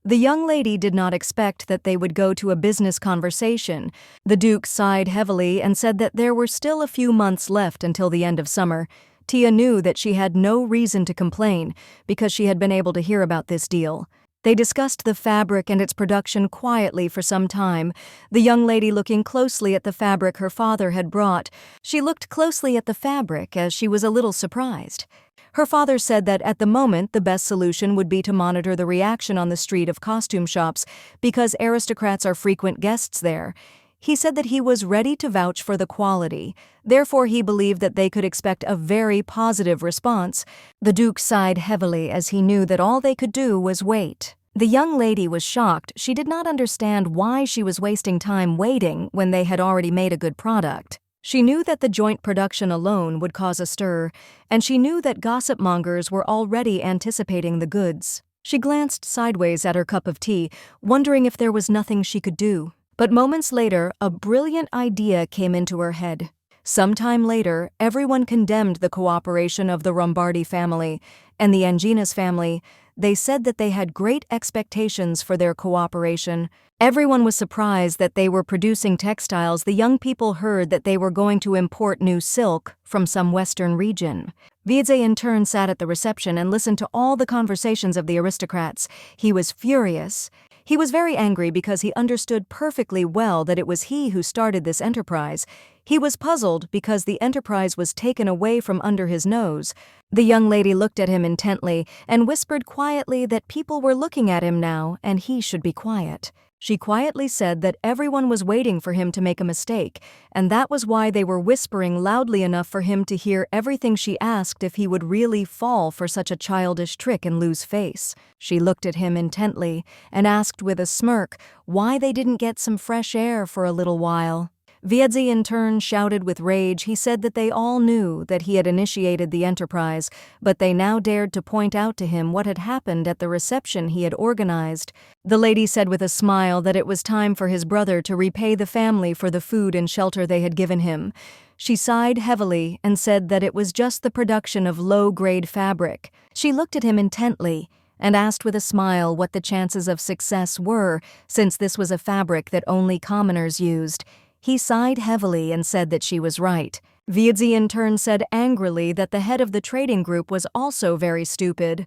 A: The young lady did not expect that they would go to a business conversation. The Duke sighed heavily and said that there were still a few months left until the end of summer. Tia knew that she had no reason to complain because she had been able to hear about this deal. They discussed the fabric and its production quietly for some time, the young lady looking closely at the fabric her father had brought. She looked closely at the fabric as she was a little surprised. Her father said that at the moment the best solution would be to monitor the reaction on the street of costume shops because aristocrats are frequent guests there. He said that he was ready to vouch for the quality. Therefore, he believed that they could expect a very positive response. The Duke sighed heavily as he knew that all they could do was wait. The young lady was shocked. She did not understand why she was wasting time waiting when they had already made a good product. She knew that the joint production alone would cause a stir, and she knew that gossip mongers were already anticipating the goods. She glanced sideways at her cup of tea, wondering if there was nothing she could do. But moments later, a brilliant idea came into her head. Sometime later, everyone condemned the cooperation of the Lombardi family and the Anginas family. They said that they had great expectations for their cooperation. Everyone was surprised that they were producing textiles. The young people heard that they were going to import new silk from some western region. Wiedze in turn sat at the reception and listened to all the conversations of the aristocrats. He was furious. He was very angry because he understood perfectly well that it was he who started this enterprise. He was puzzled because the enterprise was taken away from under his nose. The young lady looked at him intently and whispered quietly that people were looking at him now and he should be quiet. She quietly said that everyone was waiting for him to make a mistake, and that was why they were whispering loudly enough for him to hear everything she asked if he would really fall for such a childish trick and lose face. She looked at him intently and asked with a smirk why they didn't get some fresh air for a little while. Wiedze in turn shouted with rage. He said that they all knew that he had initiated the enterprise, but they now dared to point out to him what had happened at the reception he had organized. The lady said with a smile that it was time for his brother to repay the family for the food and shelter they had given him. She sighed heavily and said that it was just the production of low-grade fabric. She looked at him intently and asked with a smile what the chances of success were, since this was a fabric that only commoners used. He sighed heavily and said that she was right. Wiedzy in turn said angrily that the head of the trading group was also very stupid.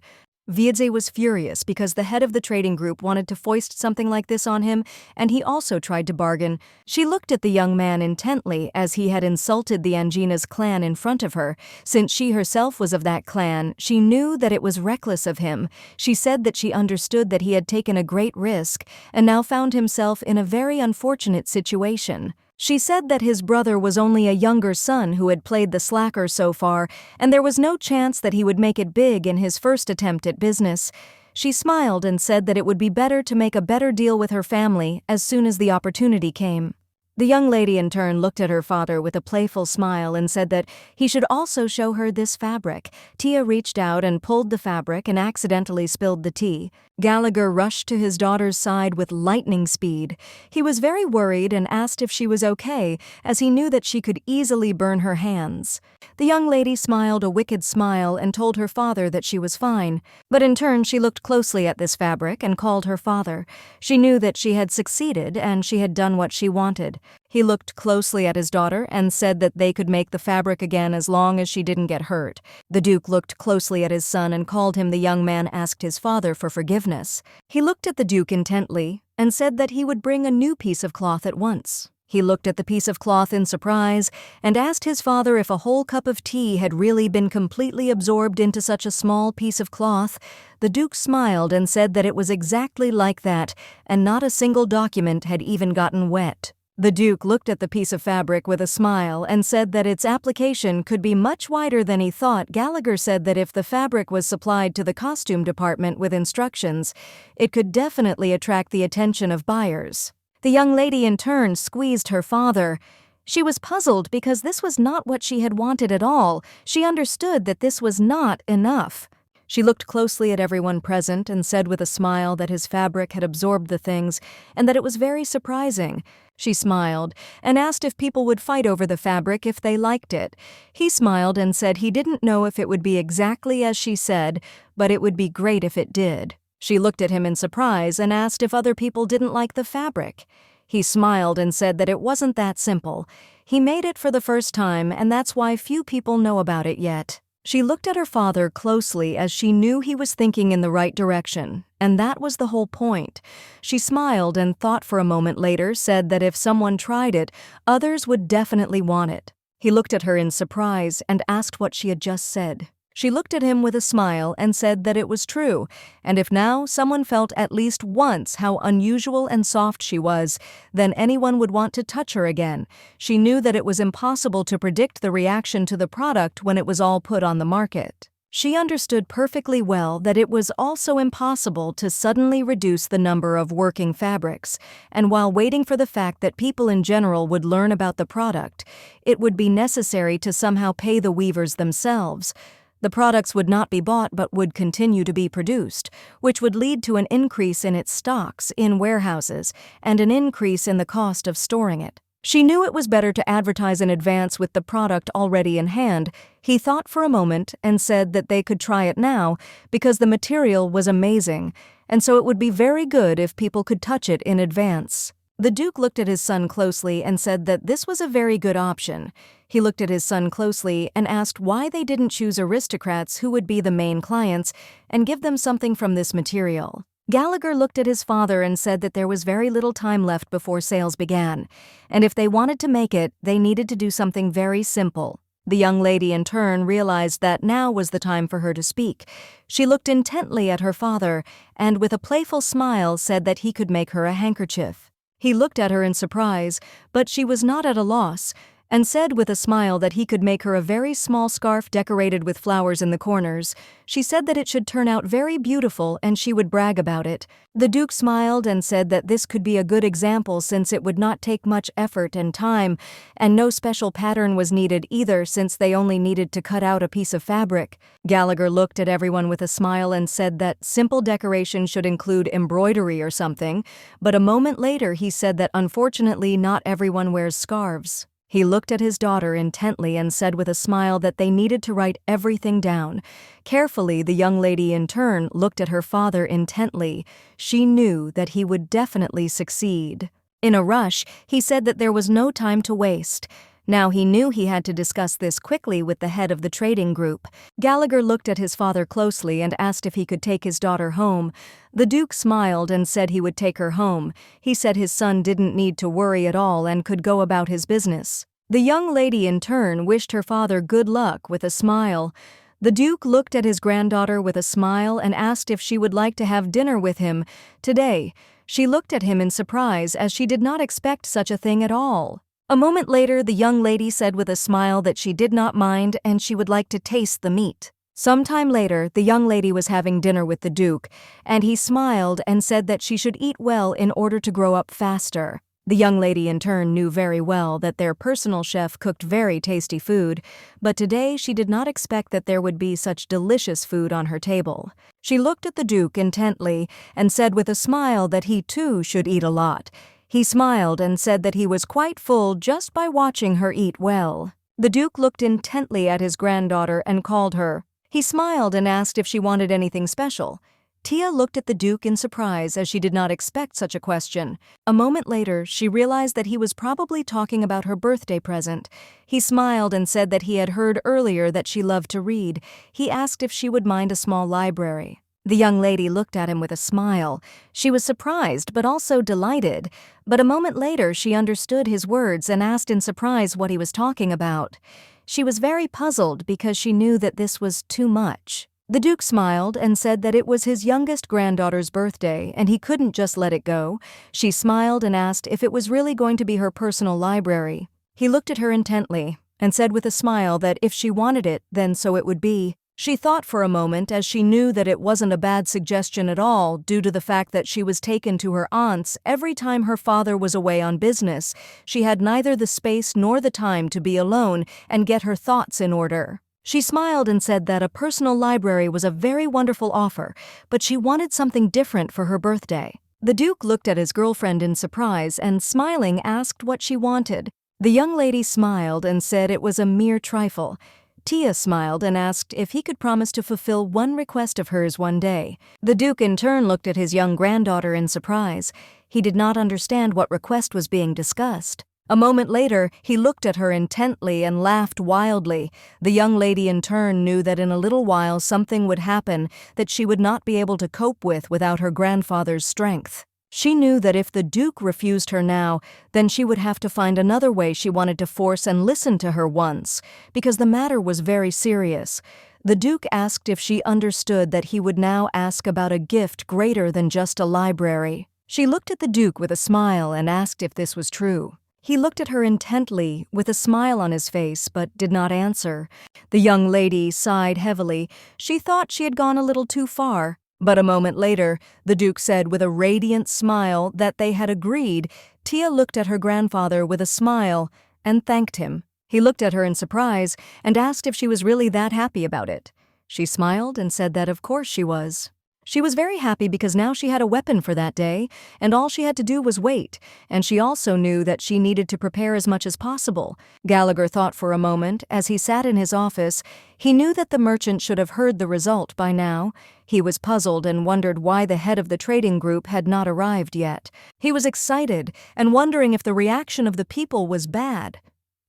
A: Wiedzy was furious because the head of the trading group wanted to foist something like this on him, and he also tried to bargain. She looked at the young man intently as he had insulted the Angina's clan in front of her. Since she herself was of that clan, she knew that it was reckless of him. She said that she understood that he had taken a great risk and now found himself in a very unfortunate situation. She said that his brother was only a younger son who had played the slacker so far, and there was no chance that he would make it big in his first attempt at business. She smiled and said that it would be better to make a better deal with her family as soon as the opportunity came. The young lady in turn looked at her father with a playful smile and said that he should also show her this fabric. Tia reached out and pulled the fabric and accidentally spilled the tea. Gallagher rushed to his daughter's side with lightning speed. He was very worried and asked if she was okay, as he knew that she could easily burn her hands. The young lady smiled a wicked smile and told her father that she was fine, but in turn she looked closely at this fabric and called her father. She knew that she had succeeded and she had done what she wanted. He looked closely at his daughter and said that they could make the fabric again as long as she didn't get hurt. The Duke looked closely at his son and called him. The young man asked his father for forgiveness. He looked at the Duke intently and said that he would bring a new piece of cloth at once. He looked at the piece of cloth in surprise and asked his father if a whole cup of tea had really been completely absorbed into such a small piece of cloth. The Duke smiled and said that it was exactly like that, and not a single document had even gotten wet. The Duke looked at the piece of fabric with a smile and said that its application could be much wider than he thought. Gallagher said that if the fabric was supplied to the costume department with instructions, it could definitely attract the attention of buyers. The young lady in turn squeezed her father. She was puzzled because this was not what she had wanted at all. She understood that this was not enough. She looked closely at everyone present and said with a smile that his fabric had absorbed the things and that it was very surprising. She smiled and asked if people would fight over the fabric if they liked it. He smiled and said he didn't know if it would be exactly as she said, but it would be great if it did. She looked at him in surprise and asked if other people didn't like the fabric. He smiled and said that it wasn't that simple. He made it for the first time, and that's why few people know about it yet. She looked at her father closely as she knew he was thinking in the right direction, and that was the whole point. She smiled and thought for a moment later, said that if someone tried it, others would definitely want it. He looked at her in surprise and asked what she had just said. She looked at him with a smile and said that it was true, and if now someone felt at least once how unusual and soft she was, then anyone would want to touch her again. She knew that it was impossible to predict the reaction to the product when it was all put on the market. She understood perfectly well that it was also impossible to suddenly reduce the number of working fabrics, and while waiting for the fact that people in general would learn about the product, it would be necessary to somehow pay the weavers themselves. The products would not be bought but would continue to be produced, which would lead to an increase in its stocks in warehouses and an increase in the cost of storing it. She knew it was better to advertise in advance with the product already in hand. He thought for a moment and said that they could try it now because the material was amazing, and so it would be very good if people could touch it in advance. The Duke looked at his son closely and said that this was a very good option. He looked at his son closely and asked why they didn't choose aristocrats who would be the main clients and give them something from this material. Gallagher looked at his father and said that there was very little time left before sales began, and if they wanted to make it, they needed to do something very simple. The young lady in turn realized that now was the time for her to speak. She looked intently at her father and with a playful smile said that he could make her a handkerchief. He looked at her in surprise, but she was not at a loss, and said with a smile that he could make her a very small scarf decorated with flowers in the corners. She said that it should turn out very beautiful and she would brag about it. The Duke smiled and said that this could be a good example since it would not take much effort and time, and no special pattern was needed either since they only needed to cut out a piece of fabric. Gallagher looked at everyone with a smile and said that simple decoration should include embroidery or something, but a moment later he said that unfortunately not everyone wears scarves. He looked at his daughter intently and said with a smile that they needed to write everything down. Carefully, the young lady in turn looked at her father intently. She knew that he would definitely succeed. In a rush, he said that there was no time to waste. Now he knew he had to discuss this quickly with the head of the trading group. Gallagher looked at his father closely and asked if he could take his daughter home. The Duke smiled and said he would take her home. He said his son didn't need to worry at all and could go about his business. The young lady in turn wished her father good luck with a smile. The Duke looked at his granddaughter with a smile and asked if she would like to have dinner with him today. She looked at him in surprise as she did not expect such a thing at all. A moment later, the young lady said with a smile that she did not mind and she would like to taste the meat. Sometime later, the young lady was having dinner with the Duke, and he smiled and said that she should eat well in order to grow up faster. The young lady in turn knew very well that their personal chef cooked very tasty food, but today she did not expect that there would be such delicious food on her table. She looked at the Duke intently and said with a smile that he too should eat a lot. He smiled and said that he was quite full just by watching her eat well. The Duke looked intently at his granddaughter and called her. He smiled and asked if she wanted anything special. Tia looked at the Duke in surprise as she did not expect such a question. A moment later, she realized that he was probably talking about her birthday present. He smiled and said that he had heard earlier that she loved to read. He asked if she would mind a small library. The young lady looked at him with a smile. She was surprised but also delighted. But a moment later, she understood his words and asked in surprise what he was talking about. She was very puzzled because she knew that this was too much. The Duke smiled and said that it was his youngest granddaughter's birthday and he couldn't just let it go. She smiled and asked if it was really going to be her personal library. He looked at her intently and said with a smile that if she wanted it, then so it would be. She thought for a moment as she knew that it wasn't a bad suggestion at all due to the fact that she was taken to her aunt's every time her father was away on business. She had neither the space nor the time to be alone and get her thoughts in order. She smiled and said that a personal library was a very wonderful offer, but she wanted something different for her birthday. The Duke looked at his girlfriend in surprise and, smiling, asked what she wanted. The young lady smiled and said it was a mere trifle. Tia smiled and asked if he could promise to fulfill one request of hers one day. The Duke in turn looked at his young granddaughter in surprise. He did not understand what request was being discussed. A moment later, he looked at her intently and laughed wildly. The young lady in turn knew that in a little while something would happen that she would not be able to cope with without her grandfather's strength. She knew that if the Duke refused her now, then she would have to find another way she wanted to force and listen to her once, because the matter was very serious. The Duke asked if she understood that he would now ask about a gift greater than just a library. She looked at the Duke with a smile and asked if this was true. He looked at her intently, with a smile on his face, but did not answer. The young lady sighed heavily. She thought she had gone a little too far. But a moment later, the Duke said with a radiant smile that they had agreed. Tia looked at her grandfather with a smile and thanked him. He looked at her in surprise and asked if she was really that happy about it. She smiled and said that of course she was. She was very happy because now she had a weapon for that day, and all she had to do was wait, and she also knew that she needed to prepare as much as possible. Gallagher thought for a moment as he sat in his office. He knew that the merchant should have heard the result by now. He was puzzled and wondered why the head of the trading group had not arrived yet. He was excited and wondering if the reaction of the people was bad.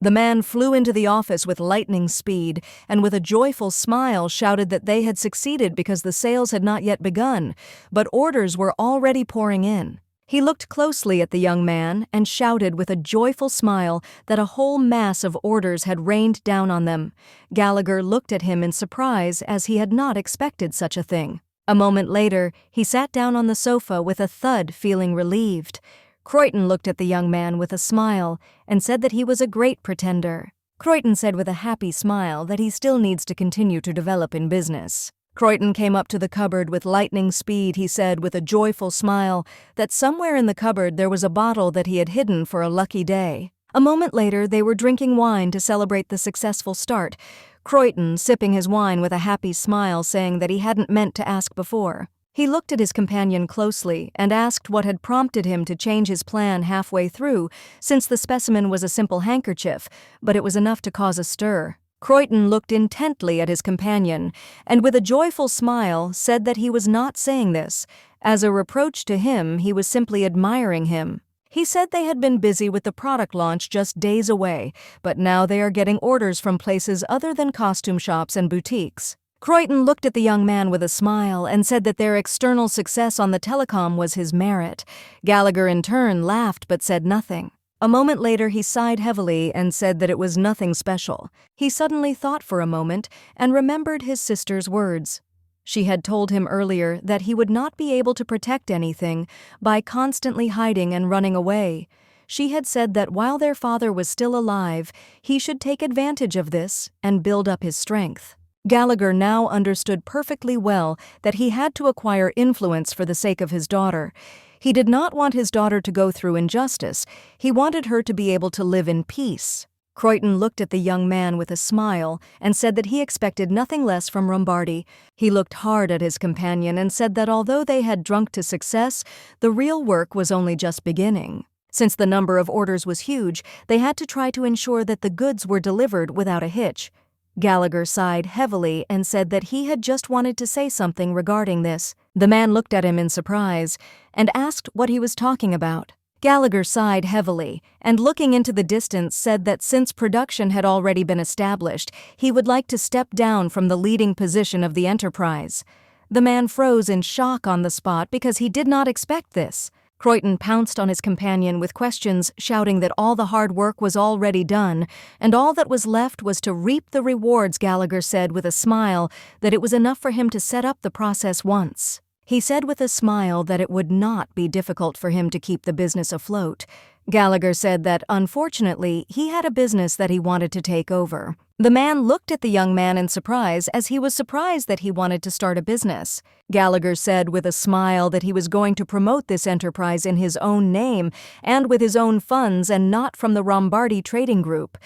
A: The man flew into the office with lightning speed and with a joyful smile shouted that they had succeeded because the sales had not yet begun, but orders were already pouring in. He looked closely at the young man and shouted with a joyful smile that a whole mass of orders had rained down on them. Gallagher looked at him in surprise as he had not expected such a thing. A moment later, he sat down on the sofa with a thud, feeling relieved. Croyton looked at the young man with a smile and said that he was a great pretender. Croyton said with a happy smile that he still needs to continue to develop in business. Croyton came up to the cupboard with lightning speed. He said with a joyful smile that somewhere in the cupboard there was a bottle that he had hidden for a lucky day. A moment later, they were drinking wine to celebrate the successful start. Croyton sipping his wine with a happy smile, saying that he hadn't meant to ask before. He looked at his companion closely and asked what had prompted him to change his plan halfway through, since the specimen was a simple handkerchief, but it was enough to cause a stir. Croydon looked intently at his companion, and with a joyful smile said that he was not saying this. As a reproach to him, he was simply admiring him. He said they had been busy with the product launch just days away, but now they are getting orders from places other than costume shops and boutiques. Croydon looked at the young man with a smile and said that their external success on the telecom was his merit. Gallagher in turn laughed but said nothing. A moment later he sighed heavily and said that it was nothing special. He suddenly thought for a moment and remembered his sister's words. She had told him earlier that he would not be able to protect anything by constantly hiding and running away. She had said that while their father was still alive, he should take advantage of this and build up his strength. Gallagher now understood perfectly well that he had to acquire influence for the sake of his daughter. He did not want his daughter to go through injustice. He wanted her to be able to live in peace. Croydon looked at the young man with a smile and said that he expected nothing less from Lombardi. He looked hard at his companion and said that although they had drunk to success, the real work was only just beginning. Since the number of orders was huge, they had to try to ensure that the goods were delivered without a hitch. Gallagher sighed heavily and said that he had just wanted to say something regarding this. The man looked at him in surprise and asked what he was talking about. Gallagher sighed heavily and, looking into the distance, said that since production had already been established, he would like to step down from the leading position of the enterprise. The man froze in shock on the spot because he did not expect this. Croydon pounced on his companion with questions, shouting that all the hard work was already done, and all that was left was to reap the rewards. Gallagher said with a smile that it was enough for him to set up the process once. He said with a smile that it would not be difficult for him to keep the business afloat. Gallagher said that, unfortunately, he had a business that he wanted to take over. The man looked at the young man in surprise, as he was surprised that he wanted to start a business. Gallagher said with a smile that he was going to promote this enterprise in his own name and with his own funds and not from the Lombardi Trading Group.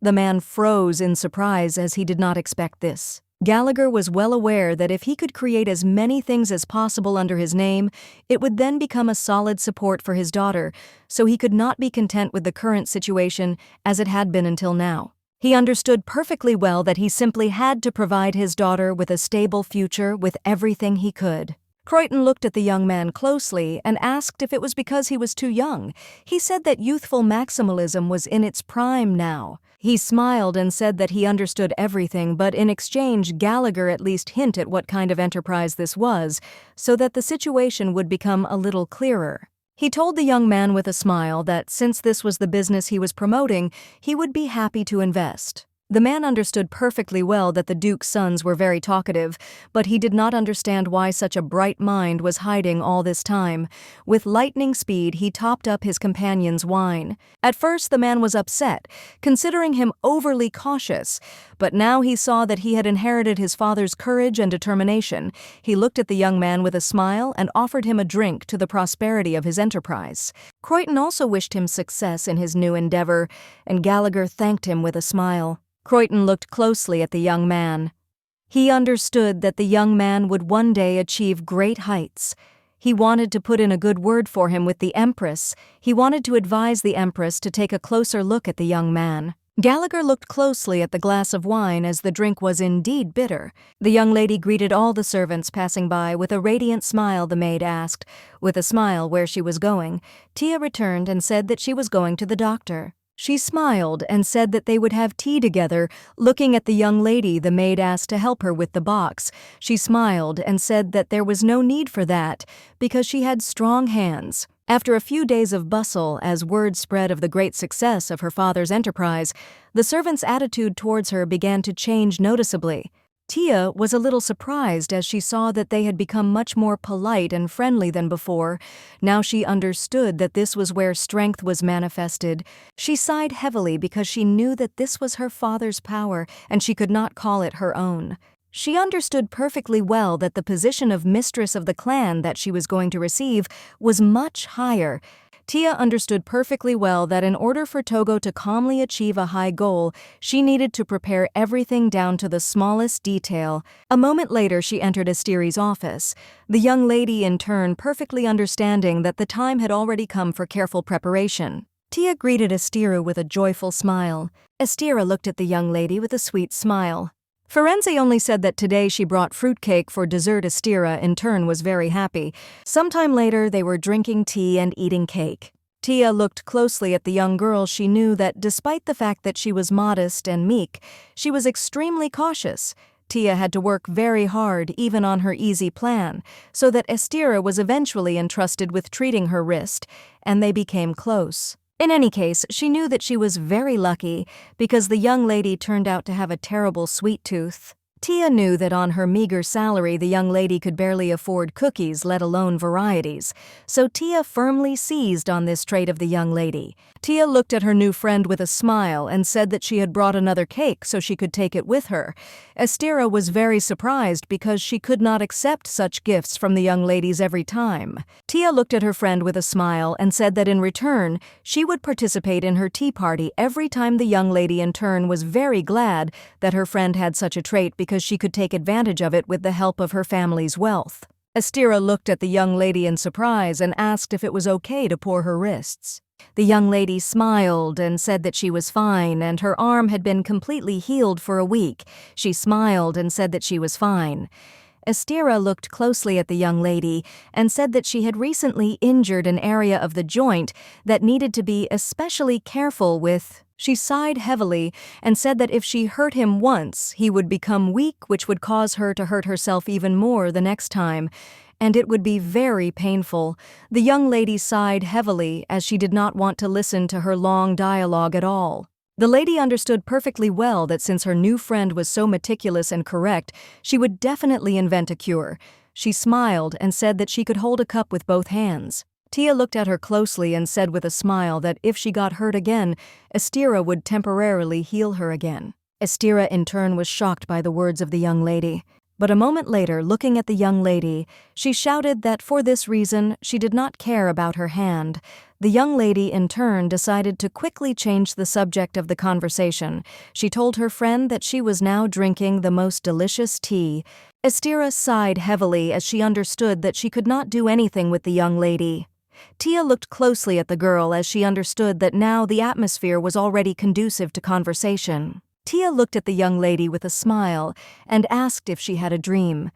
A: The man froze in surprise, as he did not expect this. Gallagher was well aware that if he could create as many things as possible under his name, it would then become a solid support for his daughter, so he could not be content with the current situation as it had been until now. He understood perfectly well that he simply had to provide his daughter with a stable future with everything he could. Croydon looked at the young man closely and asked if it was because he was too young. He said that youthful maximalism was in its prime now. He smiled and said that he understood everything, but in exchange Gallagher at least hint at what kind of enterprise this was, so that the situation would become a little clearer. He told the young man with a smile that since this was the business he was promoting, he would be happy to invest. The man understood perfectly well that the Duke's sons were very talkative, but he did not understand why such a bright mind was hiding all this time. With lightning speed, he topped up his companion's wine. At first, the man was upset, considering him overly cautious, but now he saw that he had inherited his father's courage and determination. He looked at the young man with a smile and offered him a drink to the prosperity of his enterprise. Croydon also wished him success in his new endeavor, and Gallagher thanked him with a smile. Croydon looked closely at the young man. He understood that the young man would one day achieve great heights. He wanted to put in a good word for him with the Empress. He wanted to advise the Empress to take a closer look at the young man. Gallagher looked closely at the glass of wine, as the drink was indeed bitter. The young lady greeted all the servants passing by with a radiant smile. The maid asked, with a smile, where she was going. Tia returned and said that she was going to the doctor. She smiled and said that they would have tea together. Looking at the young lady, the maid asked to help her with the box. She smiled and said that there was no need for that, because she had strong hands. After a few days of bustle, as word spread of the great success of her father's enterprise, the servants' attitude towards her began to change noticeably. Tia was a little surprised as she saw that they had become much more polite and friendly than before. Now she understood that this was where strength was manifested. She sighed heavily because she knew that this was her father's power and she could not call it her own. She understood perfectly well that the position of mistress of the clan that she was going to receive was much higher. Tia understood perfectly well that in order for Togo to calmly achieve a high goal, she needed to prepare everything down to the smallest detail. A moment later, she entered Astiri's office, the young lady in turn perfectly understanding that the time had already come for careful preparation. Tia greeted Astira with a joyful smile. Astira looked at the young lady with a sweet smile. Firenze only said that today she brought fruitcake for dessert. Astira, in turn, was very happy. Sometime later, they were drinking tea and eating cake. Tia looked closely at the young girl. She knew that despite the fact that she was modest and meek, she was extremely cautious. Tia had to work very hard, even on her easy plan, so that Astira was eventually entrusted with treating her wrist, and they became close. In any case, she knew that she was very lucky because the young lady turned out to have a terrible sweet tooth. Tia knew that on her meager salary the young lady could barely afford cookies, let alone varieties, so Tia firmly seized on this trait of the young lady. Tia looked at her new friend with a smile and said that she had brought another cake so she could take it with her. Astira was very surprised because she could not accept such gifts from the young ladies every time. Tia looked at her friend with a smile and said that in return, she would participate in her tea party every time. The young lady in turn was very glad that her friend had such a trait because she could take advantage of it with the help of her family's wealth. Astira looked at the young lady in surprise and asked if it was okay to pour her wrists. The young lady smiled and said that she was fine and her arm had been completely healed for a week. She smiled and said that she was fine. Astira looked closely at the young lady and said that she had recently injured an area of the joint that needed to be especially careful with. She sighed heavily and said that if she hurt him once, he would become weak, which would cause her to hurt herself even more the next time, and it would be very painful. The young lady sighed heavily as she did not want to listen to her long dialogue at all. The lady understood perfectly well that since her new friend was so meticulous and correct, she would definitely invent a cure. She smiled and said that she could hold a cup with both hands. Tia looked at her closely and said with a smile that if she got hurt again, Astira would temporarily heal her again. Astira in turn was shocked by the words of the young lady. But a moment later, looking at the young lady, she shouted that for this reason she did not care about her hand. The young lady in turn decided to quickly change the subject of the conversation. She told her friend that she was now drinking the most delicious tea. Astira sighed heavily as she understood that she could not do anything with the young lady. Tia looked closely at the girl as she understood that now the atmosphere was already conducive to conversation. Tia looked at the young lady with a smile and asked if she had a dream.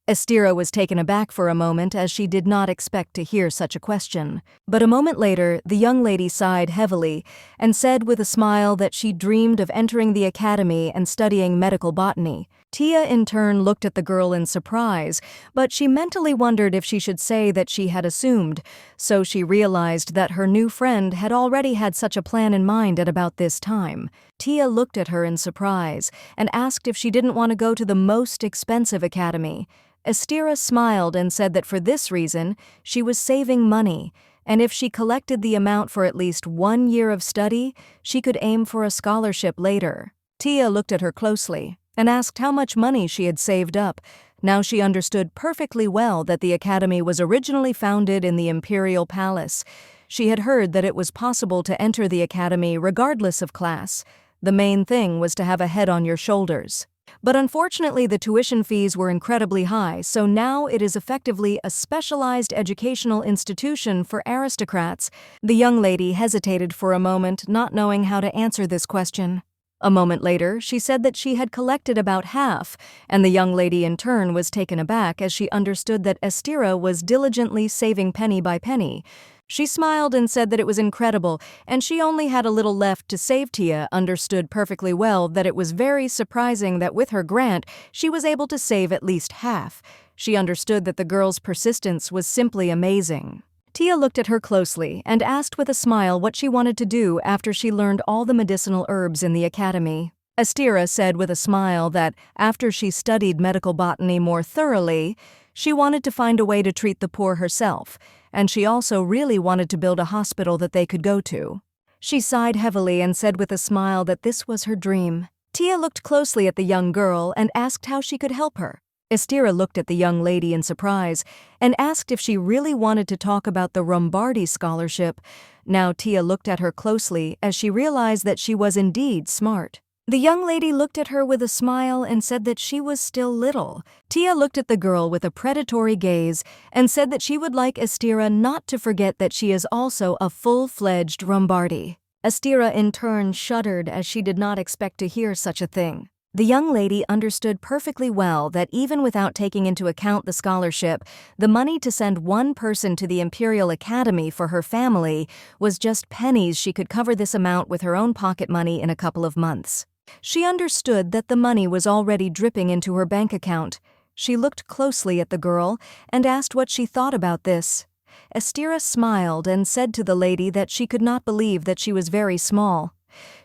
A: Astira was taken aback for a moment as she did not expect to hear such a question. But a moment later, the young lady sighed heavily and said with a smile that she dreamed of entering the academy and studying medical botany. Tia in turn looked at the girl in surprise, but she mentally wondered if she should say that she had assumed, so she realized that her new friend had already had such a plan in mind at about this time. Tia looked at her in surprise and asked if she didn't want to go to the most expensive academy. Astira smiled and said that for this reason, she was saving money, and if she collected the amount for at least 1 year of study, she could aim for a scholarship later. Tia looked at her closely and asked how much money she had saved up. Now she understood perfectly well that the academy was originally founded in the imperial palace. She had heard that it was possible to enter the academy regardless of class. The main thing was to have a head on your shoulders. But unfortunately, the tuition fees were incredibly high, so now it is effectively a specialized educational institution for aristocrats. The young lady hesitated for a moment, not knowing how to answer this question. A moment later, she said that she had collected about half, and the young lady in turn was taken aback as she understood that Astira was diligently saving penny by penny. She smiled and said that it was incredible, and she only had a little left to save. Tia understood perfectly well that it was very surprising that with her grant, she was able to save at least half. She understood that the girl's persistence was simply amazing. Tia looked at her closely and asked with a smile what she wanted to do after she learned all the medicinal herbs in the academy. Astira said with a smile that after she studied medical botany more thoroughly, she wanted to find a way to treat the poor herself, and she also really wanted to build a hospital that they could go to. She sighed heavily and said with a smile that this was her dream. Tia looked closely at the young girl and asked how she could help her. Estira looked at the young lady in surprise and asked if she really wanted to talk about the Lombardi scholarship. Now Tia looked at her closely as she realized that she was indeed smart. The young lady looked at her with a smile and said that she was still little. Tia looked at the girl with a predatory gaze and said that she would like Estira not to forget that she is also a full-fledged Lombardi. Estira in turn shuddered as she did not expect to hear such a thing. The young lady understood perfectly well that even without taking into account the scholarship, the money to send one person to the Imperial Academy for her family was just pennies. She could cover this amount with her own pocket money in a couple of months. She understood that the money was already dripping into her bank account. She looked closely at the girl and asked what she thought about this. Estira smiled and said to the lady that she could not believe that she was very small.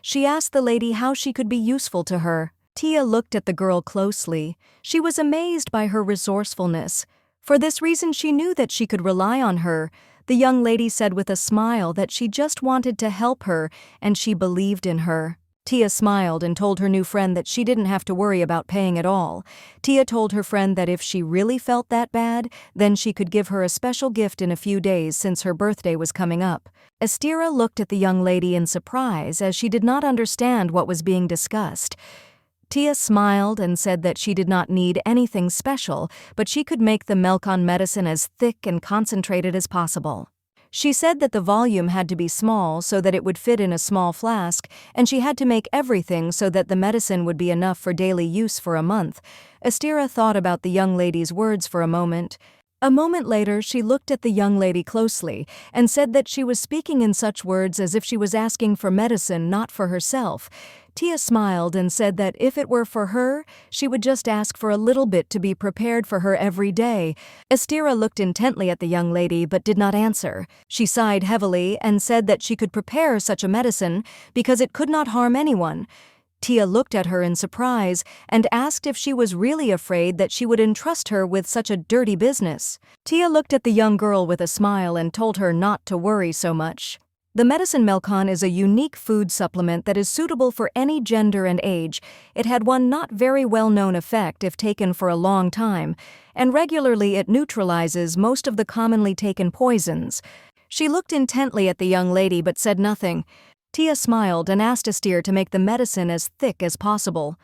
A: She asked the lady how she could be useful to her. Tia looked at the girl closely. She was amazed by her resourcefulness. For this reason she knew that she could rely on her. The young lady said with a smile that she just wanted to help her and she believed in her. Tia smiled and told her new friend that she didn't have to worry about paying at all. Tia told her friend that if she really felt that bad, then she could give her a special gift in a few days since her birthday was coming up. Estira looked at the young lady in surprise as she did not understand what was being discussed. Tia smiled and said that she did not need anything special, but she could make the Melkon medicine as thick and concentrated as possible. She said that the volume had to be small so that it would fit in a small flask, and she had to make everything so that the medicine would be enough for daily use for a month. Estira thought about the young lady's words for a moment. A moment later, she looked at the young lady closely and said that she was speaking in such words as if she was asking for medicine, not for herself. Tia smiled and said that if it were for her, she would just ask for a little bit to be prepared for her every day. Estira looked intently at the young lady but did not answer. She sighed heavily and said that she could prepare such a medicine because it could not harm anyone. Tia looked at her in surprise and asked if she was really afraid that she would entrust her with such a dirty business. Tia looked at the young girl with a smile and told her not to worry so much. The medicine Melkon is a unique food supplement that is suitable for any gender and age. It had one not very well-known effect if taken for a long time, and regularly it neutralizes most of the commonly taken poisons. She looked intently at the young lady but said nothing. Tia smiled and asked Estira to make the medicine as thick as possible.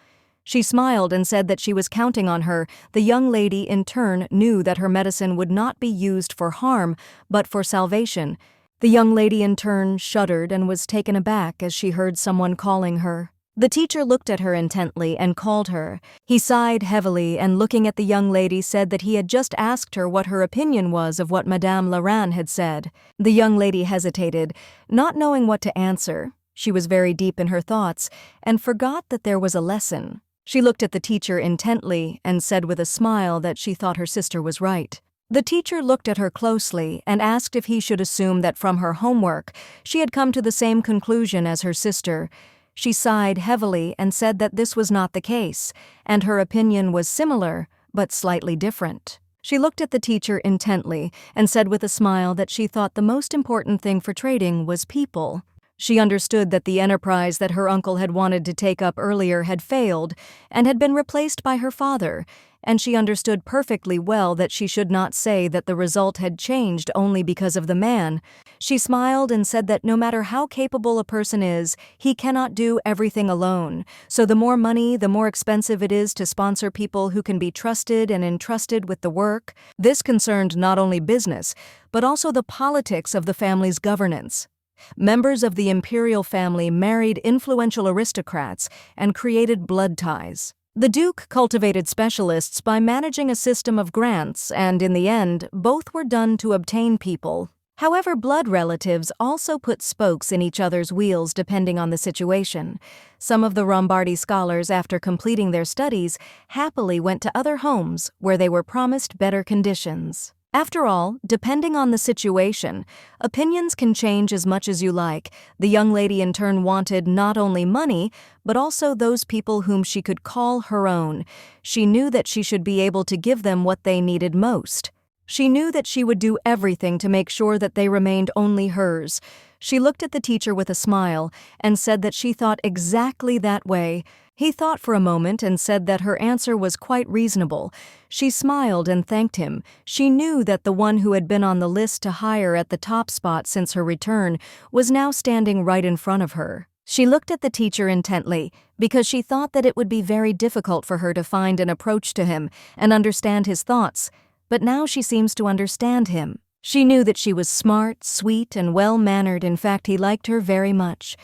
A: She smiled and said that she was counting on her. The young lady, in turn, knew that her medicine would not be used for harm, but for salvation. The young lady in turn shuddered and was taken aback as she heard someone calling her. The teacher looked at her intently and called her. He sighed heavily and looking at the young lady said that he had just asked her what her opinion was of what Madame Laran had said. The young lady hesitated, not knowing what to answer. She was very deep in her thoughts and forgot that there was a lesson. She looked at the teacher intently and said with a smile that she thought her sister was right. The teacher looked at her closely and asked if he should assume that from her homework she had come to the same conclusion as her sister. She sighed heavily and said that this was not the case, and her opinion was similar, but slightly different. She looked at the teacher intently and said with a smile that she thought the most important thing for trading was people. She understood that the enterprise that her uncle had wanted to take up earlier had failed and had been replaced by her father, and she understood perfectly well that she should not say that the result had changed only because of the man. She smiled and said that no matter how capable a person is, he cannot do everything alone. So the more money, the more expensive it is to sponsor people who can be trusted and entrusted with the work. This concerned not only business, but also the politics of the family's governance. Members of the imperial family married influential aristocrats and created blood ties. The Duke cultivated specialists by managing a system of grants, and in the end, both were done to obtain people. However, blood relatives also put spokes in each other's wheels depending on the situation. Some of the Lombardi scholars, after completing their studies, happily went to other homes where they were promised better conditions. After all, depending on the situation, opinions can change as much as you like. The young lady in turn wanted not only money, but also those people whom she could call her own. She knew that she should be able to give them what they needed most. She knew that she would do everything to make sure that they remained only hers. She looked at the teacher with a smile and said that she thought exactly that way. He thought for a moment and said that her answer was quite reasonable. She smiled and thanked him. She knew that the one who had been on the list to hire at the top spot since her return was now standing right in front of her. She looked at the teacher intently because she thought that it would be very difficult for her to find an approach to him and understand his thoughts, but now she seems to understand him. She knew that she was smart, sweet, and well-mannered. In fact, he liked her very much.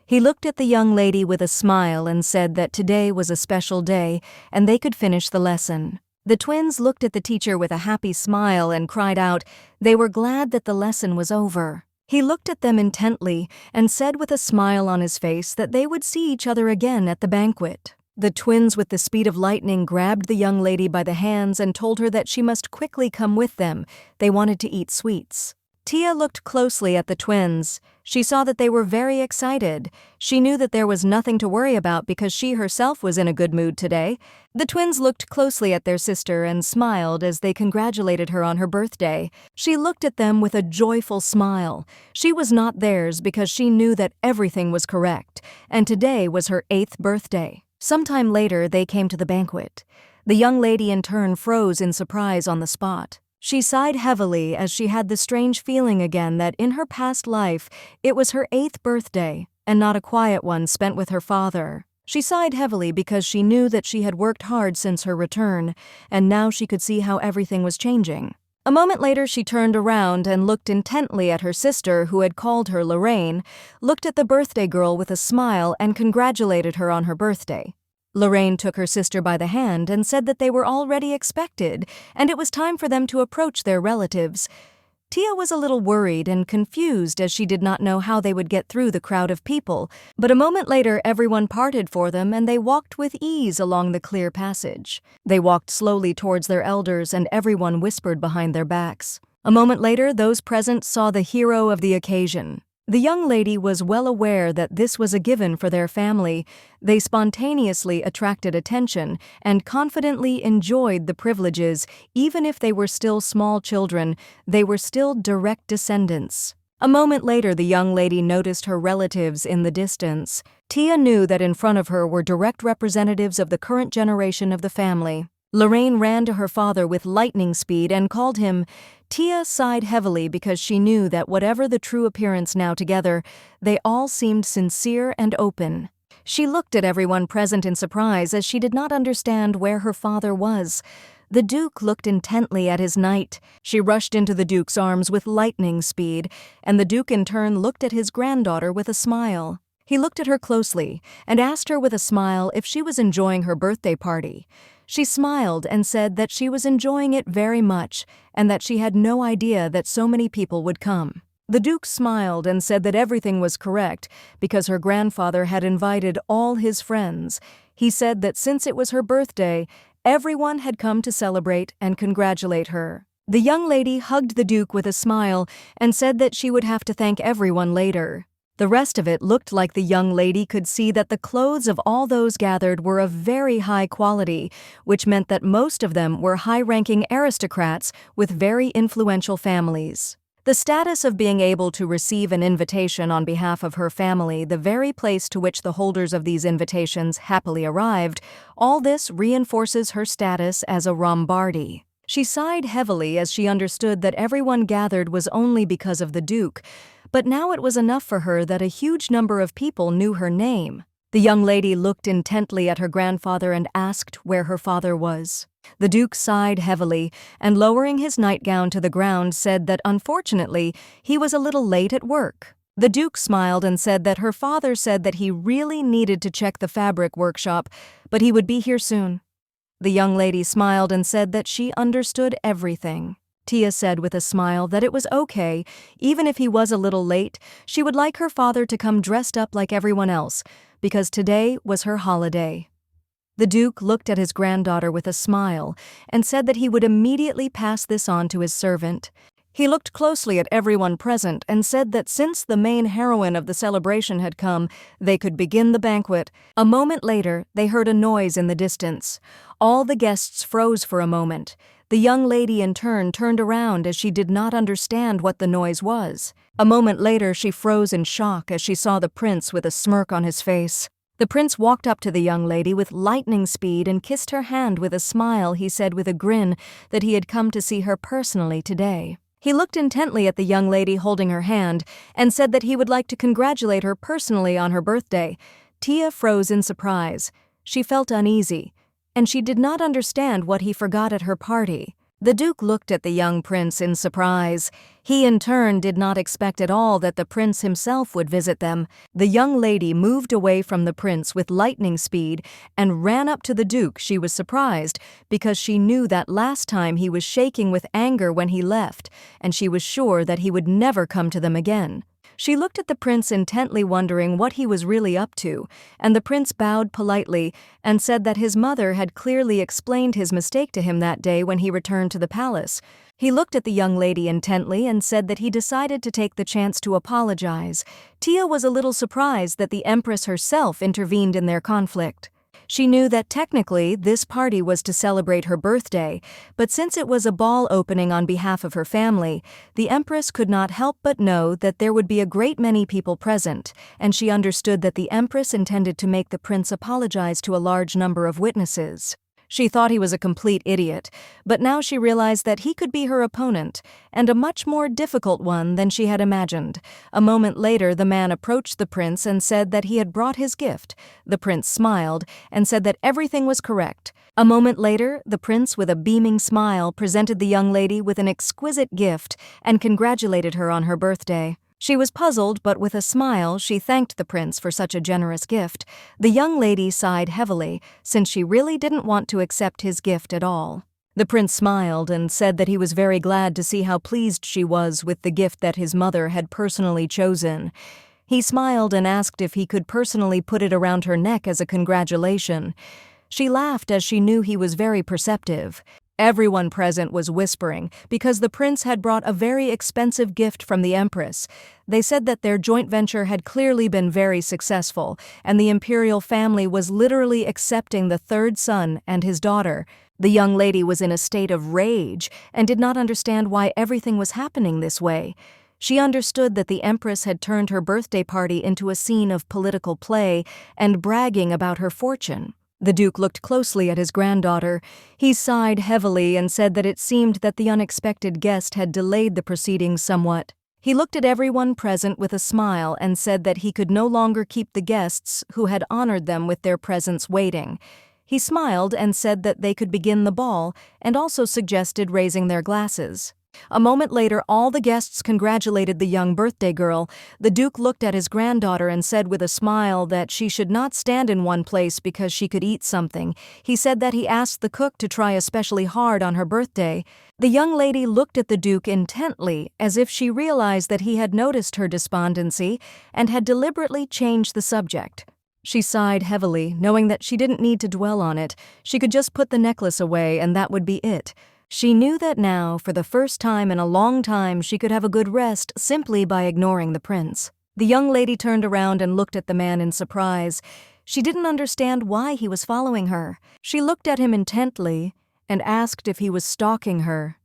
A: He looked at the young lady with a smile and said that today was a special day and they could finish the lesson. The twins looked at the teacher with a happy smile and cried out they were glad that the lesson was over. He looked at them intently and said with a smile on his face that they would see each other again at the banquet. The twins with the speed of lightning grabbed the young lady by the hands and told her that she must quickly come with them. They wanted to eat sweets. Tia looked closely at the twins. She saw that they were very excited. She knew that there was nothing to worry about because she herself was in a good mood today. The twins looked closely at their sister and smiled as they congratulated her on her birthday. She looked at them with a joyful smile. She was not theirs because she knew that everything was correct, and today was her 8th birthday. Sometime later, they came to the banquet. The young lady in turn froze in surprise on the spot. She sighed heavily as she had the strange feeling again that in her past life it was her 8th birthday and not a quiet one spent with her father. She sighed heavily because she knew that she had worked hard since her return, and now she could see how everything was changing. A moment later she turned around and looked intently at her sister, who had called her Lorraine, looked at the birthday girl with a smile and congratulated her on her birthday. Lorraine took her sister by the hand and said that they were already expected, and it was time for them to approach their relatives. Tia was a little worried and confused as she did not know how they would get through the crowd of people, but a moment later everyone parted for them and they walked with ease along the clear passage. They walked slowly towards their elders and everyone whispered behind their backs. A moment later, those present saw the hero of the occasion. The young lady was well aware that this was a given for their family. They spontaneously attracted attention and confidently enjoyed the privileges. Even if they were still small children, they were still direct descendants. A moment later, the young lady noticed her relatives in the distance. Tia knew that in front of her were direct representatives of the current generation of the family. Lorraine ran to her father with lightning speed and called him. Tia sighed heavily because she knew that whatever the true appearance now together, they all seemed sincere and open. She looked at everyone present in surprise as she did not understand where her father was. The Duke looked intently at his knight. She rushed into the Duke's arms with lightning speed, and the Duke in turn looked at his granddaughter with a smile. He looked at her closely and asked her with a smile if she was enjoying her birthday party. She smiled and said that she was enjoying it very much and that she had no idea that so many people would come. The Duke smiled and said that everything was correct because her grandfather had invited all his friends. He said that since it was her birthday, everyone had come to celebrate and congratulate her. The young lady hugged the Duke with a smile and said that she would have to thank everyone later. The rest of it looked like the young lady could see that the clothes of all those gathered were of very high quality, which meant that most of them were high-ranking aristocrats with very influential families. The status of being able to receive an invitation on behalf of her family, the very place to which the holders of these invitations happily arrived, all this reinforces her status as a Rombardi. She sighed heavily as she understood that everyone gathered was only because of the Duke, but now it was enough for her that a huge number of people knew her name. The young lady looked intently at her grandfather and asked where her father was. The Duke sighed heavily and, lowering his nightgown to the ground, said that unfortunately he was a little late at work. The Duke smiled and said that her father said that he really needed to check the fabric workshop, but he would be here soon. The young lady smiled and said that she understood everything. Tia said with a smile that it was okay, even if he was a little late. She would like her father to come dressed up like everyone else, because today was her holiday. The Duke looked at his granddaughter with a smile and said that he would immediately pass this on to his servant. He looked closely at everyone present and said that since the main heroine of the celebration had come, they could begin the banquet. A moment later, they heard a noise in the distance. All the guests froze for a moment. The young lady in turn turned around as she did not understand what the noise was. A moment later, she froze in shock as she saw the prince with a smirk on his face. The prince walked up to the young lady with lightning speed and kissed her hand with a smile. He said with a grin that he had come to see her personally today. He looked intently at the young lady holding her hand and said that he would like to congratulate her personally on her birthday. Tia froze in surprise. She felt uneasy, and she did not understand what he forgot at her party. The Duke looked at the young prince in surprise. He in turn did not expect at all that the prince himself would visit them. The young lady moved away from the prince with lightning speed and ran up to the Duke. She was surprised because she knew that last time he was shaking with anger when he left, and she was sure that he would never come to them again. She looked at the prince intently, wondering what he was really up to, and the prince bowed politely and said that his mother had clearly explained his mistake to him that day when he returned to the palace. He looked at the young lady intently and said that he decided to take the chance to apologize. Tia was a little surprised that the Empress herself intervened in their conflict. She knew that technically this party was to celebrate her birthday, but since it was a ball opening on behalf of her family, the Empress could not help but know that there would be a great many people present, and she understood that the Empress intended to make the prince apologize to a large number of witnesses. She thought he was a complete idiot, but now she realized that he could be her opponent, and a much more difficult one than she had imagined. A moment later, the man approached the prince and said that he had brought his gift. The prince smiled and said that everything was correct. A moment later, the prince, with a beaming smile, presented the young lady with an exquisite gift and congratulated her on her birthday. She was puzzled, but with a smile she thanked the prince for such a generous gift. The young lady sighed heavily, since she really didn't want to accept his gift at all. The prince smiled and said that he was very glad to see how pleased she was with the gift that his mother had personally chosen. He smiled and asked if he could personally put it around her neck as a congratulation. She laughed as she knew he was very perceptive. Everyone present was whispering because the prince had brought a very expensive gift from the Empress. They said that their joint venture had clearly been very successful, and the imperial family was literally accepting the third son and his daughter. The young lady was in a state of rage and did not understand why everything was happening this way. She understood that the Empress had turned her birthday party into a scene of political play and bragging about her fortune. The Duke looked closely at his granddaughter. He sighed heavily and said that it seemed that the unexpected guest had delayed the proceedings somewhat. He looked at everyone present with a smile and said that he could no longer keep the guests who had honored them with their presence waiting. He smiled and said that they could begin the ball and also suggested raising their glasses. A moment later, all the guests congratulated the young birthday girl. The Duke looked at his granddaughter and said with a smile that she should not stand in one place because she could eat something. He said that he asked the cook to try especially hard on her birthday. The young lady looked at the Duke intently, as if she realized that he had noticed her despondency and had deliberately changed the subject. She sighed heavily, knowing that she didn't need to dwell on it. She could just put the necklace away and that would be it. She knew that now, for the first time in a long time, she could have a good rest simply by ignoring the prince. The young lady turned around and looked at the man in surprise. She didn't understand why he was following her. She looked at him intently and asked if he was stalking her.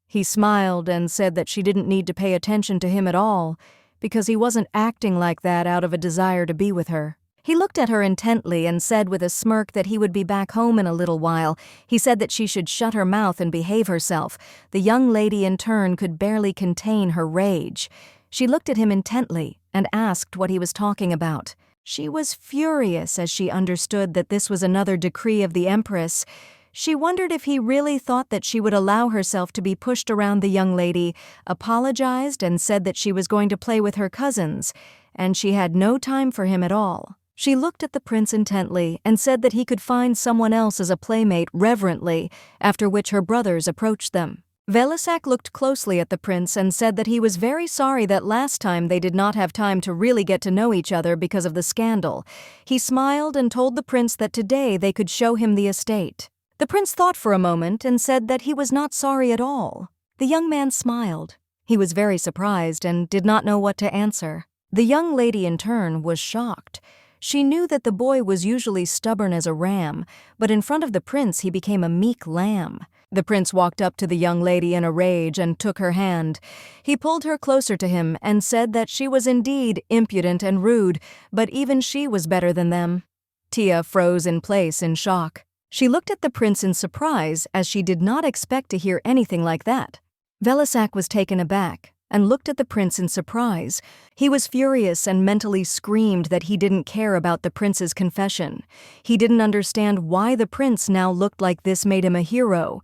A: He smiled and said that she didn't need to pay attention to him at all, because he wasn't acting like that out of a desire to be with her. He looked at her intently and said with a smirk that he would be back home in a little while. He said that she should shut her mouth and behave herself. The young lady in turn could barely contain her rage. She looked at him intently and asked what he was talking about. She was furious as she understood that this was another decree of the Empress. She wondered if he really thought that she would allow herself to be pushed around. The young lady apologized and said that she was going to play with her cousins, and she had no time for him at all. She looked at the prince intently and said that he could find someone else as a playmate reverently, after which her brothers approached them. Velisac looked closely at the prince and said that he was very sorry that last time they did not have time to really get to know each other because of the scandal. He smiled and told the prince that today they could show him the estate. The prince thought for a moment and said that he was not sorry at all. The young man smiled. He was very surprised and did not know what to answer. The young lady in turn was shocked. She knew that the boy was usually stubborn as a ram, but in front of the prince he became a meek lamb. The prince walked up to the young lady in a rage and took her hand. He pulled her closer to him and said that she was indeed impudent and rude, but even she was better than them. Tia froze in place in shock. She looked at the prince in surprise as she did not expect to hear anything like that. Velisak was taken aback and looked at the prince in surprise. He was furious and mentally screamed that he didn't care about the prince's confession. He didn't understand why the prince now looked like this made him a hero.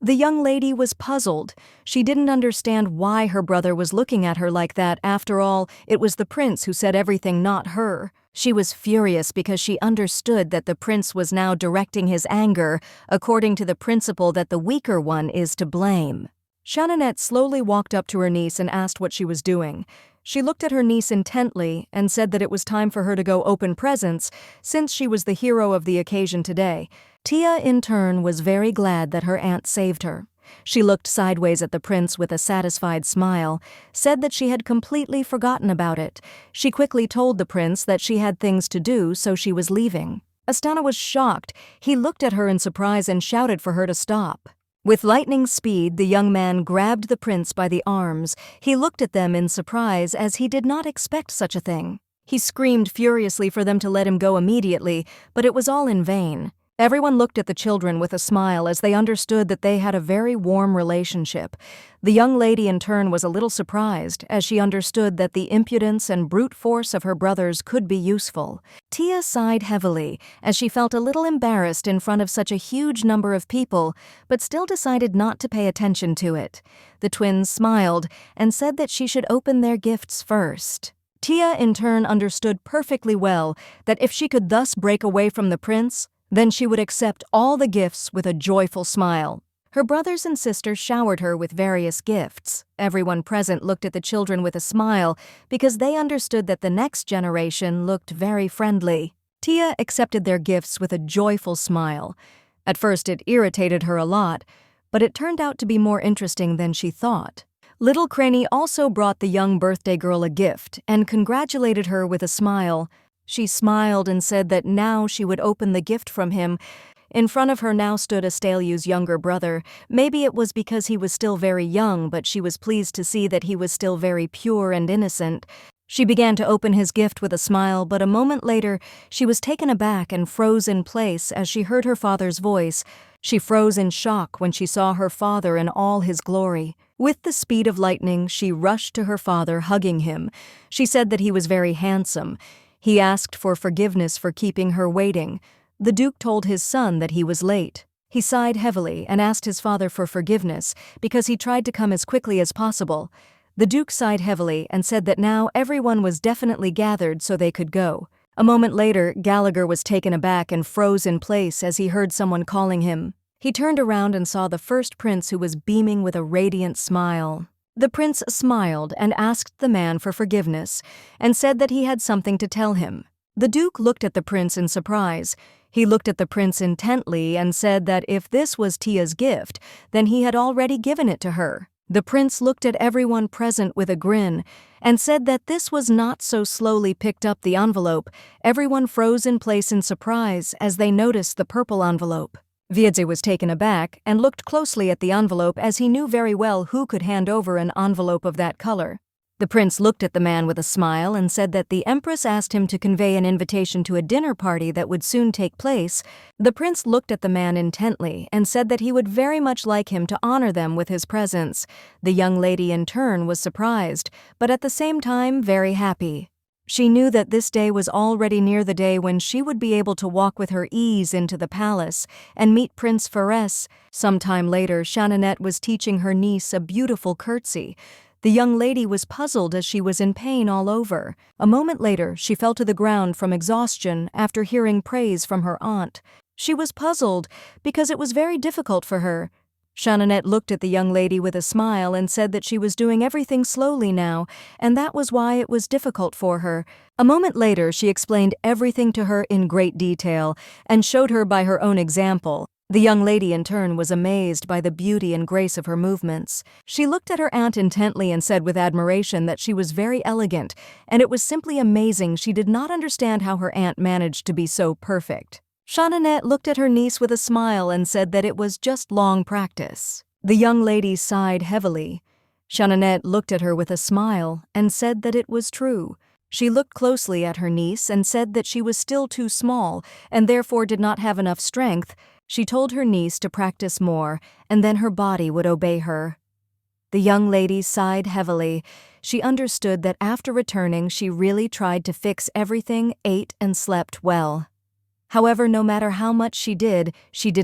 A: The young lady was puzzled. She didn't understand why her brother was looking at her like that. After all, it was the prince who said everything, not her. She was furious because she understood that the prince was now directing his anger according to the principle that the weaker one is to blame. Shannonette slowly walked up to her niece and asked what she was doing. She looked at her niece intently and said that it was time for her to go open presents since she was the hero of the occasion today. Tia, in turn, was very glad that her aunt saved her. She looked sideways at the prince with a satisfied smile, said that she had completely forgotten about it. She quickly told the prince that she had things to do, so she was leaving. Astana was shocked. He looked at her in surprise and shouted for her to stop. With lightning speed, the young man grabbed the prince by the arms. He looked at them in surprise as he did not expect such a thing. He screamed furiously for them to let him go immediately, but it was all in vain. Everyone looked at the children with a smile as they understood that they had a very warm relationship. The young lady in turn was a little surprised as she understood that the impudence and brute force of her brothers could be useful. Tia sighed heavily as she felt a little embarrassed in front of such a huge number of people, but still decided not to pay attention to it. The twins smiled and said that she should open their gifts first. Tia in turn understood perfectly well that if she could thus break away from the prince, then she would accept all the gifts with a joyful smile. Her brothers and sisters showered her with various gifts. Everyone present looked at the children with a smile because they understood that the next generation looked very friendly. Tia accepted their gifts with a joyful smile. At first it irritated her a lot, but it turned out to be more interesting than she thought. Little Cranny also brought the young birthday girl a gift and congratulated her with a smile. She smiled and said that now she would open the gift from him. In front of her now stood Astalio's younger brother. Maybe it was because he was still very young, but she was pleased to see that he was still very pure and innocent. She began to open his gift with a smile, but a moment later she was taken aback and froze in place as she heard her father's voice. She froze in shock when she saw her father in all his glory. With the speed of lightning, she rushed to her father, hugging him. She said that he was very handsome. He asked for forgiveness for keeping her waiting. The Duke told his son that he was late. He sighed heavily and asked his father for forgiveness because he tried to come as quickly as possible. The Duke sighed heavily and said that now everyone was definitely gathered so they could go. A moment later, Gallagher was taken aback and froze in place as he heard someone calling him. He turned around and saw the first prince, who was beaming with a radiant smile. The prince smiled and asked the man for forgiveness and said that he had something to tell him. The Duke looked at the prince in surprise. He looked at the prince intently and said that if this was Tia's gift, then he had already given it to her. The prince looked at everyone present with a grin and said that this was not, so slowly picked up the envelope. Everyone froze in place in surprise as they noticed the purple envelope. Viedze was taken aback and looked closely at the envelope as he knew very well who could hand over an envelope of that color. The prince looked at the man with a smile and said that the empress asked him to convey an invitation to a dinner party that would soon take place. The prince looked at the man intently and said that he would very much like him to honor them with his presence. The young lady in turn was surprised, but at the same time very happy. She knew that this day was already near the day when she would be able to walk with her ease into the palace and meet Prince Ferres. Some time later, Shannonette was teaching her niece a beautiful curtsy. The young lady was puzzled as she was in pain all over. A moment later, she fell to the ground from exhaustion after hearing praise from her aunt. She was puzzled because it was very difficult for her. Shannonette looked at the young lady with a smile and said that she was doing everything slowly now, and that was why it was difficult for her. A moment later, she explained everything to her in great detail and showed her by her own example. The young lady in turn was amazed by the beauty and grace of her movements. She looked at her aunt intently and said with admiration that she was very elegant, and it was simply amazing. She did not understand how her aunt managed to be so perfect. Shannonette looked at her niece with a smile and said that it was just long practice. The young lady sighed heavily. Shannonette looked at her with a smile and said that it was true. She looked closely at her niece and said that she was still too small and therefore did not have enough strength. She told her niece to practice more, and then her body would obey her. The young lady sighed heavily. She understood that after returning she really tried to fix everything, ate and slept well. However, no matter how much she did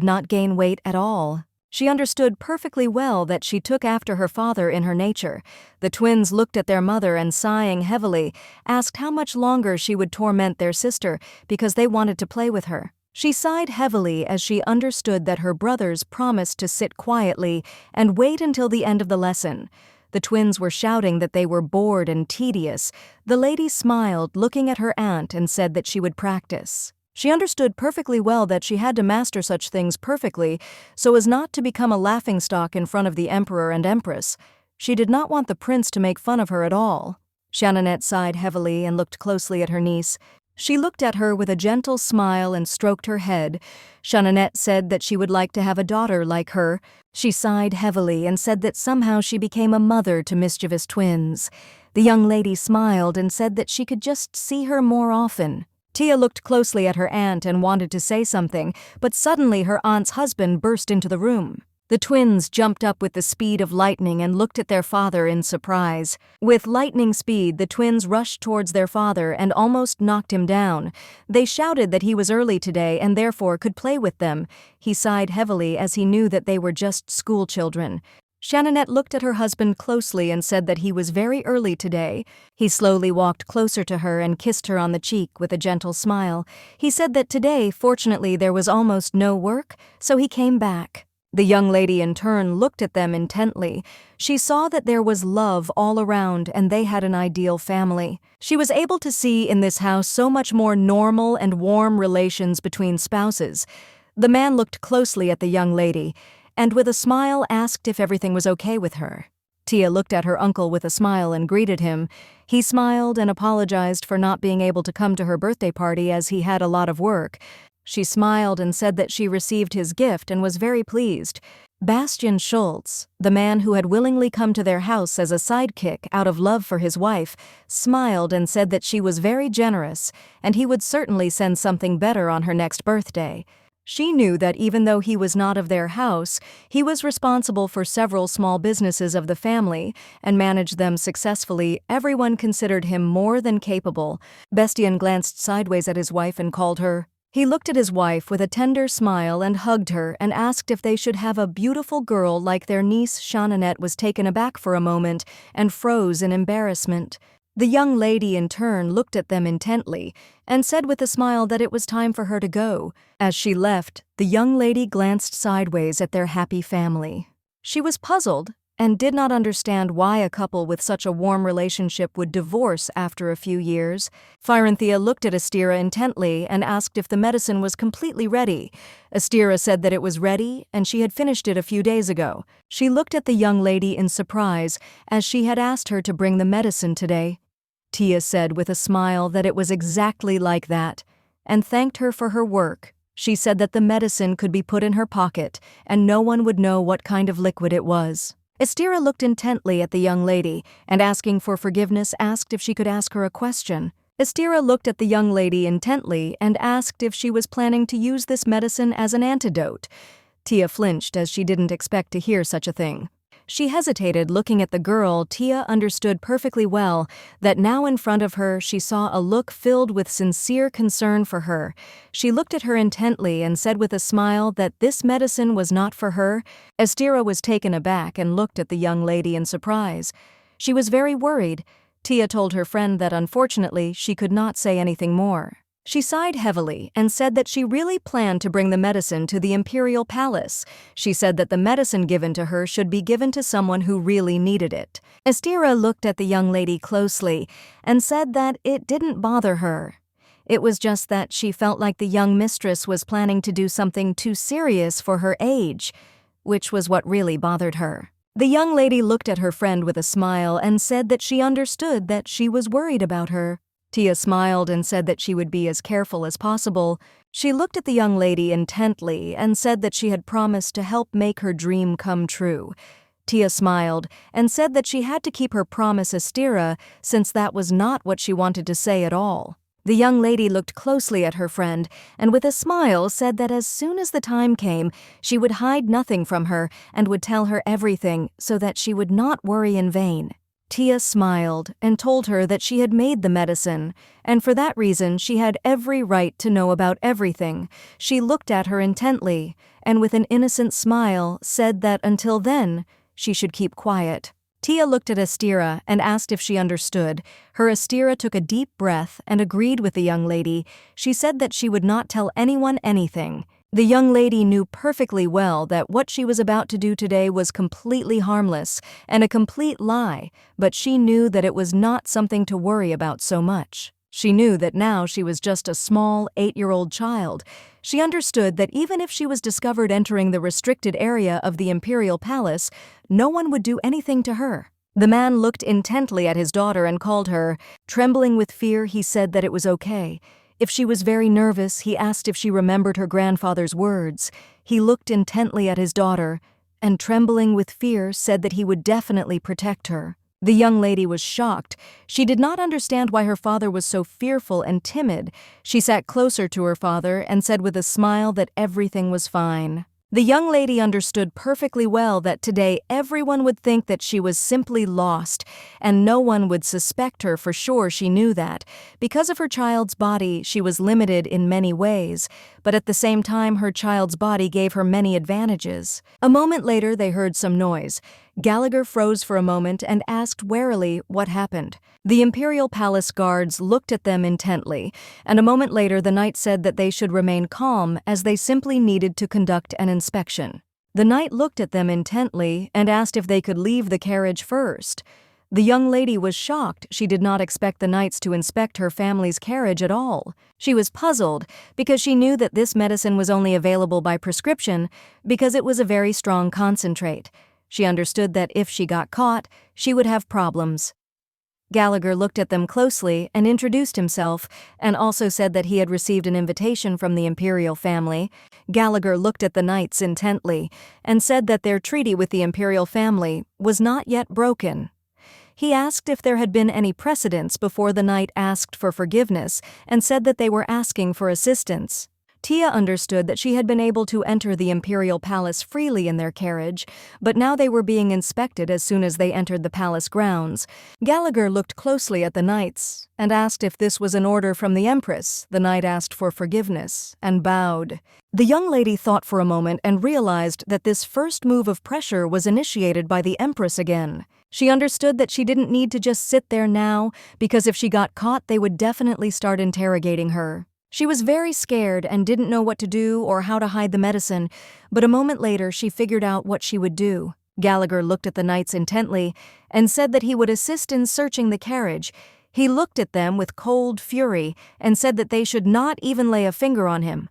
A: not gain weight at all. She understood perfectly well that she took after her father in her nature. The twins looked at their mother and, sighing heavily, asked how much longer she would torment their sister because they wanted to play with her. She sighed heavily as she understood that her brothers promised to sit quietly and wait until the end of the lesson. The twins were shouting that they were bored and tedious. The lady smiled, looking at her aunt, and said that she would practice. She understood perfectly well that she had to master such things perfectly so as not to become a laughingstock in front of the emperor and empress. She did not want the prince to make fun of her at all. Jeannette sighed heavily and looked closely at her niece. She looked at her with a gentle smile and stroked her head. Jeannette said that she would like to have a daughter like her. She sighed heavily and said that somehow she became a mother to mischievous twins. The young lady smiled and said that she could just see her more often. Tia looked closely at her aunt and wanted to say something, but suddenly her aunt's husband burst into the room. The twins jumped up with the speed of lightning and looked at their father in surprise. With lightning speed, the twins rushed towards their father and almost knocked him down. They shouted that he was early today and therefore could play with them. He sighed heavily as he knew that they were just school children. Jeannette looked at her husband closely and said that he was very early today. He slowly walked closer to her and kissed her on the cheek with a gentle smile. He said that today, fortunately, there was almost no work, so he came back. The young lady in turn looked at them intently. She saw that there was love all around and they had an ideal family. She was able to see in this house so much more normal and warm relations between spouses. The man looked closely at the young lady and with a smile asked if everything was okay with her. Tia looked at her uncle with a smile and greeted him. He smiled and apologized for not being able to come to her birthday party as he had a lot of work. She smiled and said that she received his gift and was very pleased. Bastian Schultz, the man who had willingly come to their house as a sidekick out of love for his wife, smiled and said that she was very generous and he would certainly send something better on her next birthday. She knew that even though he was not of their house, he was responsible for several small businesses of the family and managed them successfully. Everyone considered him more than capable. Bastian glanced sideways at his wife and called her. He looked at his wife with a tender smile and hugged her and asked if they should have a beautiful girl like their niece. Jeannette was taken aback for a moment and froze in embarrassment. The young lady in turn looked at them intently and said with a smile that it was time for her to go. As she left, the young lady glanced sideways at their happy family. She was puzzled and did not understand why a couple with such a warm relationship would divorce after a few years. Firenthea looked at Astera intently and asked if the medicine was completely ready. Astera said that it was ready and she had finished it a few days ago. She looked at the young lady in surprise as she had asked her to bring the medicine today. Tia said with a smile that it was exactly like that, and thanked her for her work. She said that the medicine could be put in her pocket, and no one would know what kind of liquid it was. Astera looked intently at the young lady, and asking for forgiveness asked if she could ask her a question. Astera looked at the young lady intently and asked if she was planning to use this medicine as an antidote. Tia flinched as she didn't expect to hear such a thing. She hesitated, looking at the girl. Tia understood perfectly well that now in front of her she saw a look filled with sincere concern for her. She looked at her intently and said with a smile that this medicine was not for her. Astera was taken aback and looked at the young lady in surprise. She was very worried. Tia told her friend that unfortunately she could not say anything more. She sighed heavily and said that she really planned to bring the medicine to the imperial palace. She said that the medicine given to her should be given to someone who really needed it. Astera looked at the young lady closely and said that it didn't bother her. It was just that she felt like the young mistress was planning to do something too serious for her age, which was what really bothered her. The young lady looked at her friend with a smile and said that she understood that she was worried about her. Tia smiled and said that she would be as careful as possible. She looked at the young lady intently and said that she had promised to help make her dream come true. Tia smiled and said that she had to keep her promise Astira since that was not what she wanted to say at all. The young lady looked closely at her friend and with a smile said that as soon as the time came, she would hide nothing from her and would tell her everything so that she would not worry in vain. Tia smiled and told her that she had made the medicine, and for that reason she had every right to know about everything. She looked at her intently and with an innocent smile said that until then, she should keep quiet. Tia looked at Astira and asked if she understood. Her Astira took a deep breath and agreed with the young lady. She said that she would not tell anyone anything. The young lady knew perfectly well that what she was about to do today was completely harmless and a complete lie, but she knew that it was not something to worry about so much. She knew that now she was just a small 8-year-old child. She understood that even if she was discovered entering the restricted area of the imperial palace, no one would do anything to her. The man looked intently at his daughter and called her. Trembling with fear, he said that it was okay. If she was very nervous, he asked if she remembered her grandfather's words. He looked intently at his daughter, and trembling with fear, said that he would definitely protect her. The young lady was shocked. She did not understand why her father was so fearful and timid. She sat closer to her father and said with a smile that everything was fine. The young lady understood perfectly well that today everyone would think that she was simply lost, and no one would suspect her for sure. She knew that. Because of her child's body, she was limited in many ways, but at the same time her child's body gave her many advantages. A moment later they heard some noise. Gallagher froze for a moment and asked warily what happened. The imperial palace guards looked at them intently, and a moment later the knight said that they should remain calm as they simply needed to conduct an inspection. The knight looked at them intently and asked if they could leave the carriage first. The young lady was shocked. She did not expect the knights to inspect her family's carriage at all. She was puzzled because she knew that this medicine was only available by prescription because it was a very strong concentrate. She understood that if she got caught, she would have problems. Gallagher looked at them closely and introduced himself, and also said that he had received an invitation from the imperial family. Gallagher looked at the knights intently and said that their treaty with the imperial family was not yet broken. He asked if there had been any precedents before the knight asked for forgiveness and said that they were asking for assistance. Tia understood that she had been able to enter the imperial palace freely in their carriage, but now they were being inspected as soon as they entered the palace grounds. Gallagher looked closely at the knights and asked if this was an order from the empress. The knight asked for forgiveness and bowed. The young lady thought for a moment and realized that this first move of pressure was initiated by the empress again. She understood that she didn't need to just sit there now, because if she got caught they would definitely start interrogating her. She was very scared and didn't know what to do or how to hide the medicine, but a moment later she figured out what she would do. Gallagher looked at the knights intently and said that he would assist in searching the carriage. He looked at them with cold fury and said that they should not even lay a finger on him.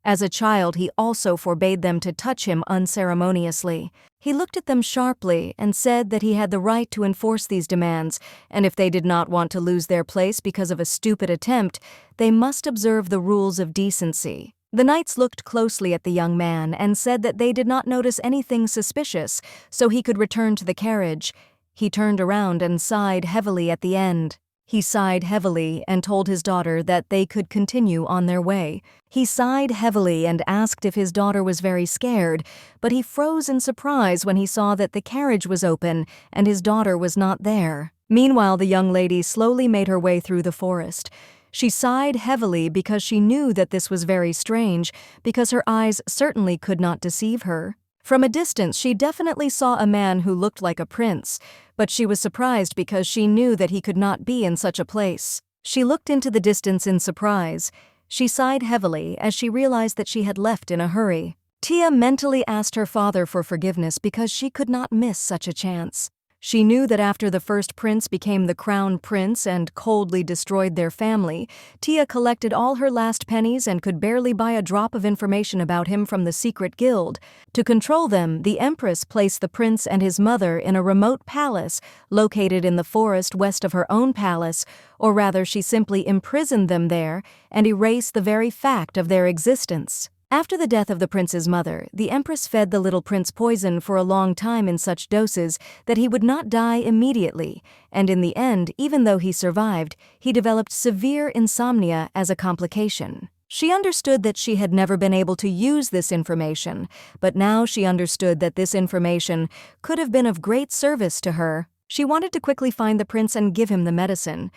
A: As a child, he also forbade them to touch him unceremoniously. He looked at them sharply and said that he had the right to enforce these demands, and if they did not want to lose their place because of a stupid attempt, they must observe the rules of decency. The knights looked closely at the young man and said that they did not notice anything suspicious, so he could return to the carriage. He turned around and sighed heavily at the end. He sighed heavily and told his daughter that they could continue on their way. He sighed heavily and asked if his daughter was very scared, but he froze in surprise when he saw that the carriage was open and his daughter was not there. Meanwhile, the young lady slowly made her way through the forest. She sighed heavily because she knew that this was very strange, because her eyes certainly could not deceive her. From a distance, she definitely saw a man who looked like a prince, but she was surprised because she knew that he could not be in such a place. She looked into the distance in surprise. She sighed heavily as she realized that she had left in a hurry. Tia mentally asked her father for forgiveness because she could not miss such a chance. She knew that after the first prince became the crown prince and coldly destroyed their family, Tia collected all her last pennies and could barely buy a drop of information about him from the secret guild. To control them, the empress placed the prince and his mother in a remote palace located in the forest west of her own palace, or rather she simply imprisoned them there and erased the very fact of their existence. After the death of the prince's mother, the empress fed the little prince poison for a long time in such doses that he would not die immediately, and in the end, even though he survived, he developed severe insomnia as a complication. She understood that she had never been able to use this information, but now she understood that this information could have been of great service to her. She wanted to quickly find the prince and give him the medicine.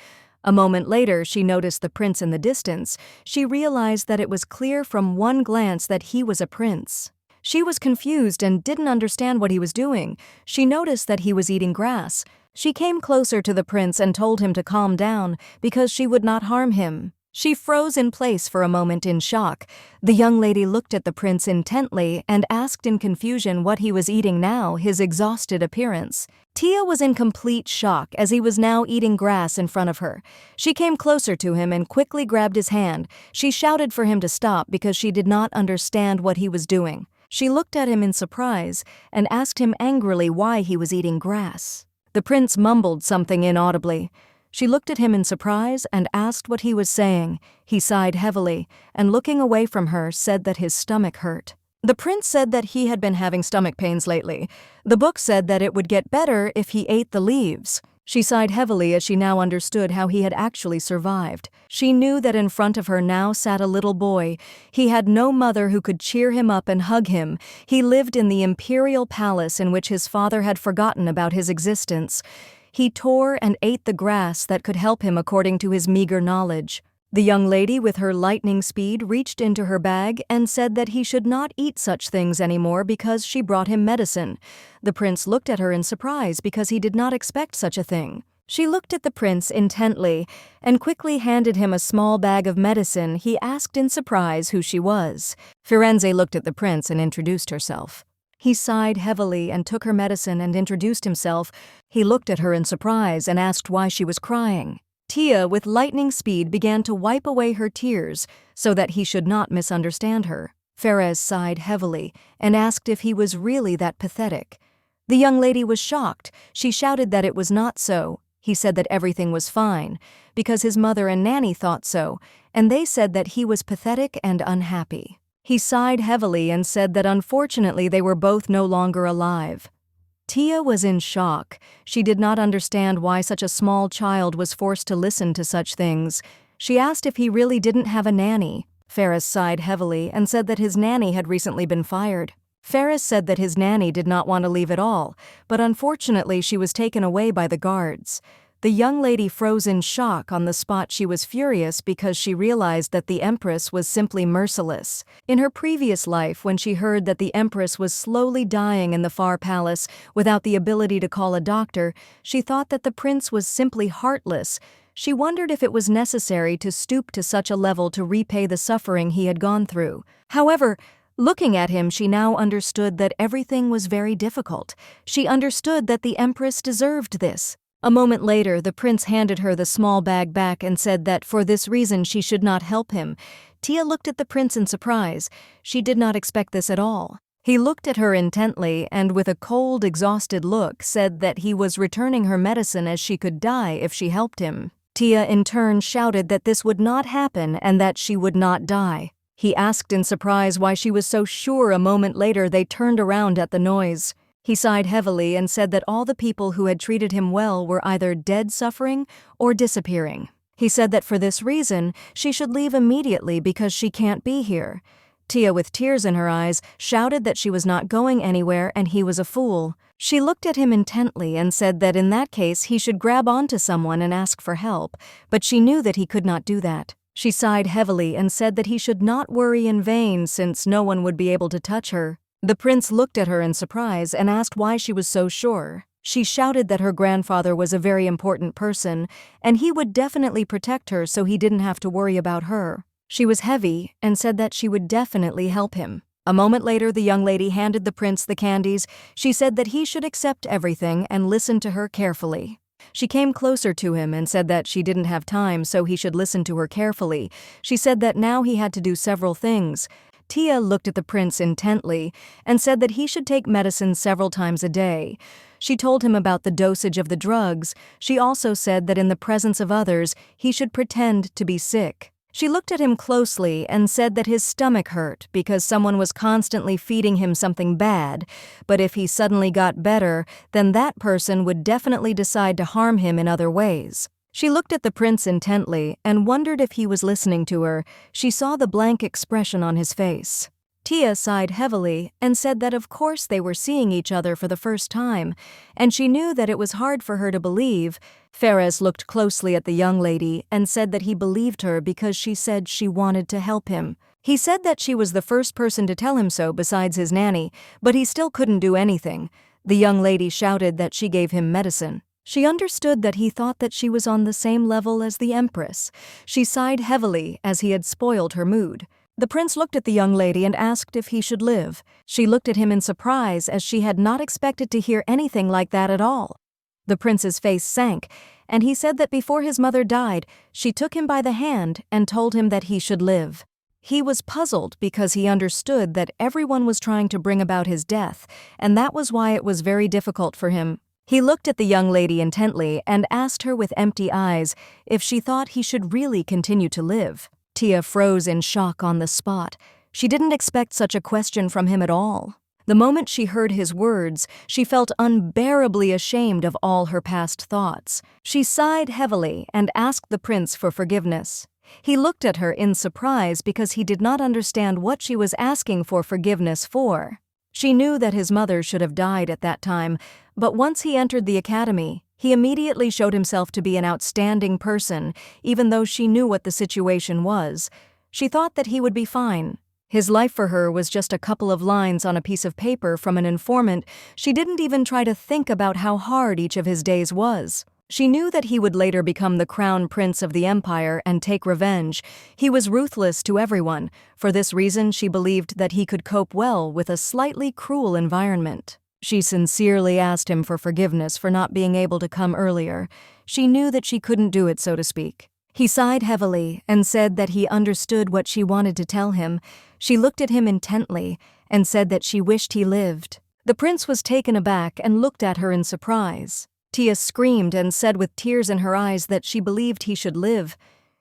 A: A moment later, she noticed the prince in the distance. She realized that it was clear from one glance that he was a prince. She was confused and didn't understand what he was doing. She noticed that he was eating grass. She came closer to the prince and told him to calm down because she would not harm him. She froze in place for a moment in shock. The young lady looked at the prince intently and asked in confusion what he was eating now, his exhausted appearance. Tia was in complete shock as he was now eating grass in front of her. She came closer to him and quickly grabbed his hand. She shouted for him to stop because she did not understand what he was doing. She looked at him in surprise and asked him angrily why he was eating grass. The prince mumbled something inaudibly. She looked at him in surprise and asked what he was saying. He sighed heavily and, looking away from her, said that his stomach hurt. The prince said that he had been having stomach pains lately. The book said that it would get better if he ate the leaves. She sighed heavily as she now understood how he had actually survived. She knew that in front of her now sat a little boy. He had no mother who could cheer him up and hug him. He lived in the imperial palace in which his father had forgotten about his existence. He tore and ate the grass that could help him according to his meager knowledge. The young lady with her lightning speed reached into her bag and said that he should not eat such things anymore because she brought him medicine. The prince looked at her in surprise because he did not expect such a thing. She looked at the prince intently and quickly handed him a small bag of medicine. He asked in surprise who she was. Firenze looked at the prince and introduced herself. He sighed heavily and took her medicine and introduced himself. He looked at her in surprise and asked why she was crying. Tia, with lightning speed, began to wipe away her tears so that he should not misunderstand her. Ferez sighed heavily and asked if he was really that pathetic. The young lady was shocked. She shouted that it was not so. He said that everything was fine because his mother and nanny thought so, and they said that he was pathetic and unhappy. He sighed heavily and said that unfortunately they were both no longer alive. Tia was in shock. She did not understand why such a small child was forced to listen to such things. She asked if he really didn't have a nanny. Ferris sighed heavily and said that his nanny had recently been fired. Ferris said that his nanny did not want to leave at all, but unfortunately she was taken away by the guards. The young lady froze in shock on the spot. She was furious because she realized that the Empress was simply merciless. In her previous life, when she heard that the Empress was slowly dying in the far palace without the ability to call a doctor, she thought that the prince was simply heartless. She wondered if it was necessary to stoop to such a level to repay the suffering he had gone through. However, looking at him, she now understood that everything was very difficult. She understood that the Empress deserved this. A moment later, the prince handed her the small bag back and said that for this reason she should not help him. Tia looked at the prince in surprise. She did not expect this at all. He looked at her intently and with a cold, exhausted look said that he was returning her medicine as she could die if she helped him. Tia in turn shouted that this would not happen and that she would not die. He asked in surprise why she was so sure. A moment later they turned around at the noise. He sighed heavily and said that all the people who had treated him well were either dead, suffering, or disappearing. He said that for this reason, she should leave immediately because she can't be here. Tia, with tears in her eyes, shouted that she was not going anywhere and he was a fool. She looked at him intently and said that in that case he should grab onto someone and ask for help, but she knew that he could not do that. She sighed heavily and said that he should not worry in vain since no one would be able to touch her. The prince looked at her in surprise and asked why she was so sure. She shouted that her grandfather was a very important person and he would definitely protect her so he didn't have to worry about her. She was heavy and said that she would definitely help him. A moment later, the young lady handed the prince the candies. She said that he should accept everything and listen to her carefully. She came closer to him and said that she didn't have time so he should listen to her carefully. She said that now he had to do several things. Tia looked at the prince intently and said that he should take medicine several times a day. She told him about the dosage of the drugs. She also said that in the presence of others, he should pretend to be sick. She looked at him closely and said that his stomach hurt because someone was constantly feeding him something bad, but if he suddenly got better, then that person would definitely decide to harm him in other ways. She looked at the prince intently and wondered if he was listening to her. She saw the blank expression on his face. Tia sighed heavily and said that of course they were seeing each other for the first time, and she knew that it was hard for her to believe. Ferris looked closely at the young lady and said that he believed her because she said she wanted to help him. He said that she was the first person to tell him so besides his nanny, but he still couldn't do anything. The young lady shouted that she gave him medicine. She understood that he thought that she was on the same level as the Empress. She sighed heavily as he had spoiled her mood. The prince looked at the young lady and asked if he should live. She looked at him in surprise as she had not expected to hear anything like that at all. The prince's face sank, and he said that before his mother died, she took him by the hand and told him that he should live. He was puzzled because he understood that everyone was trying to bring about his death, and that was why it was very difficult for him. He looked at the young lady intently and asked her with empty eyes if she thought he should really continue to live. Tia froze in shock on the spot. She didn't expect such a question from him at all. The moment she heard his words, she felt unbearably ashamed of all her past thoughts. She sighed heavily and asked the prince for forgiveness. He looked at her in surprise because he did not understand what she was asking for forgiveness for. She knew that his mother should have died at that time, but once he entered the academy, he immediately showed himself to be an outstanding person, even though she knew what the situation was. She thought that he would be fine. His life for her was just a couple of lines on a piece of paper from an informant. She didn't even try to think about how hard each of his days was. She knew that he would later become the crown prince of the empire and take revenge. He was ruthless to everyone. For this reason, she believed that he could cope well with a slightly cruel environment. She sincerely asked him for forgiveness for not being able to come earlier. She knew that she couldn't do it, so to speak. He sighed heavily and said that he understood what she wanted to tell him. She looked at him intently and said that she wished he lived. The prince was taken aback and looked at her in surprise. Tia screamed and said with tears in her eyes that she believed he should live.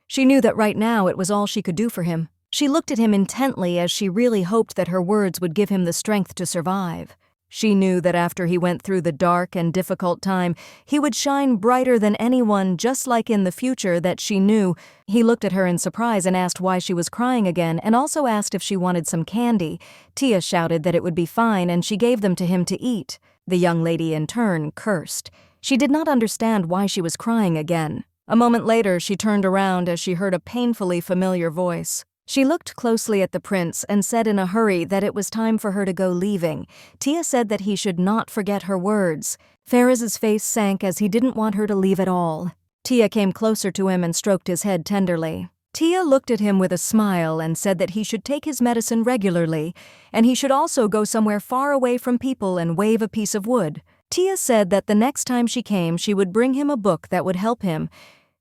A: She knew that right now it was all she could do for him. She looked at him intently as she really hoped that her words would give him the strength to survive. She knew that after he went through the dark and difficult time, he would shine brighter than anyone, just like in the future that she knew. He looked at her in surprise and asked why she was crying again, and also asked if she wanted some candy. Tia shouted that it would be fine, and she gave them to him to eat. The young lady in turn cursed. She did not understand why she was crying again. A moment later, she turned around as she heard a painfully familiar voice. She looked closely at the prince and said in a hurry that it was time for her to go leaving. Tia said that he should not forget her words. Ferris's face sank as he didn't want her to leave at all. Tia came closer to him and stroked his head tenderly. Tia looked at him with a smile and said that he should take his medicine regularly, and he should also go somewhere far away from people and wave a piece of wood. Tia said that the next time she came, she would bring him a book that would help him.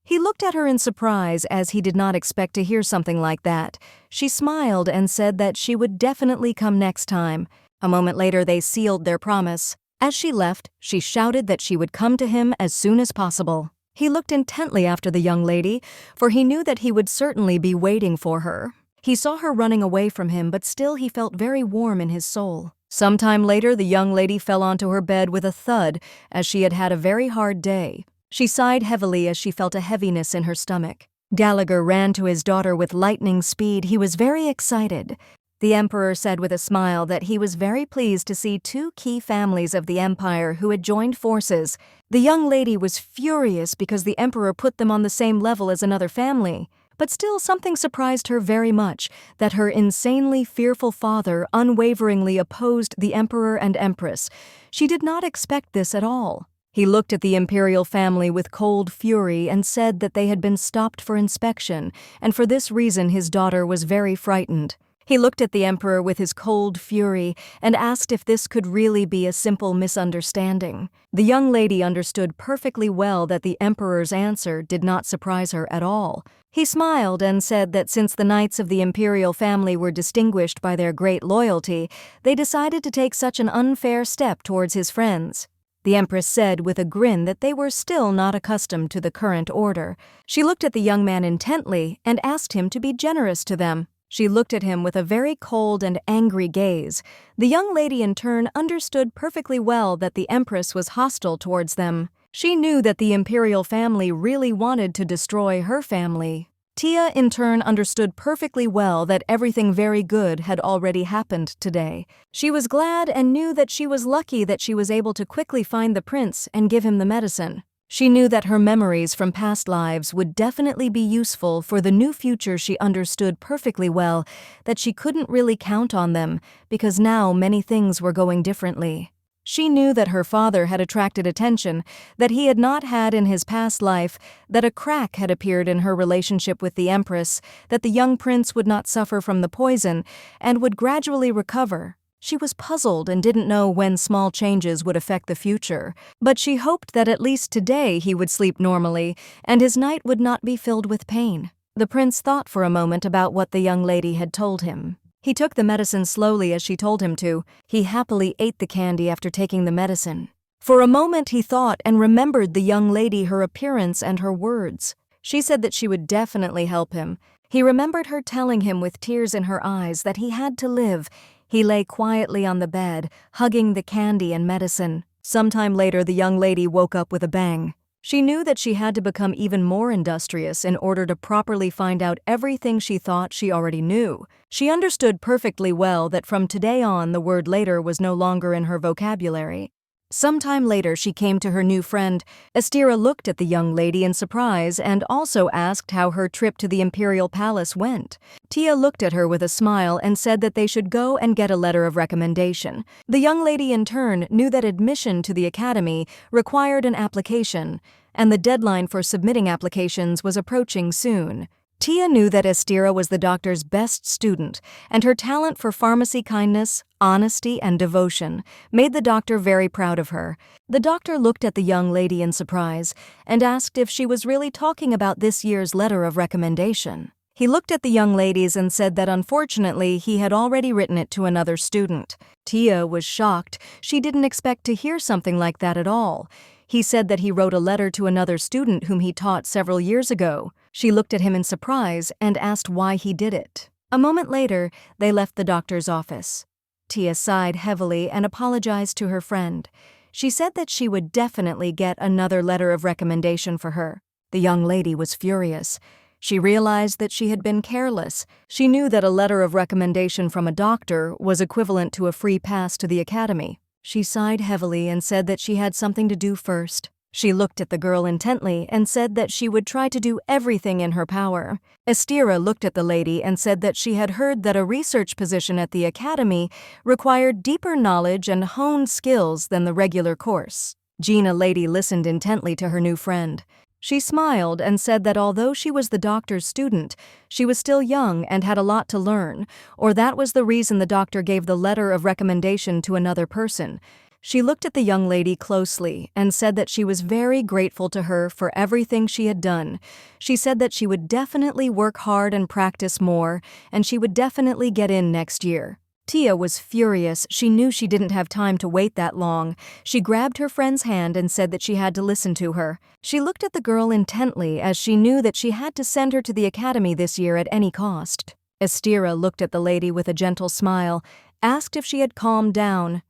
A: He looked at her in surprise as he did not expect to hear something like that. She smiled and said that she would definitely come next time. A moment later, they sealed their promise. As she left, she shouted that she would come to him as soon as possible. He looked intently after the young lady, for he knew that he would certainly be waiting for her. He saw her running away from him, but still he felt very warm in his soul. Sometime later, the young lady fell onto her bed with a thud, as she had had a very hard day. She sighed heavily as she felt a heaviness in her stomach. Gallagher ran to his daughter with lightning speed. He was very excited. The emperor said with a smile that he was very pleased to see two key families of the empire who had joined forces. The young lady was furious because the emperor put them on the same level as another family. But still, something surprised her very much, that her insanely fearful father unwaveringly opposed the emperor and empress. She did not expect this at all. He looked at the imperial family with cold fury and said that they had been stopped for inspection, and for this reason his daughter was very frightened. He looked at the emperor with his cold fury and asked if this could really be a simple misunderstanding. The young lady understood perfectly well that the emperor's answer did not surprise her at all. He smiled and said that since the knights of the imperial family were distinguished by their great loyalty, they decided to take such an unfair step towards his friends. The Empress said with a grin that they were still not accustomed to the current order. She looked at the young man intently and asked him to be generous to them. She looked at him with a very cold and angry gaze. The young lady in turn understood perfectly well that the Empress was hostile towards them. She knew that the imperial family really wanted to destroy her family. Tia in turn understood perfectly well that everything very good had already happened today. She was glad and knew that she was lucky that she was able to quickly find the prince and give him the medicine. She knew that her memories from past lives would definitely be useful for the new future. She understood perfectly well that she couldn't really count on them because now many things were going differently. She knew that her father had attracted attention that he had not had in his past life, that a crack had appeared in her relationship with the Empress, that the young prince would not suffer from the poison and would gradually recover. She was puzzled and didn't know when small changes would affect the future, but she hoped that at least today he would sleep normally and his night would not be filled with pain. The prince thought for a moment about what the young lady had told him. He took the medicine slowly as she told him to. He happily ate the candy after taking the medicine. For a moment he thought and remembered the young lady, her appearance and her words. She said that she would definitely help him. He remembered her telling him with tears in her eyes that he had to live. He lay quietly on the bed, hugging the candy and medicine. Sometime later the young lady woke up with a bang. She knew that she had to become even more industrious in order to properly find out everything she thought she already knew. She understood perfectly well that from today on the word later was no longer in her vocabulary. Sometime later she came to her new friend. Estira looked at the young lady in surprise and also asked how her trip to the imperial palace went. Tia looked at her with a smile and said that they should go and get a letter of recommendation. The young lady in turn knew that admission to the academy required an application, and the deadline for submitting applications was approaching soon. Tia knew that Estira was the doctor's best student, and her talent for pharmacy kindness, honesty, and devotion made the doctor very proud of her. The doctor looked at the young lady in surprise and asked if she was really talking about this year's letter of recommendation. He looked at the young ladies and said that unfortunately he had already written it to another student. Tia was shocked. She didn't expect to hear something like that at all. He said that he wrote a letter to another student whom he taught several years ago. She looked at him in surprise and asked why he did it. A moment later, they left the doctor's office. Tia sighed heavily and apologized to her friend. She said that she would definitely get another letter of recommendation for her. The young lady was furious. She realized that she had been careless. She knew that a letter of recommendation from a doctor was equivalent to a free pass to the academy. She sighed heavily and said that she had something to do first. She looked at the girl intently and said that she would try to do everything in her power. Estira looked at the lady and said that she had heard that a research position at the academy required deeper knowledge and honed skills than the regular course. Gina Lady listened intently to her new friend. She smiled and said that although she was the doctor's student, she was still young and had a lot to learn, or that was the reason the doctor gave the letter of recommendation to another person. She looked at the young lady closely and said that she was very grateful to her for everything she had done. She said that she would definitely work hard and practice more, and she would definitely get in next year. Tia was furious. She knew she didn't have time to wait that long. She grabbed her friend's hand and said that she had to listen to her. She looked at the girl intently as she knew that she had to send her to the academy this year at any cost. Estira looked at the lady with a gentle smile, asked if she had calmed down.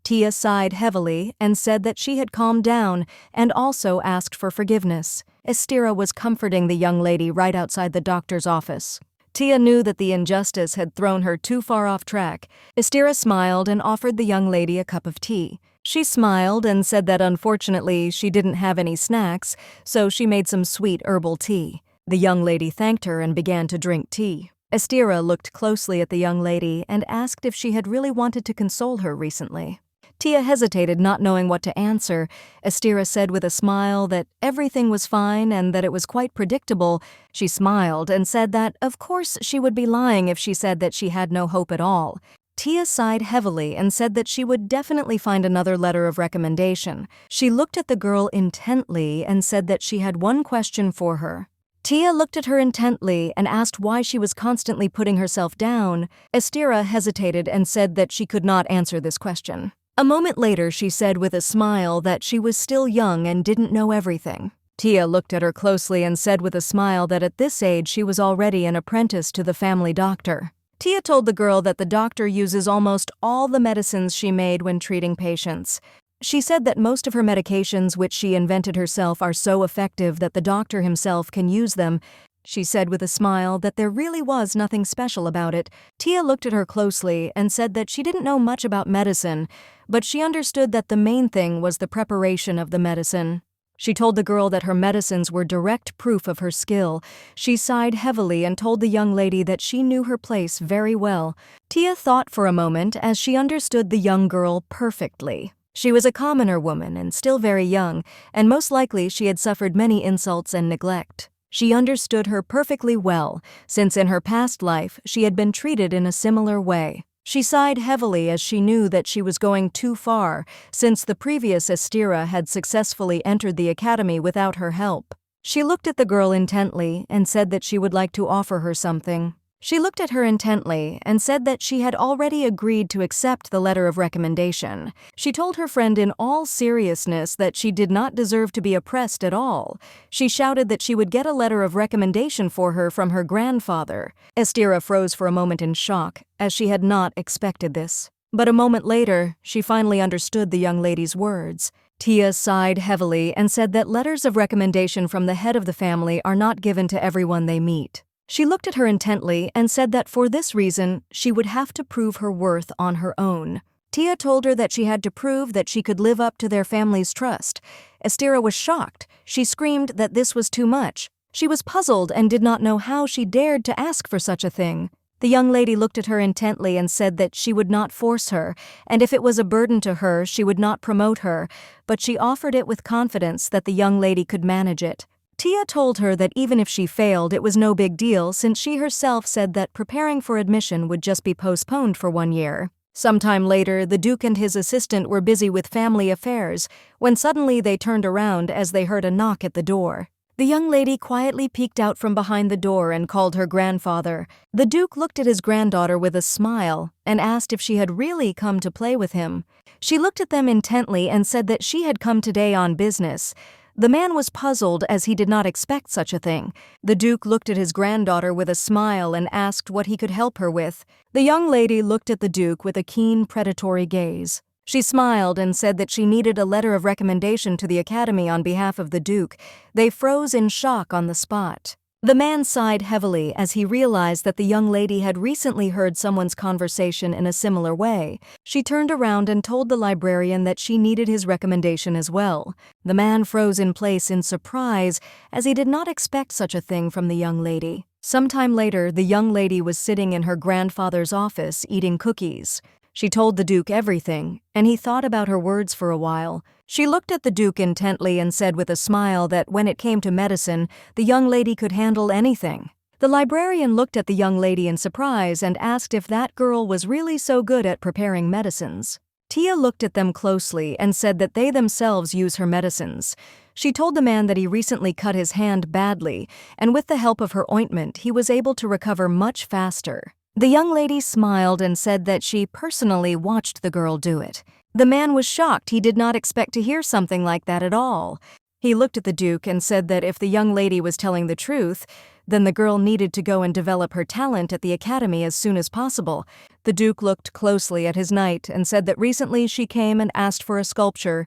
A: Tia sighed heavily and said that she had calmed down and also asked for forgiveness. Estira was comforting the young lady right outside the doctor's office. Tia knew that the injustice had thrown her too far off track. Estira smiled and offered the young lady a cup of tea. She smiled and said that unfortunately she didn't have any snacks, so she made some sweet herbal tea. The young lady thanked her and began to drink tea. Estira looked closely at the young lady and asked if she had really wanted to console her recently. Tia hesitated, not knowing what to answer. Estira said with a smile that everything was fine and that it was quite predictable. She smiled and said that, of course, she would be lying if she said that she had no hope at all. Tia sighed heavily and said that she would definitely find another letter of recommendation. She looked at the girl intently and said that she had one question for her. Tia looked at her intently and asked why she was constantly putting herself down. Estira hesitated and said that she could not answer this question. A moment later, she said with a smile that she was still young and didn't know everything. Tia looked at her closely and said with a smile that at this age she was already an apprentice to the family doctor. Tia told the girl that the doctor uses almost all the medicines she made when treating patients. She said that most of her medications, which she invented herself, are so effective that the doctor himself can use them. She said with a smile that there really was nothing special about it. Tia looked at her closely and said that she didn't know much about medicine, but she understood that the main thing was the preparation of the medicine. She told the girl that her medicines were direct proof of her skill. She sighed heavily and told the young lady that she knew her place very well. Tia thought for a moment as she understood the young girl perfectly. She was a commoner woman and still very young, and most likely she had suffered many insults and neglect. She understood her perfectly well, since in her past life she had been treated in a similar way. She sighed heavily as she knew that she was going too far, since the previous Estira had successfully entered the academy without her help. She looked at the girl intently and said that she would like to offer her something. She looked at her intently and said that she had already agreed to accept the letter of recommendation. She told her friend in all seriousness that she did not deserve to be oppressed at all. She shouted that she would get a letter of recommendation for her from her grandfather. Estira froze for a moment in shock, as she had not expected this. But a moment later, she finally understood the young lady's words. Tia sighed heavily and said that letters of recommendation from the head of the family are not given to everyone they meet. She looked at her intently and said that for this reason, she would have to prove her worth on her own. Tia told her that she had to prove that she could live up to their family's trust. Estira was shocked. She screamed that this was too much. She was puzzled and did not know how she dared to ask for such a thing. The young lady looked at her intently and said that she would not force her, and if it was a burden to her, she would not promote her, but she offered it with confidence that the young lady could manage it. Tia told her that even if she failed, it was no big deal since she herself said that preparing for admission would just be postponed for 1 year. Sometime later, the Duke and his assistant were busy with family affairs when suddenly they turned around as they heard a knock at the door. The young lady quietly peeked out from behind the door and called her grandfather. The Duke looked at his granddaughter with a smile and asked if she had really come to play with him. She looked at them intently and said that she had come today on business. The man was puzzled as he did not expect such a thing. The Duke looked at his granddaughter with a smile and asked what he could help her with. The young lady looked at the Duke with a keen, predatory gaze. She smiled and said that she needed a letter of recommendation to the academy on behalf of the Duke. They froze in shock on the spot. The man sighed heavily as he realized that the young lady had recently heard someone's conversation in a similar way. She turned around and told the librarian that she needed his recommendation as well. The man froze in place in surprise as he did not expect such a thing from the young lady. Sometime later, the young lady was sitting in her grandfather's office eating cookies. She told the Duke everything, and he thought about her words for a while. She looked at the Duke intently and said with a smile that when it came to medicine, the young lady could handle anything. The librarian looked at the young lady in surprise and asked if that girl was really so good at preparing medicines. Tia looked at them closely and said that they themselves use her medicines. She told the man that he recently cut his hand badly, and with the help of her ointment, he was able to recover much faster. The young lady smiled and said that she personally watched the girl do it. The man was shocked. He did not expect to hear something like that at all. He looked at the Duke and said that if the young lady was telling the truth, then the girl needed to go and develop her talent at the academy as soon as possible. The Duke looked closely at his knight and said that recently she came and asked for a sculpture,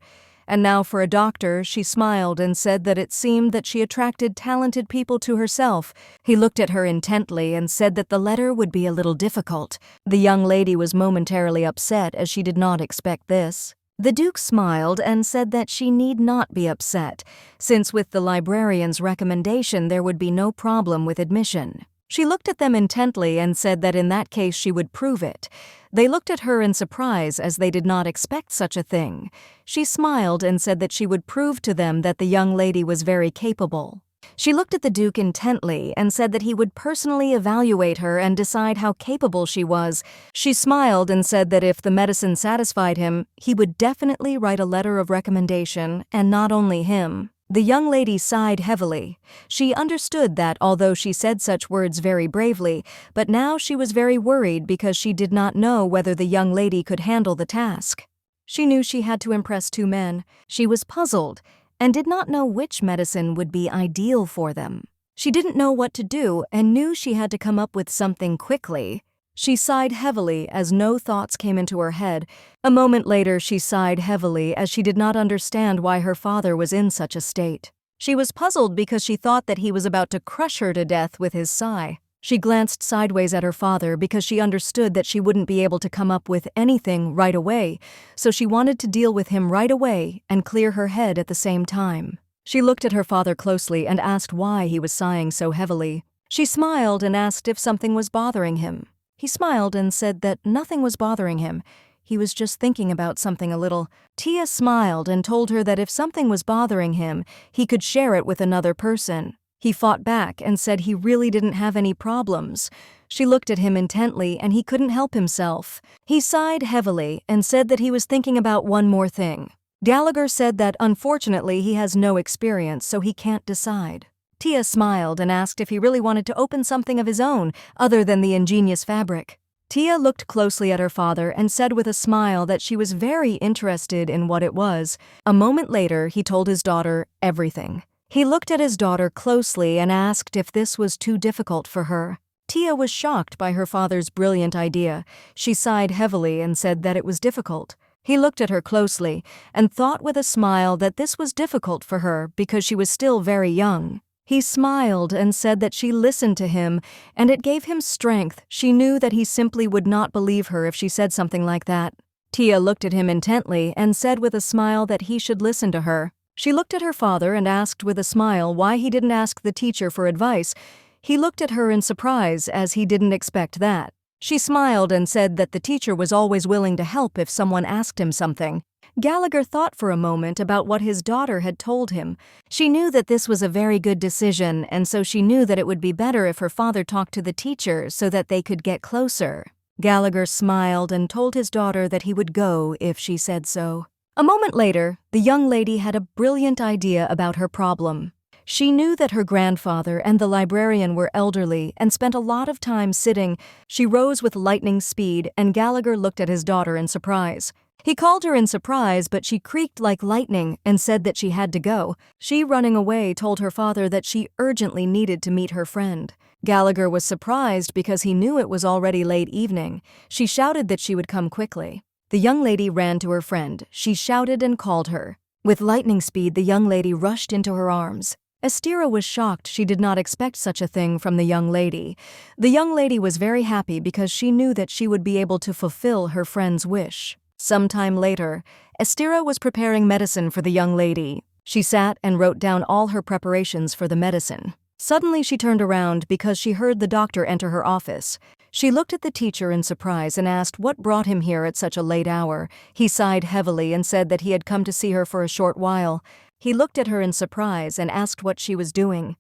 A: and now for a doctor. She smiled and said that it seemed that she attracted talented people to herself. He looked at her intently and said that the letter would be a little difficult. The young lady was momentarily upset as she did not expect this. The Duke smiled and said that she need not be upset, since with the librarian's recommendation there would be no problem with admission. She looked at them intently and said that in that case she would prove it. They looked at her in surprise as they did not expect such a thing. She smiled and said that she would prove to them that the young lady was very capable. She looked at the Duke intently and said that he would personally evaluate her and decide how capable she was. She smiled and said that if the medicine satisfied him, he would definitely write a letter of recommendation, and not only him. The young lady sighed heavily. She understood that although she said such words very bravely, but now she was very worried because she did not know whether the young lady could handle the task. She knew she had to impress two men. She was puzzled and did not know which medicine would be ideal for them. She didn't know what to do and knew she had to come up with something quickly. She sighed heavily as no thoughts came into her head. A moment later, she sighed heavily as she did not understand why her father was in such a state. She was puzzled because she thought that he was about to crush her to death with his sigh. She glanced sideways at her father because she understood that she wouldn't be able to come up with anything right away, so she wanted to deal with him right away and clear her head at the same time. She looked at her father closely and asked why he was sighing so heavily. She smiled and asked if something was bothering him. He smiled and said that nothing was bothering him. He was just thinking about something a little. Tia smiled and told her that if something was bothering him, he could share it with another person. He fought back and said he really didn't have any problems. She looked at him intently and he couldn't help himself. He sighed heavily and said that he was thinking about one more thing. Gallagher said that unfortunately he has no experience, so he can't decide. Tia smiled and asked if he really wanted to open something of his own other than the ingenious fabric. Tia looked closely at her father and said with a smile that she was very interested in what it was. A moment later, he told his daughter everything. He looked at his daughter closely and asked if this was too difficult for her. Tia was shocked by her father's brilliant idea. She sighed heavily and said that it was difficult. He looked at her closely and thought with a smile that this was difficult for her because she was still very young. He smiled and said that she listened to him, and it gave him strength. She knew that he simply would not believe her if she said something like that. Tia looked at him intently and said with a smile that he should listen to her. She looked at her father and asked with a smile why he didn't ask the teacher for advice. He looked at her in surprise as he didn't expect that. She smiled and said that the teacher was always willing to help if someone asked him something. Gallagher thought for a moment about what his daughter had told him. She knew that this was a very good decision, and so she knew that it would be better if her father talked to the teacher so that they could get closer. Gallagher smiled and told his daughter that he would go if she said so. A moment later, the young lady had a brilliant idea about her problem. She knew that her grandfather and the librarian were elderly and spent a lot of time sitting. She rose with lightning speed, and Gallagher looked at his daughter in surprise. He called her in surprise, but she creaked like lightning and said that she had to go. She, running away, told her father that she urgently needed to meet her friend. Gallagher was surprised because he knew it was already late evening. She shouted that she would come quickly. The young lady ran to her friend. She shouted and called her. With lightning speed, the young lady rushed into her arms. Estira was shocked. She did not expect such a thing from the young lady. The young lady was very happy because she knew that she would be able to fulfill her friend's wish. Sometime later, Estira was preparing medicine for the young lady. She sat and wrote down all her preparations for the medicine. Suddenly she turned around because she heard the doctor enter her office. She looked at the teacher in surprise and asked what brought him here at such a late hour. He sighed heavily and said that he had come to see her for a short while. He looked at her in surprise and asked what she was doing.